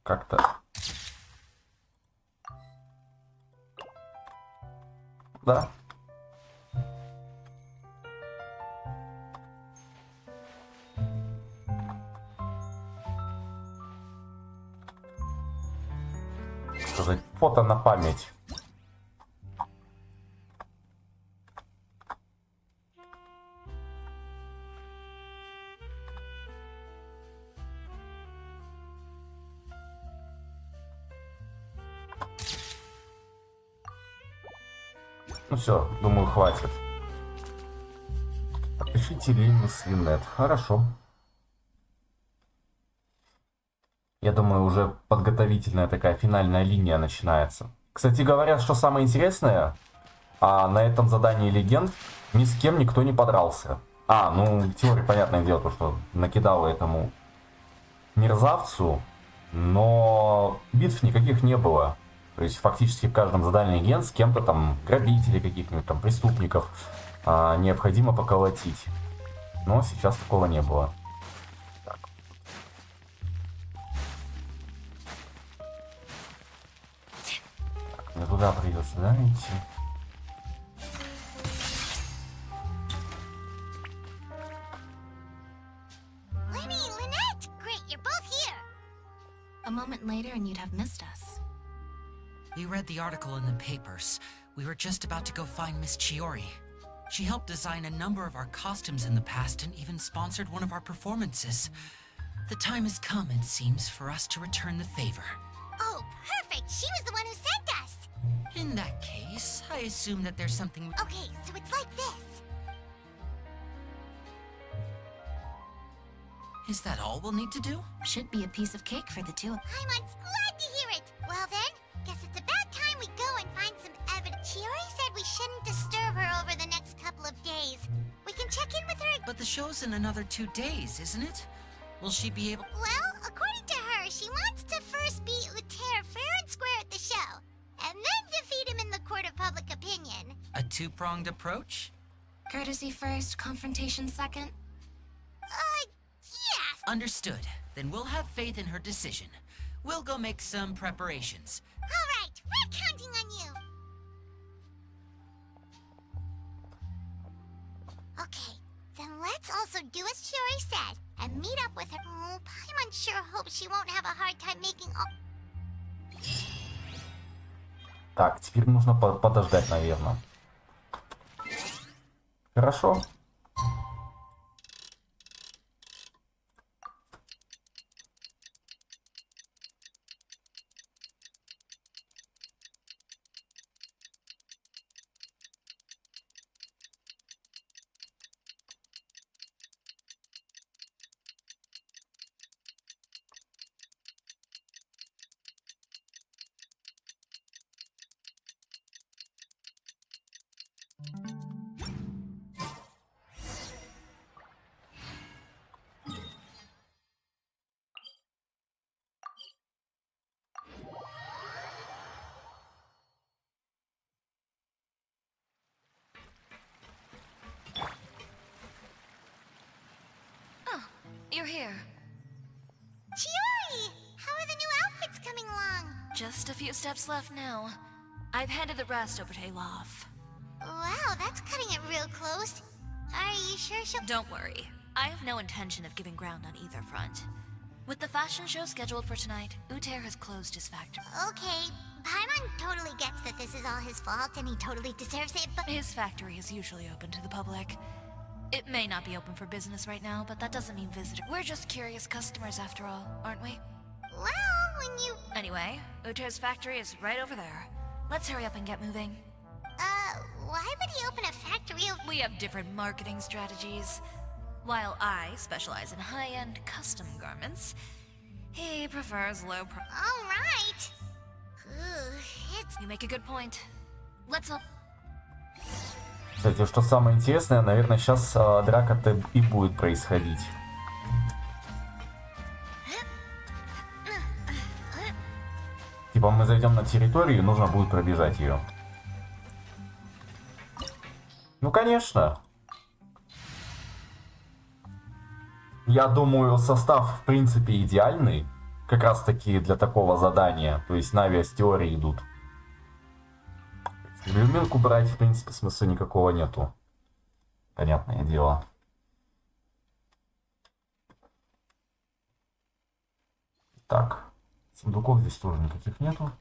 Как-то... Да. Сказать, фото на память. Ну все, думаю, хватит. Опишите линию свинет. Хорошо. Я думаю, уже подготовительная такая финальная линия начинается. Кстати, говорят, что самое интересное, на этом задании Легенд ни с кем никто не подрался. Ну, Тиори, понятное дело, то, что накидала этому мерзавцу, но битв никаких не было. То есть фактически в каждом задании Легенд с кем-то там, грабителей каких-нибудь там, преступников, необходимо поколотить. Но сейчас такого не было. Так. Мне туда придется, да, идти? A moment later and you'd have missed us. We read the article in the papers. We were just about to go find Miss Tиори. She helped design a number of our costumes in the past and even sponsored one of our performances. The time has come, it seems, for us to return the favor. Oh, perfect! She was the one who sent us! In that case, I assume that there's something... Okay, so it's like this. Is that all we'll need to do? Should be a piece of cake for the two. Paimon's glad to hear it! Well then, guess it's about time we go and find some evidence. Tиори said we shouldn't disturb her over the next couple of days. We can check in with her... But the show's in another 2 days, isn't it? Will she be able... Well, according to her, she wants to first beat Uter fair and square at the show, and then defeat him in the court of public opinion. A two-pronged approach? Courtesy first, confrontation second? Yes! Understood. Then we'll have faith in her decision. We'll go make some preparations. Alright, we're counting on you! Okay, then let's also do as Tиори said, and meet up with her. Oh, Paimon sure hopes she won't have a hard time making all... Так, теперь нужно подождать, наверное. Хорошо. You're here. Tиori! How are the new outfits coming along? Just a few steps left now. I've handed the rest over to Alof. Wow, that's cutting it real close. Are you sure she'll... Don't worry. I have no intention of giving ground on either front. With the fashion show scheduled for tonight, Uter has closed his factory. Okay, Paimon totally gets that this is all his fault and he totally deserves it, but... His factory is usually open to the public. It may not be open for business right now, but that doesn't mean visitors. We're just curious customers after all, aren't we? Well, when you... Anyway, Uter's factory is right over there. Let's hurry up and get moving. Why would he open a factory of... We have different marketing strategies. While I specialize in high-end custom garments, he prefers low pro... Alright. It's... You make a good point. Let's all... Кстати, что самое интересное, наверное, сейчас драка-то и будет происходить. Типа мы зайдем на территорию, и нужно будет пробежать ее. Ну, конечно. Я думаю, состав, в принципе, идеальный. Как раз таки для такого задания. То есть Навия с Тиори идут. Люминку брать, в принципе, смысла никакого нету. Понятное дело. Так. Сундуков здесь тоже никаких нету.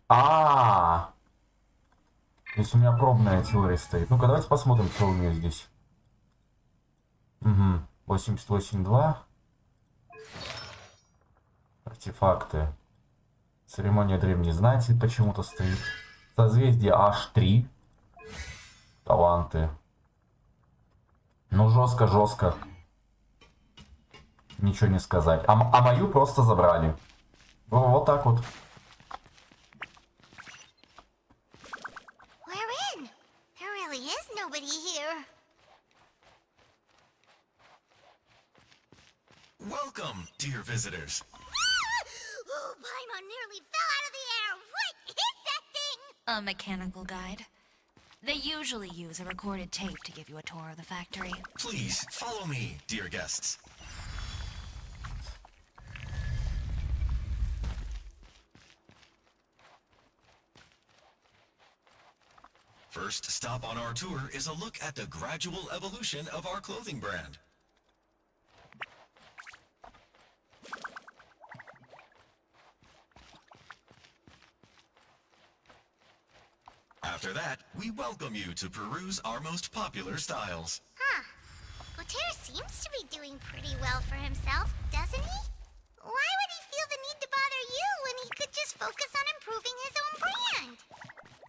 То есть у меня пробная теория стоит. Ну-ка, давайте посмотрим, что у нее здесь. Угу. 88.2. Артефакты. Церемония древней знати почему-то стоит. Созвездие H3. Таланты. Ну, жестко. Ничего не сказать. А мою просто забрали. Вот так вот. We're in. There really is nobody here. Welcome, dear visitors. Oh, Paimon nearly fell out of the air. What is that thing? A mechanical guide. They usually use a recorded tape to give you a tour of the factory. Please, follow me, dear guests. First stop on our tour is a look at the gradual evolution of our clothing brand. After that, we welcome you to peruse our most popular styles. Huh. Uter seems to be doing pretty well for himself, doesn't he? Why would he feel the need to bother you when he could just focus on improving his own brand?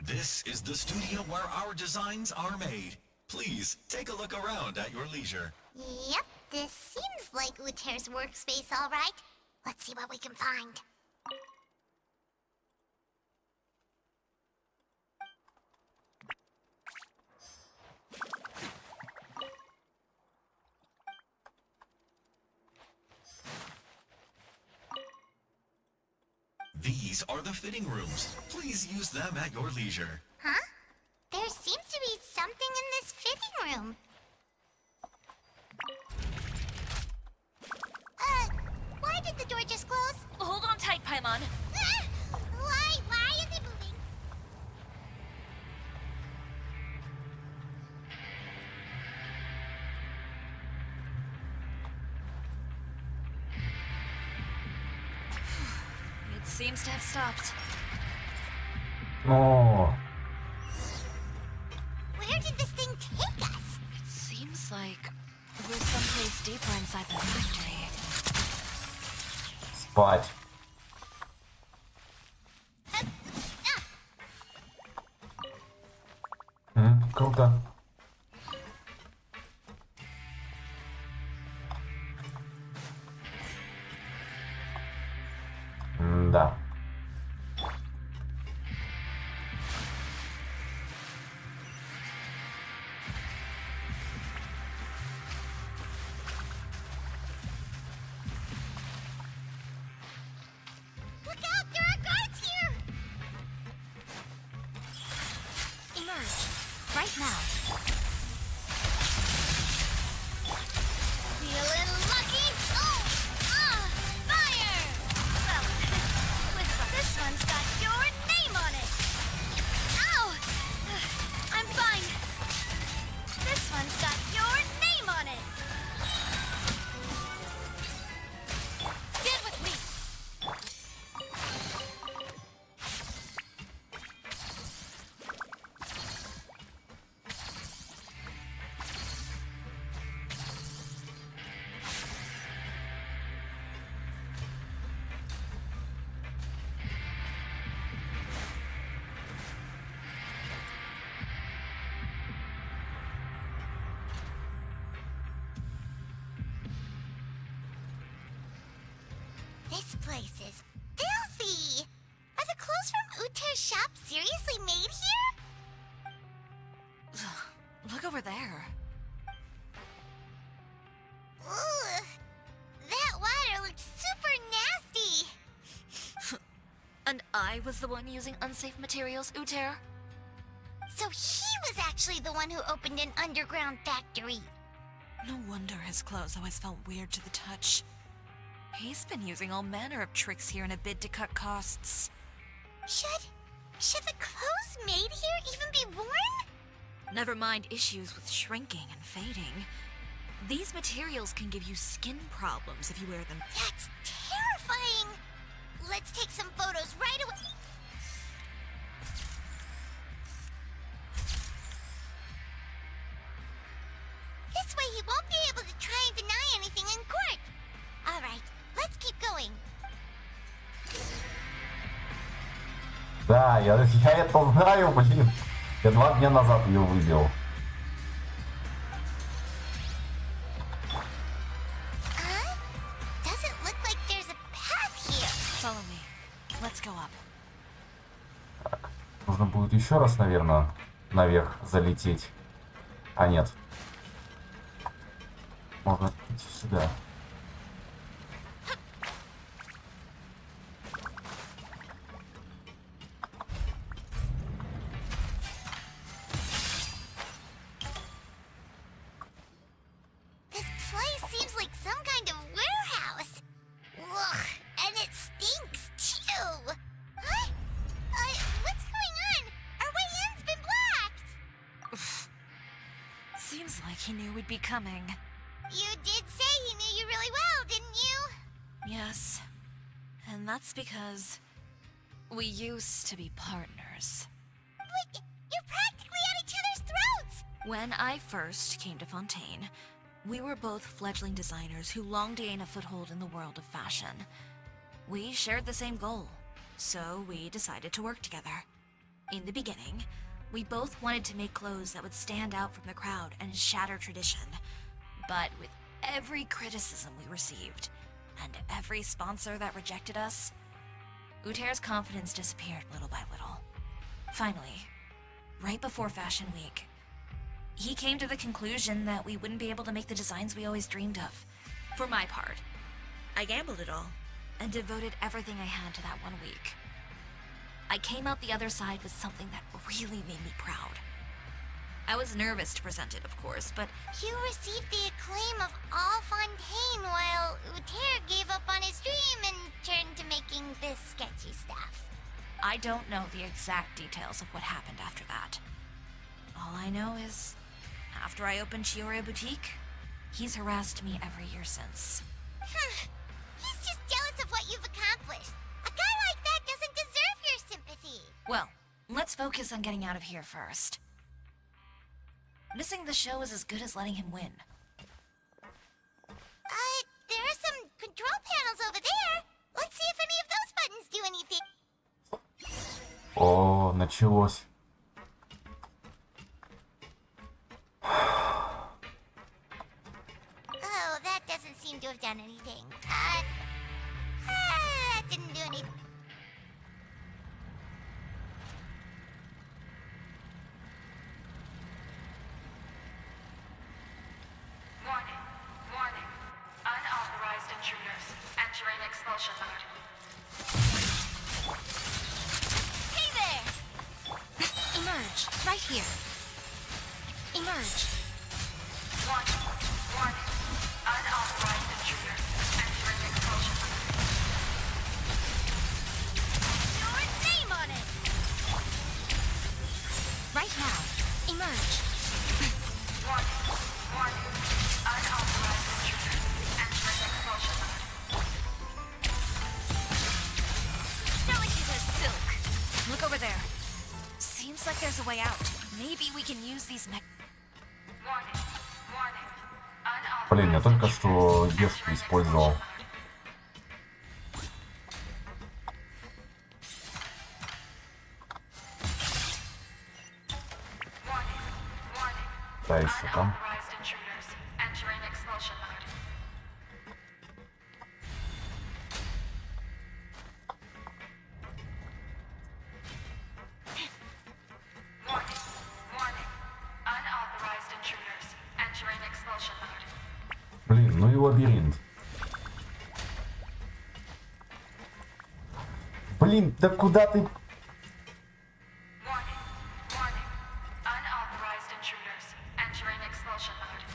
This is the studio where our designs are made. Please, take a look around at your leisure. Yep, this seems like Uter's workspace, all right. Let's see what we can find. These are the fitting rooms. Please use them at your leisure. Huh? There seems to be something in this fitting room. Why did the door just close? Hold on tight, Paimon. Why is it moving? It seems to have stopped. Oh. Where did this thing take us? It seems like we're someplace deeper inside the factory. Спать. Круто. Да. Look out, there are guards here! Emerge. Right now. Feeling lucky? Fire! Well, this one's got your name on it. Ow! I'm fine. This one's got your name on it. Get with me. This place is filthy! Are the clothes from Uter's shop seriously made here? Look over there. Ugh! That water looks super nasty! And I was the one using unsafe materials, Uter? So he was actually the one who opened an underground factory. No wonder his clothes always felt weird to the touch. He's been using all manner of tricks here in a bid to cut costs. Should the clothes made here even be worn? Never mind issues with shrinking and fading. These materials can give you skin problems if you wear them. That's terrifying! Let's take some photos right away. This way he won't be able to try and deny anything in court. Alright, let's keep going. Да, я это знаю, блин. Я 2 дня назад ее выбил. Doesn't look like there's a path here. Follow me. Let's go up. Так, нужно будет еще раз, наверное, наверх залететь. А нет. Можно идти сюда. This place seems like some kind of warehouse. Ugh, and it stinks too. Huh? What's going on? Our way in's been blocked. Seems like he knew we'd be coming. You did say he knew you really well, didn't you? Yes. And that's because we used to be partners. But you're practically at each other's throats. When I first came to Fontaine, we were both fledgling designers who longed to gain a foothold in the world of fashion. We shared the same goal, so we decided to work together. In the beginning, we both wanted to make clothes that would stand out from the crowd and shatter tradition. But with every criticism we received, and every sponsor that rejected us, Uter's confidence disappeared little by little. Finally, right before Fashion Week, he came to the conclusion that we wouldn't be able to make the designs we always dreamed of. For my part, I gambled it all and devoted everything I had to that 1 week. I came out the other side with something that really made me proud. I was nervous to present it, of course, but You received the acclaim of all Fontaine while Uter gave up on his dream and turned to making this sketchy stuff. I don't know the exact details of what happened after that. All I know is, after I opened Tioria Boutique, he's harassed me every year since. He's just jealous of what you've accomplished. A guy like that doesn't deserve your sympathy. Well, let's focus on getting out of here first. Missing the show is as good as letting him win. There are some control panels over there. Let's see if any of those buttons do anything. О, началось. Oh, that doesn't seem to have done anything. That didn't do anything. Warning, warning. Unauthorized intruders entering expulsion mode. Hey there! Emerge, right here. Emerge. Warning, warning. Unauthorized intruders entering expulsion mode. Your name on it! Right now. Emerge. Warning, warning. Unauthorized intruders entering expulsion mode. Delicate as silk. Look over there. Seems like there's a way out. Maybe we can use these mech... Warning, warning. Блин, я только что девку использовал. Да, еще там. Unauthorized intruders entering expulsion mode. Блин, ну и лабиринт. Блин, да куда ты? Warning. Warning. Unauthorized intruders entering expulsion mode.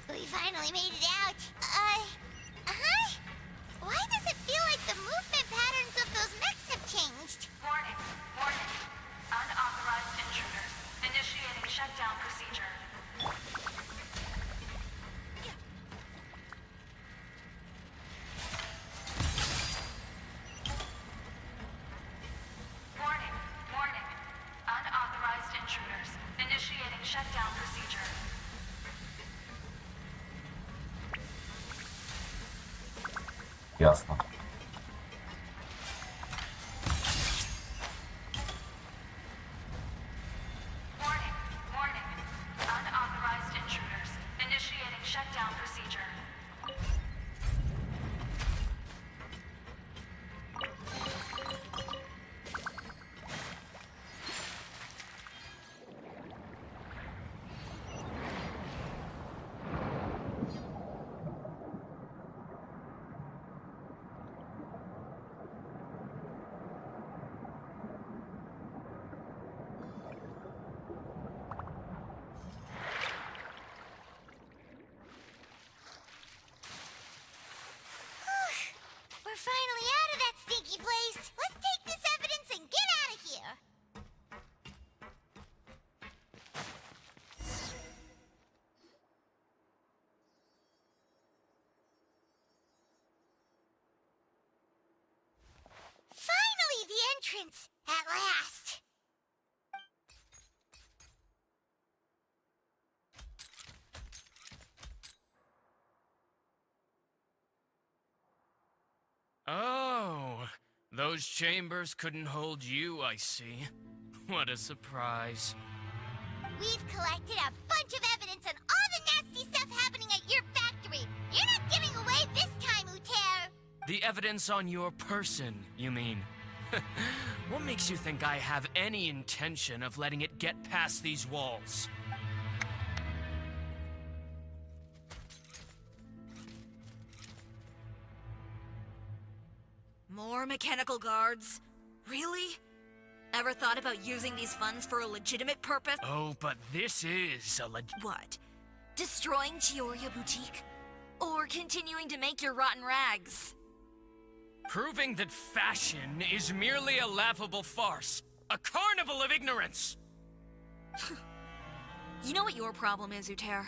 We finally made it out. Why does it feel like the movement patterns of those mechs have changed? Warning. Warning. Unauthorized intruders initiating shutdown procedure. Warning. Warning. Unauthorized intruders initiating shutdown procedure. Ясно. Warning. Warning. Unauthorized intruders initiating shutdown procedure. We're finally out of that stinky place. Let's take this evidence and get out of here. Finally, the entrance! At last! Oh, those chambers couldn't hold you, I see. What a surprise. We've collected a bunch of evidence on all the nasty stuff happening at your factory. You're not getting away this time, Uter. The evidence on your person, you mean? What makes you think I have any intention of letting it get past these walls? More mechanical guards? Really? Ever thought about using these funds for a legitimate purpose? Oh, but this is a What? Destroying Chioria Boutique? Or continuing to make your rotten rags? Proving that fashion is merely a laughable farce. A carnival of ignorance! You know what your problem is, Uter?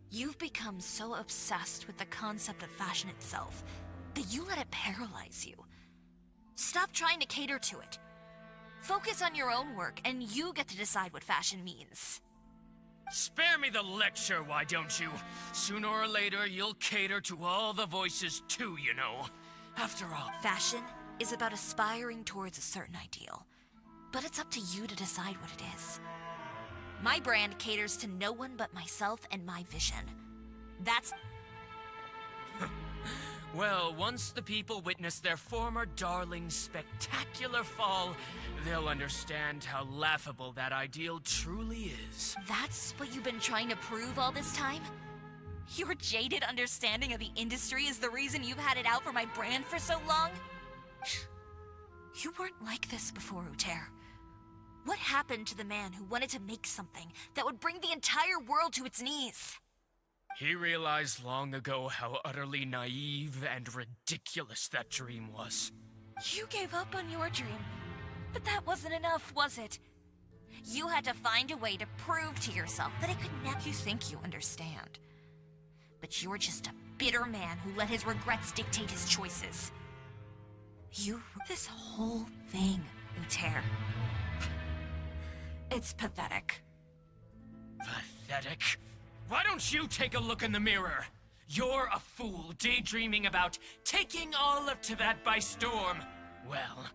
You've become so obsessed with the concept of fashion itself that you let it paralyze you. Stop trying to cater to it. Focus on your own work, and you get to decide what fashion means. Spare me the lecture, why don't you? Sooner or later, you'll cater to all the voices too, you know. After all, Fashion is about aspiring towards a certain ideal, but it's up to you to decide what it is. My brand caters to no one but myself and my vision. That's... well, once the people witness their former darling's spectacular fall, they'll understand how laughable that ideal truly is. That's what you've been trying to prove all this time? Your jaded understanding of the industry is the reason you've had it out for my brand for so long? You weren't like this before, Uter. What happened to the man who wanted to make something that would bring the entire world to its knees? He realized long ago how utterly naive and ridiculous that dream was. You gave up on your dream, but that wasn't enough, was it? You had to find a way to prove to yourself that it could never... You think you understand. But you're just a bitter man who let his regrets dictate his choices. This whole thing, Uter. It's pathetic. Pathetic? Why don't you take a look in the mirror? You're a fool daydreaming about taking all of Tibet by storm. Well,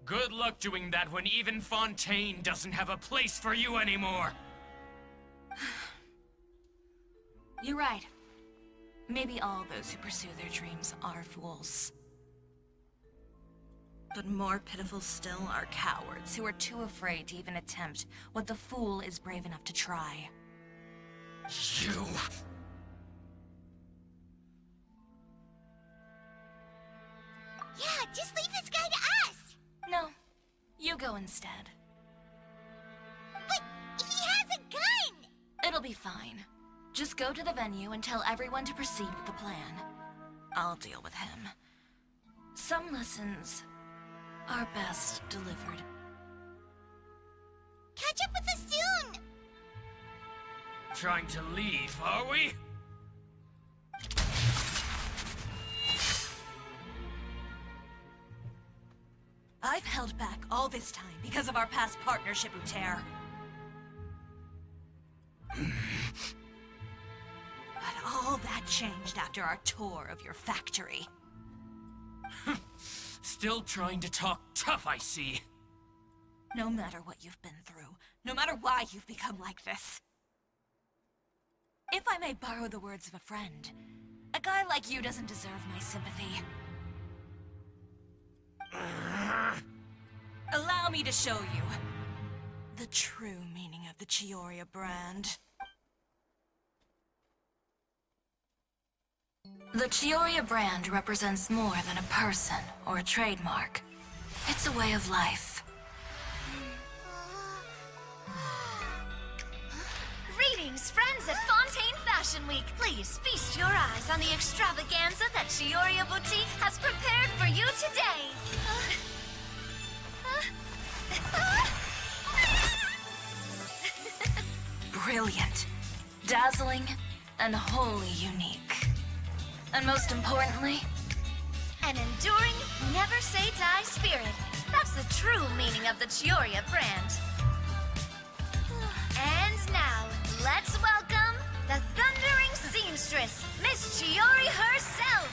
good luck doing that when even Fontaine doesn't have a place for you anymore. You're right. Maybe all those who pursue their dreams are fools. But more pitiful still are cowards who are too afraid to even attempt what the fool is brave enough to try. You... Yeah, just leave this guy to us! No, you go instead. But he has a gun! It'll be fine. Just go to the venue and tell everyone to proceed with the plan. I'll deal with him. Some lessons are best delivered. Catch up with us soon! Trying to leave, are we? I've held back all this time because of our past partnership, Uter. But all that changed after our tour of your factory. Still trying to talk tough, I see. No matter what you've been through, no matter why you've become like this. If I may borrow the words of a friend, a guy like you doesn't deserve my sympathy. Allow me to show you the true meaning of the Tioria brand. The Tioria brand represents more than a person or a trademark. It's a way of life. Greetings, friends at Fontaine Fashion Week. Please feast your eyes on the extravaganza that Tioria Boutique has prepared for you today. Brilliant, dazzling, and wholly unique. And most importantly, An enduring, never-say-die spirit. That's the true meaning of the Tioria brand. And now, let's welcome the thundering seamstress, Miss Tiori herself.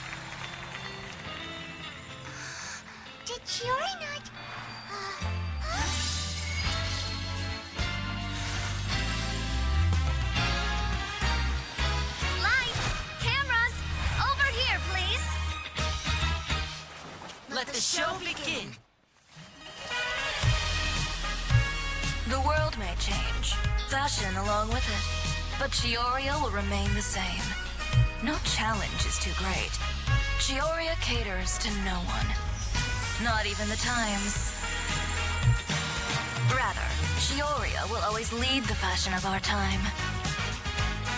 Did Tiori not... Lights, cameras, over here, please. Let the show begin. the world may change, fashion along with it, but Chioria will remain the same. No challenge is too great. Chioria caters to no one. Not even the times. Rather, Chioria will always lead the fashion of our time.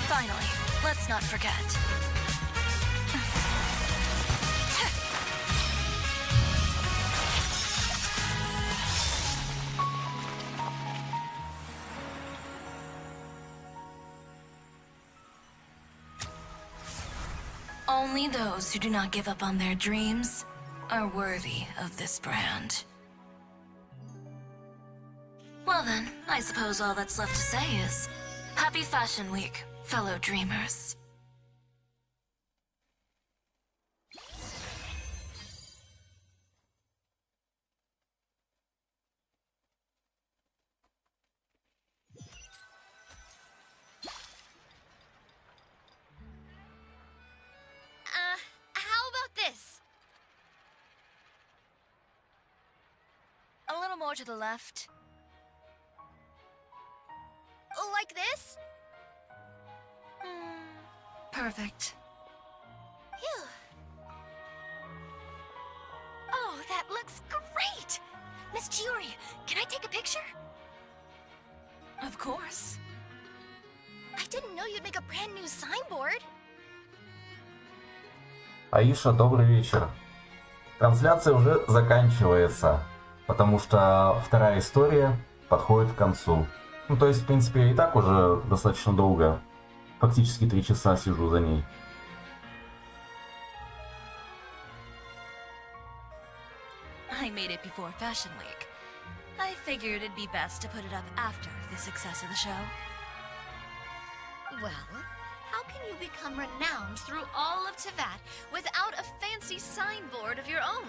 Finally, let's not forget. Only those who do not give up on their dreams are worthy of this brand. Well then, I suppose all that's left to say is, Happy Fashion Week, fellow dreamers. How about this? A little more to the left. Like this? Perfect. Phew. Oh, that looks great! Miss Tиори, can I take a picture? Of course. I didn't know you'd make a brand new signboard. Аиша, добрый вечер. Трансляция уже заканчивается, потому что вторая история подходит к концу. Ну, то есть, в принципе, я и так уже достаточно долго, фактически 3 часа сижу за ней. I made it before Fashion Week. I figured it'd be best to put it up after the success of the show. Well, how can you become renowned through all of Teyvat without a fancy signboard of your own?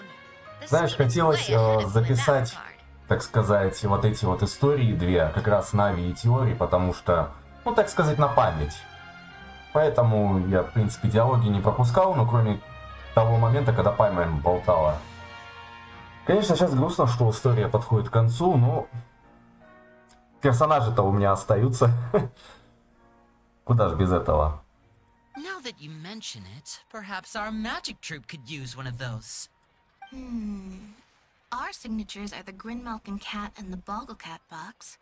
The Знаешь, scene is хотелось way ahead of you in that записать, regard. так сказать, вот эти вот истории две, как раз Навии и Тиори, потому что, ну, так сказать, на память. Поэтому я, в принципе, диалоги не пропускал, но кроме того момента, когда Паймен болтала. Конечно, сейчас грустно, что история подходит к концу, но персонажи-то у меня остаются. Куда ж без этого? Now that you mention it, perhaps our magic troupe could use one of those. Our signatures are the Grinmalkin cat and the Boggle Cat box.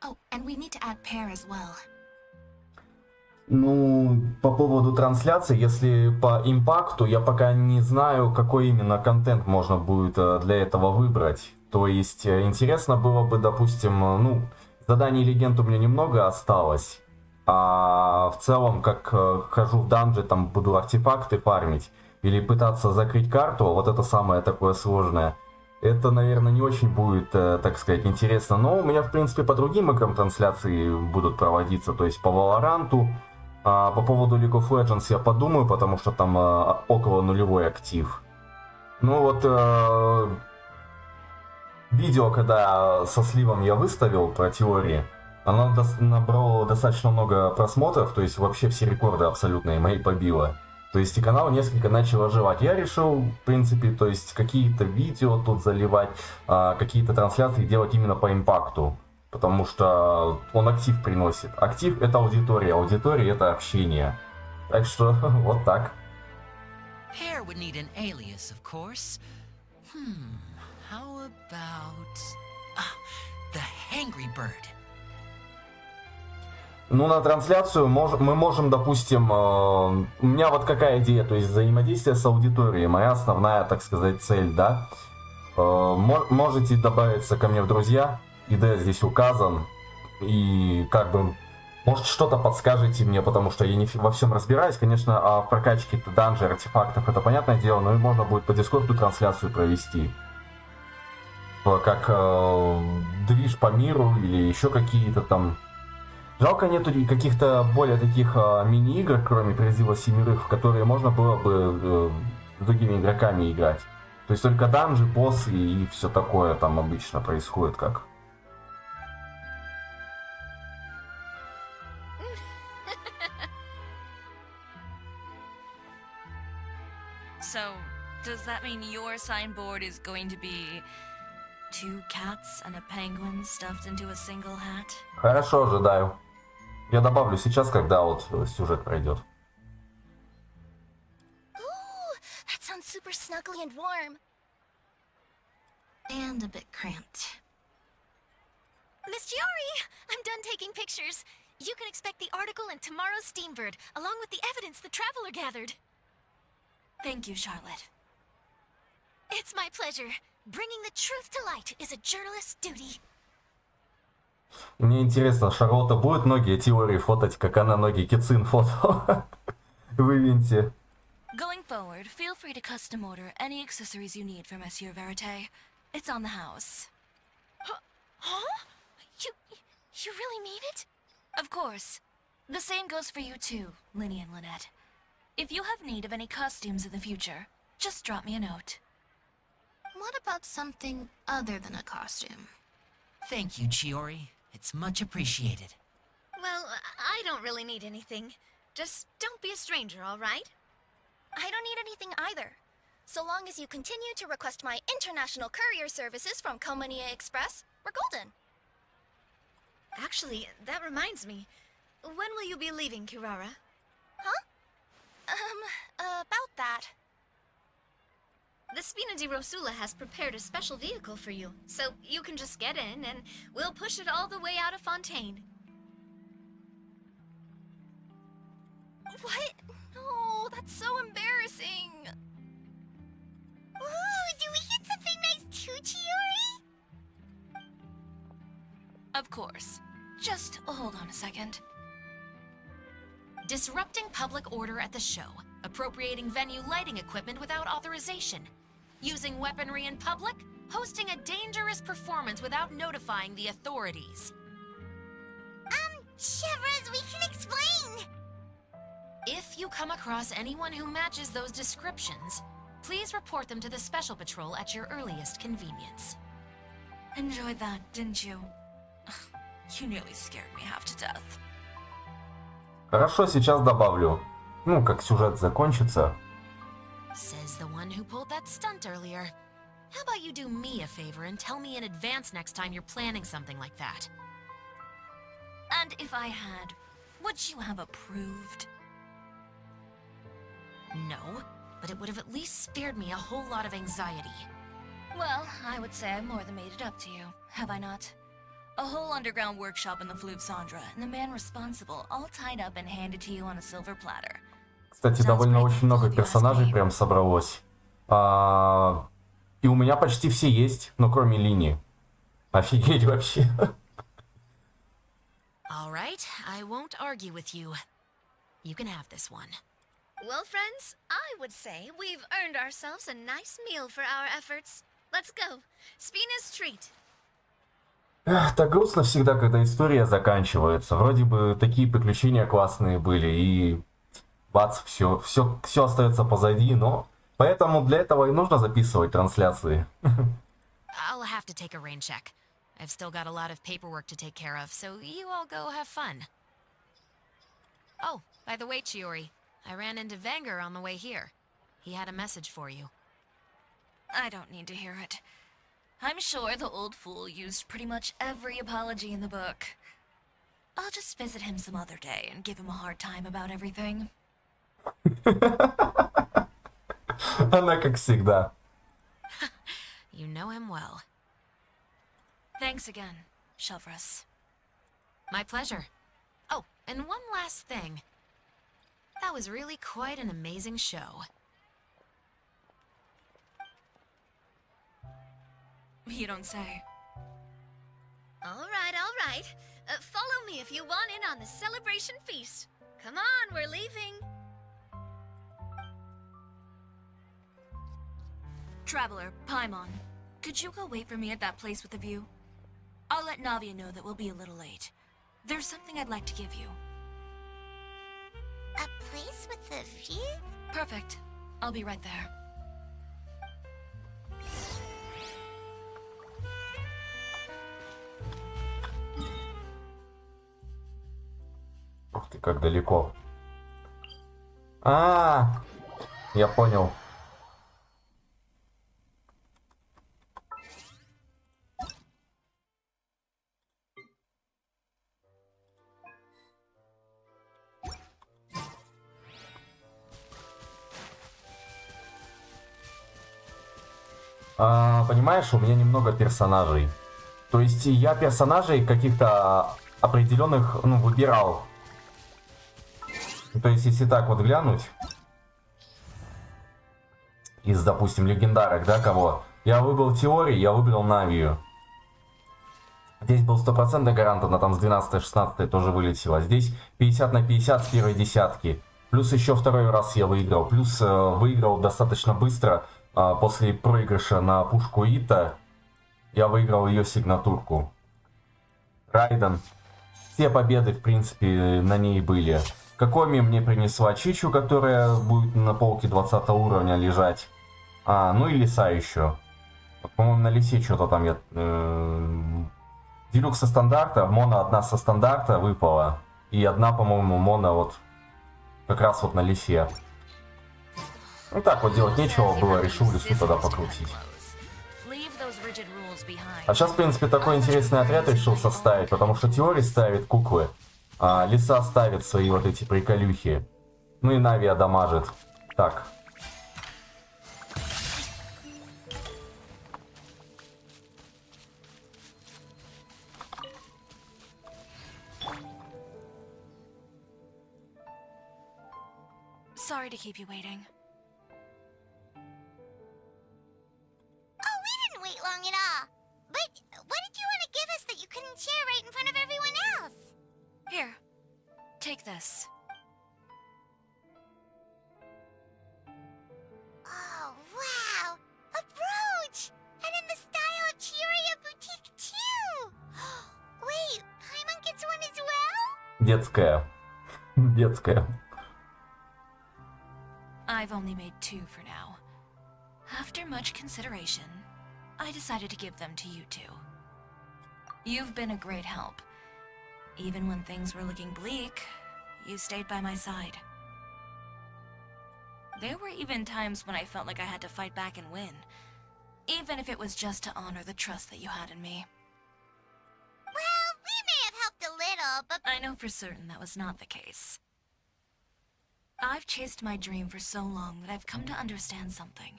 Oh, and we need to add pair as well. Ну, по поводу трансляции, если по импакту, я пока не знаю, какой именно контент можно будет для этого выбрать. То есть, интересно было бы, допустим, ну, заданий Легенд у меня немного осталось. А в целом, как хожу в данжи, там буду артефакты фармить или пытаться закрыть карту, вот это самое такое сложное. Это, наверное, не очень будет, так сказать, интересно. Но у меня, в принципе, по другим играм трансляции будут проводиться. То есть по Valorant'у. А по поводу League of Legends я подумаю, потому что там около нулевой актив. Ну вот, видео, когда со сливом я выставил про Тиори, оно набрало достаточно много просмотров, то есть вообще все рекорды абсолютные мои побило. То есть и канал несколько начал оживать. Я решил, в принципе, то есть какие-то видео тут заливать, какие-то трансляции делать именно по импакту. Потому что он актив приносит. Актив — это аудитория, аудитория — это общение. Так что вот так. Pair would need an alias, of course. How about... the Hangry Bird. Ну, на трансляцию мы можем, допустим, у меня вот какая идея, то есть взаимодействие с аудиторией, моя основная, так сказать, цель, да. Можете добавиться ко мне в друзья, ID здесь указан, и как бы, может, что-то подскажете мне, потому что я не во всем разбираюсь, конечно, а в прокачке данжей, артефактов, это понятное дело, но и можно будет по Дискорду трансляцию провести. Как движ по миру или еще какие-то там. Жалко, нету каких-то более таких мини-игр, кроме призыва семерых, в которые можно было бы с другими игроками играть. То есть только данжи, боссы и все такое там обычно происходит как. So, does that mean your signboard is going to be 2 cats and a penguin stuffed into a single hat? Хорошо, ожидаю. Я добавлю сейчас, когда вот сюжет пройдет. Ooh, that sounds super snuggly and warm. And a bit cramped. Miss Tиори, I'm done taking pictures. You can expect the article in tomorrow's Steambird, along with the evidence the Traveler gathered. Thank you, Charlotte. It's my pleasure. Bringing the truth to light is a journalist's duty. Мне интересно, Шарлотта будет ноги Тиори фотать, как она ноги Кицин фотала в ивенте? Going forward, feel free to custom order any accessories you need for Monsieur Verite. It's on the house. Huh? You really mean it? Of course. The same goes for you too, Linny and Lynette. If you have need of any costumes in the future, just drop me a note. What about something other than a costume? Thank you, Chiori. It's much appreciated. Well, I don't really need anything. Just don't be a stranger, all right? I don't need anything either. So long as you continue to request my international courier services from Komania Express, we're golden. Actually, that reminds me. When will you be leaving, Kirara? Huh? About that. The Spina di Rosula has prepared a special vehicle for you, so you can just get in and we'll push it all the way out of Fontaine. What? No, that's so embarrassing. Ooh, do we get something nice too, Tиори? Of course. Just hold on a second. Disrupting public order at the show. Appropriating venue lighting equipment without authorization. Using weaponry in public. Hosting a dangerous performance without notifying the authorities. Chevrolet, we can explain! If you come across anyone who matches those descriptions, please report them to the Special Patrol at your earliest convenience. Enjoyed that, didn't you? You nearly scared me half to death. Хорошо, сейчас добавлю. Ну, как сюжет закончится. Says the one who pulled that stunt earlier. How about you do me a favor and tell me in advance next time you're planning something like that? And if I had, would you have approved? No, but it would have at least spared me a whole lot of anxiety. Well, I would say I've more than made it up to you, have I not? A whole underground workshop in the Fleuve Cendra, and the man responsible all tied up and handed to you on a silver platter. Кстати, довольно очень много персонажей прям собралось. И у меня почти все есть, но кроме Лини. Офигеть вообще. All right, I won't argue with you. You can have this one. Well, friends, I would say we've earned ourselves a nice meal for our efforts. Let's go. Spina's treat. Эх, так грустно всегда, когда история заканчивается. Вроде бы такие приключения классные были, и бац, все остается позади, но поэтому для этого и нужно записывать трансляции. I'll have to take a rain check. I've still got a lot of paperwork to take care of, so you all go have fun. Oh, by the way, Tиори, I ran into Wenger on the way here. He had a message for you. I don't need to hear it. I'm sure the old fool used pretty much every apology in the book. I'll just visit him some other day and give him a hard time about everything. Она как всегда. You know him well. Thanks again, Shelvrus. My pleasure. Oh, and one last thing. That was really quite an amazing show. You don't say. All right. Follow me if you want in on the celebration feast. Come on, we're leaving. Traveler, Paimon, could you go wait for me at that place with the view? I'll let Navia know that we'll be a little late. There's something I'd like to give you. A place with a view? Perfect. I'll be right there. Ух ты, как далеко. Я понял. Понимаешь, у меня немного персонажей. То есть я персонажей каких-то определенных, выбирал. То есть если так вот глянуть, из, допустим, легендарок, да, кого? Я выбрал Тиори, я выбрал Навию. Здесь был 100% гарант, она там с 12-16 тоже вылетела. Здесь 50 на 50 с первой десятки. Плюс еще второй раз я выиграл. Плюс выиграл достаточно быстро. После проигрыша на пушку Ита я выиграл ее сигнатурку. Райден. Все победы, в принципе, на ней были. Какоми мне принесла Чичу, которая будет на полке 20 уровня лежать. Ну и лиса еще. По-моему, на лисе что-то там я... Делюкс со стандарта, моно одна со стандарта выпала. И одна, по-моему, моно вот как раз вот на лисе. Ну так вот делать нечего было, решил лису тогда покрутить. А сейчас, в принципе, такой интересный отряд решил составить, потому что Тиори ставит куклы, а лиса ставит свои вот эти приколюхи. Ну и Навия дамажит. Так. Sorry to keep you waiting. Oh, we didn't wait long at all. But what did you want to give us that you couldn't share right in front of everyone else? Here, take this. Oh, wow! A brooch! And in the style of Chioria Boutique, too! Wait, Paimon gets one as well? Детская. Детская. I've only made 2 for now. After much consideration, I decided to give them to you two. You've been a great help. Even when things were looking bleak, you stayed by my side. There were even times when I felt like I had to fight back and win, even if it was just to honor the trust that you had in me. Well, we may have helped a little, but I know for certain that was not the case. I've chased my dream for so long that I've come to understand something.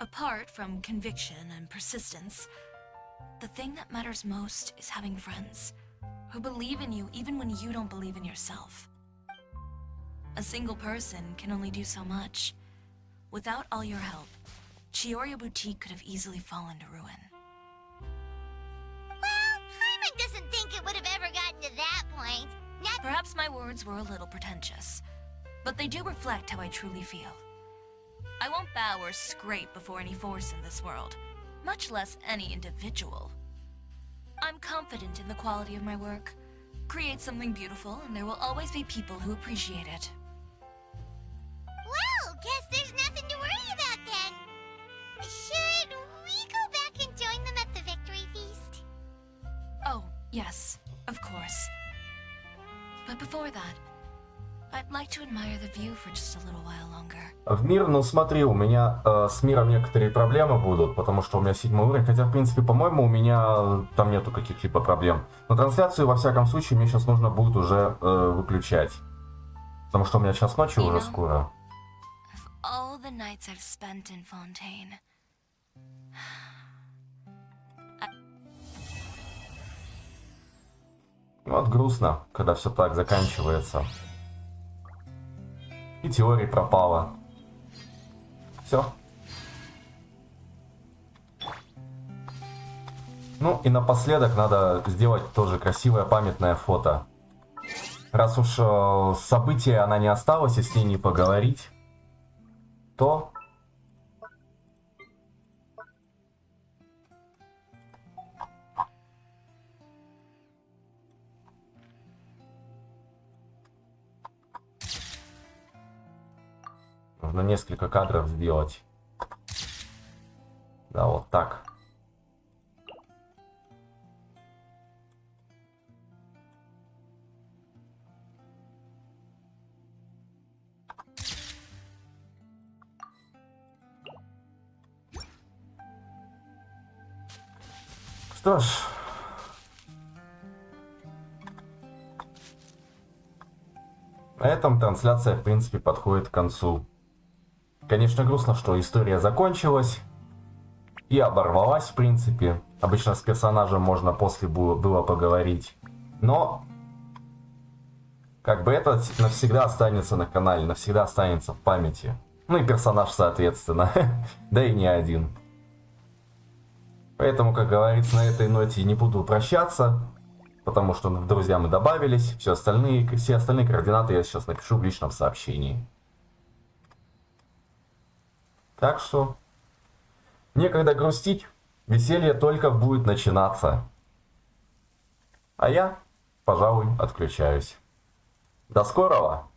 Apart from conviction and persistence, the thing that matters most is having friends who believe in you even when you don't believe in yourself. A single person can only do so much. Without all your help, Chiori Boutique could have easily fallen to ruin. well, Hyman doesn't think it would have ever gotten to that point. Perhaps my words were a little pretentious, but they do reflect how I truly feel. I won't bow or scrape before any force in this world, much less any individual. I'm confident in the quality of my work. Create something beautiful, and there will always be people who appreciate it. Well, guess there's nothing to worry about then. Should we go back and join them at the victory feast? Oh, yes, of course. But before that, I'd like to admire the view for just a little while longer. В мир, ну смотри, у меня с миром некоторые проблемы будут, потому что у меня 7 уровень, хотя, в принципе, по-моему, у меня там нету каких-либо проблем. Но трансляцию, во всяком случае, мне сейчас нужно будет уже выключать. Потому что у меня сейчас ночью уже скоро. All the nights I've spent in Fontaine. Вот грустно, когда все так заканчивается. И Тиори пропала. Все. Ну и напоследок надо сделать тоже красивое памятное фото. Раз уж события она не осталось, и с ней не поговорить, то... Нужно несколько кадров сделать. Да, вот так. Что ж. На этом трансляция, в принципе, подходит к концу. Конечно, грустно, что история закончилась и оборвалась, в принципе. Обычно с персонажем можно после было поговорить. Но, как бы это навсегда останется на канале, навсегда останется в памяти. Ну и персонаж, соответственно. Да и не один. Поэтому, как говорится, на этой ноте не буду прощаться. Потому что в друзья мы добавились. Все остальные координаты я сейчас напишу в личном сообщении. Так что некогда грустить, веселье только будет начинаться. А я, пожалуй, отключаюсь. До скорого!